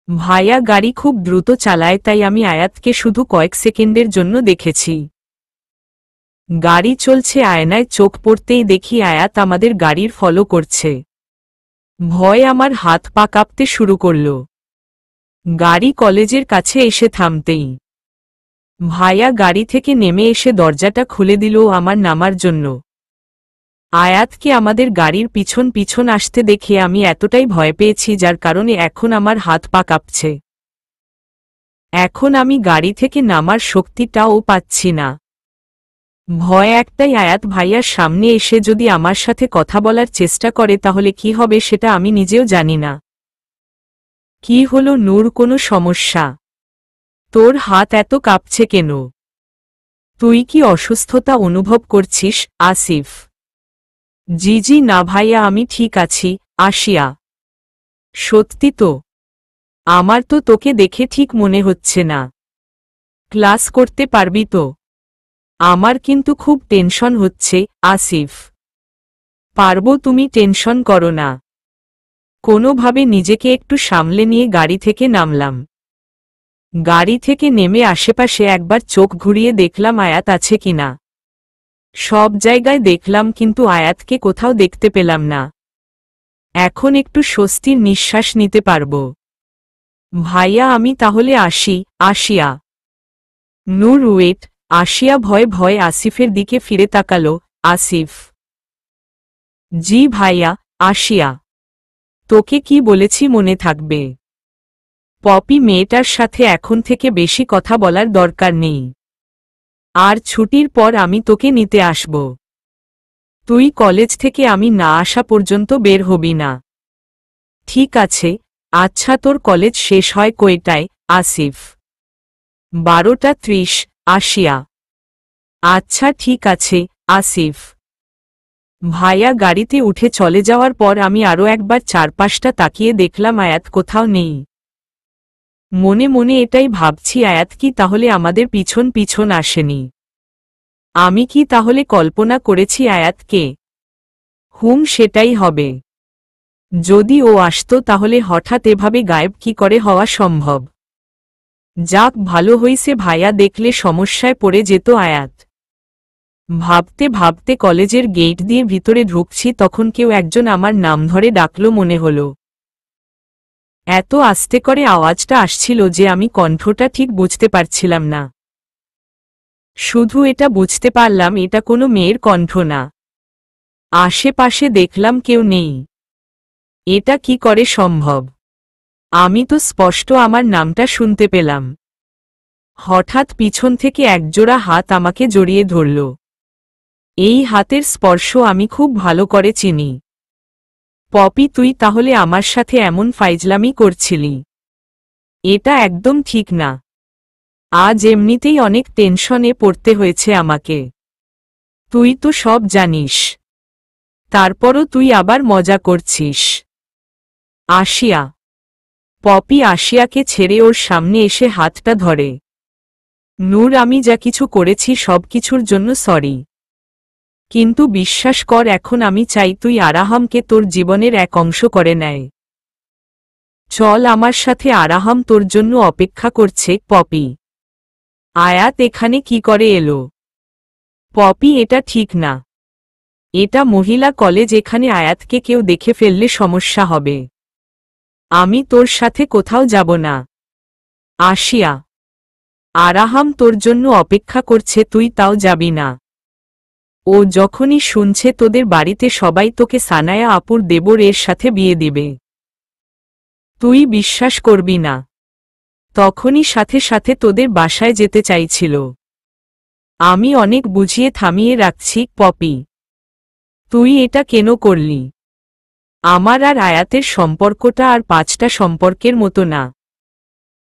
ভাইয়া গাড়ি খুব দ্রুত চালায়, তাই আমি আয়াতকে শুধু কয়েক সেকেন্ডের জন্য দেখেছি। গাড়ি চলছে, আয়নায় চোখ পড়তেই দেখি আয়াত আমাদের গাড়ির ফলো করছে। ভয় আমার হাত পা কাঁপতে শুরু করল। গাড়ি কলেজের কাছে এসে থামতেই ভাইয়া গাড়ি থেকে নেমে এসে দরজাটা খুলে দিল আমার নামার জন্য। আয়াতকে আমাদের গাড়ির পিছন পিছন আসতে দেখে আমি এতটাই ভয় পেয়েছি যার কারণে এখন আমার হাত পা কাঁপছে। এখন আমি গাড়ি থেকে নামার শক্তিটাও পাচ্ছি না। ভয় একটাই, আয়াত ভাইয়ার সামনে এসে যদি আমার সাথে কথা বলার চেষ্টা করে তাহলে কি হবে সেটা আমি নিজেও জানি না। কি হলো নূর, কোনো সমস্যা? তোর হাত এত কাঁপছে কেন? তুই কি অসুস্থতা অনুভব করছিস? আসিফ। জি জি না ভাইয়া, আমি ঠিক আছি। আসিয়া। সত্যি তো? আমার তো তোকে দেখে ঠিক মনে হচ্ছে না। ক্লাস করতে পারবি তো? আমার কিন্তু খুব টেনশন হচ্ছে। আসিফ। পারবো, তুমি টেনশন করো না। কোনোভাবে নিজেকে একটু সামলে নিয়ে গাড়ি থেকে নামলাম। গাড়ি থেকে নেমে আশেপাশে একবার চোখ ঘুরিয়ে দেখলাম আয়াত আছে কিনা। সব জায়গায় দেখলাম কিন্তু আয়াতকে কোথাও দেখতে পেলাম না। এখন একটু স্বস্তির নিঃশ্বাস নিতে পারব। ভাইয়া আমি তাহলে আসি। আসিয়া। নূর ওয়েট। আসিয়া ভয়ে ভয়ে আসিফের দিকে ফিরে তাকালো। আসিফ। জি ভাইয়া। আসিয়া। তোকে কি বলেছি মনে থাকবে? পপি মেয়েটার সাথে এখন থেকে বেশি কথা বলার দরকার নেই। আর ছুটির পর আমি তোকে নিতে আসব। তুই কলেজ থেকে আমি না আসা পর্যন্ত বের হবি না। ঠিক আছে। আচ্ছা তোর কলেজ শেষ হয় কয়টায়? আসিফ। 12:30। আসিয়া। আচ্ছা ঠিক আছে। আসিফ। ভাইয়া গাড়িতে উঠে চলে যাওয়ার পর আমি আরও একবার চারপাশটা তাকিয়ে দেখলাম আয়াত কোথাও নেই। মনে মনে এটাই ভাবছি, আয়াত কি তাহলে আমাদের পিছন পিছন আসেনি? আমি কি তাহলে কল্পনা করেছি আয়াতকে? সেটাই হবে। যদি ও আসতো তাহলে হঠাৎ এভাবে গায়েব কি করে হওয়া সম্ভব? যাক ভালো হইছে, ভাইয়া দেখলে সমস্যায় পড়ে যেত আয়াত। ভাবতে ভাবতে কলেজের গেট দিয়ে ভিতরে ঢুকছি তখন কেউ একজন আমার নাম ধরে ডাকলো মনে হলো। এত আস্তে করে আওয়াজটা আসছিল যে আমি কণ্ঠটা ঠিক বুঝতে পারছিলাম না। শুধু এটা বুঝতে পারলাম এটা কোনো মেয়ের কণ্ঠ না। আশেপাশে দেখলাম কেউ নেই। এটা কি করে সম্ভব? আমি তো স্পষ্ট আমার নামটা শুনতে পেলাম। হঠাৎ পিছন থেকে একজোড়া হাত আমাকে জড়িয়ে ধরল। এই হাতের স্পর্শ আমি খুব ভালো করে চিনি। পপি তুই তাহলে আমার সাথে এমন ফাইজলামি করছিলি? এটা একদম ঠিক না। আজ এমনিতেই অনেক টেনশনে পড়তে হয়েছে আমাকে। তুই তো সব জানিস। তারপরও তুই আবার মজা করছিস। আসিয়া। পপি আসিয়াকে ছেড়ে ওর সামনে এসে হাতটা ধরে। নূর আমি যা কিছু করেছি সব কিছুর জন্য সরি। কিন্তু বিশ্বাস কর এখন আমি চাই তুই আরাহামকে তোর জীবনের এক অংশ করে নেয়। চল আমার সাথে, আরাহাম তোর জন্য অপেক্ষা করছে। পপি। আয়াত এখানে কি করে এলো? পপি এটা ঠিক না। এটা মহিলা কলেজ, এখানে আয়াতকে কেউ দেখে ফেললে সমস্যা হবে। আমি তোর সাথে কোথাও যাব না। আসিয়া। আরাহাম তোর জন্য অপেক্ষা করছে, তুই তাও যাবি না। ও যখনই শুনছে তোদের বাড়িতে সবাই তোকে সানায়া আপুর দেবর এর সাথে বিয়ে দিবে, তুই বিশ্বাস করবি না। তখনই সাথে সাথে তোদের বাসায় যেতে চাইছিল। আমি অনেক বুঝিয়ে থামিয়ে রাখছি। পপি তুই এটা কেন করলি? আমার আর আয়াতের সম্পর্কটা আর 5টা সম্পর্কের মতো না।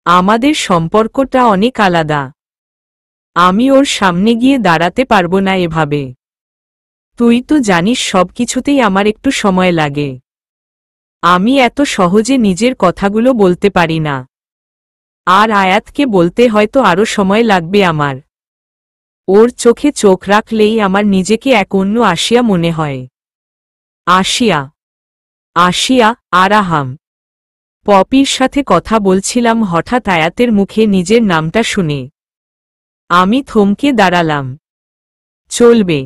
আমাদের সম্পর্কটা অনেক আলাদা। আমি ওর সামনে গিয়ে দাঁড়াতে পারবো না এভাবে। তুই তো জানিস সবকিছুতেই আমার একটু সময় লাগে। আমি এত সহজে নিজের কথাগুলো বলতে পারি না। আর আয়াতকে বলতে হয়তো আরও সময় লাগবে আমার। ওর চোখে চোখ রাখলেই আমার নিজেকে এক অন্য আসিয়া মনে হয়। আসিয়া। আসিয়া। আরাহাম। পপির সাথে কথা বলছিলাম, হঠাৎ আয়াতের মুখে নিজের নামটা শুনে আমি থমকে দাঁড়ালাম। চলবে।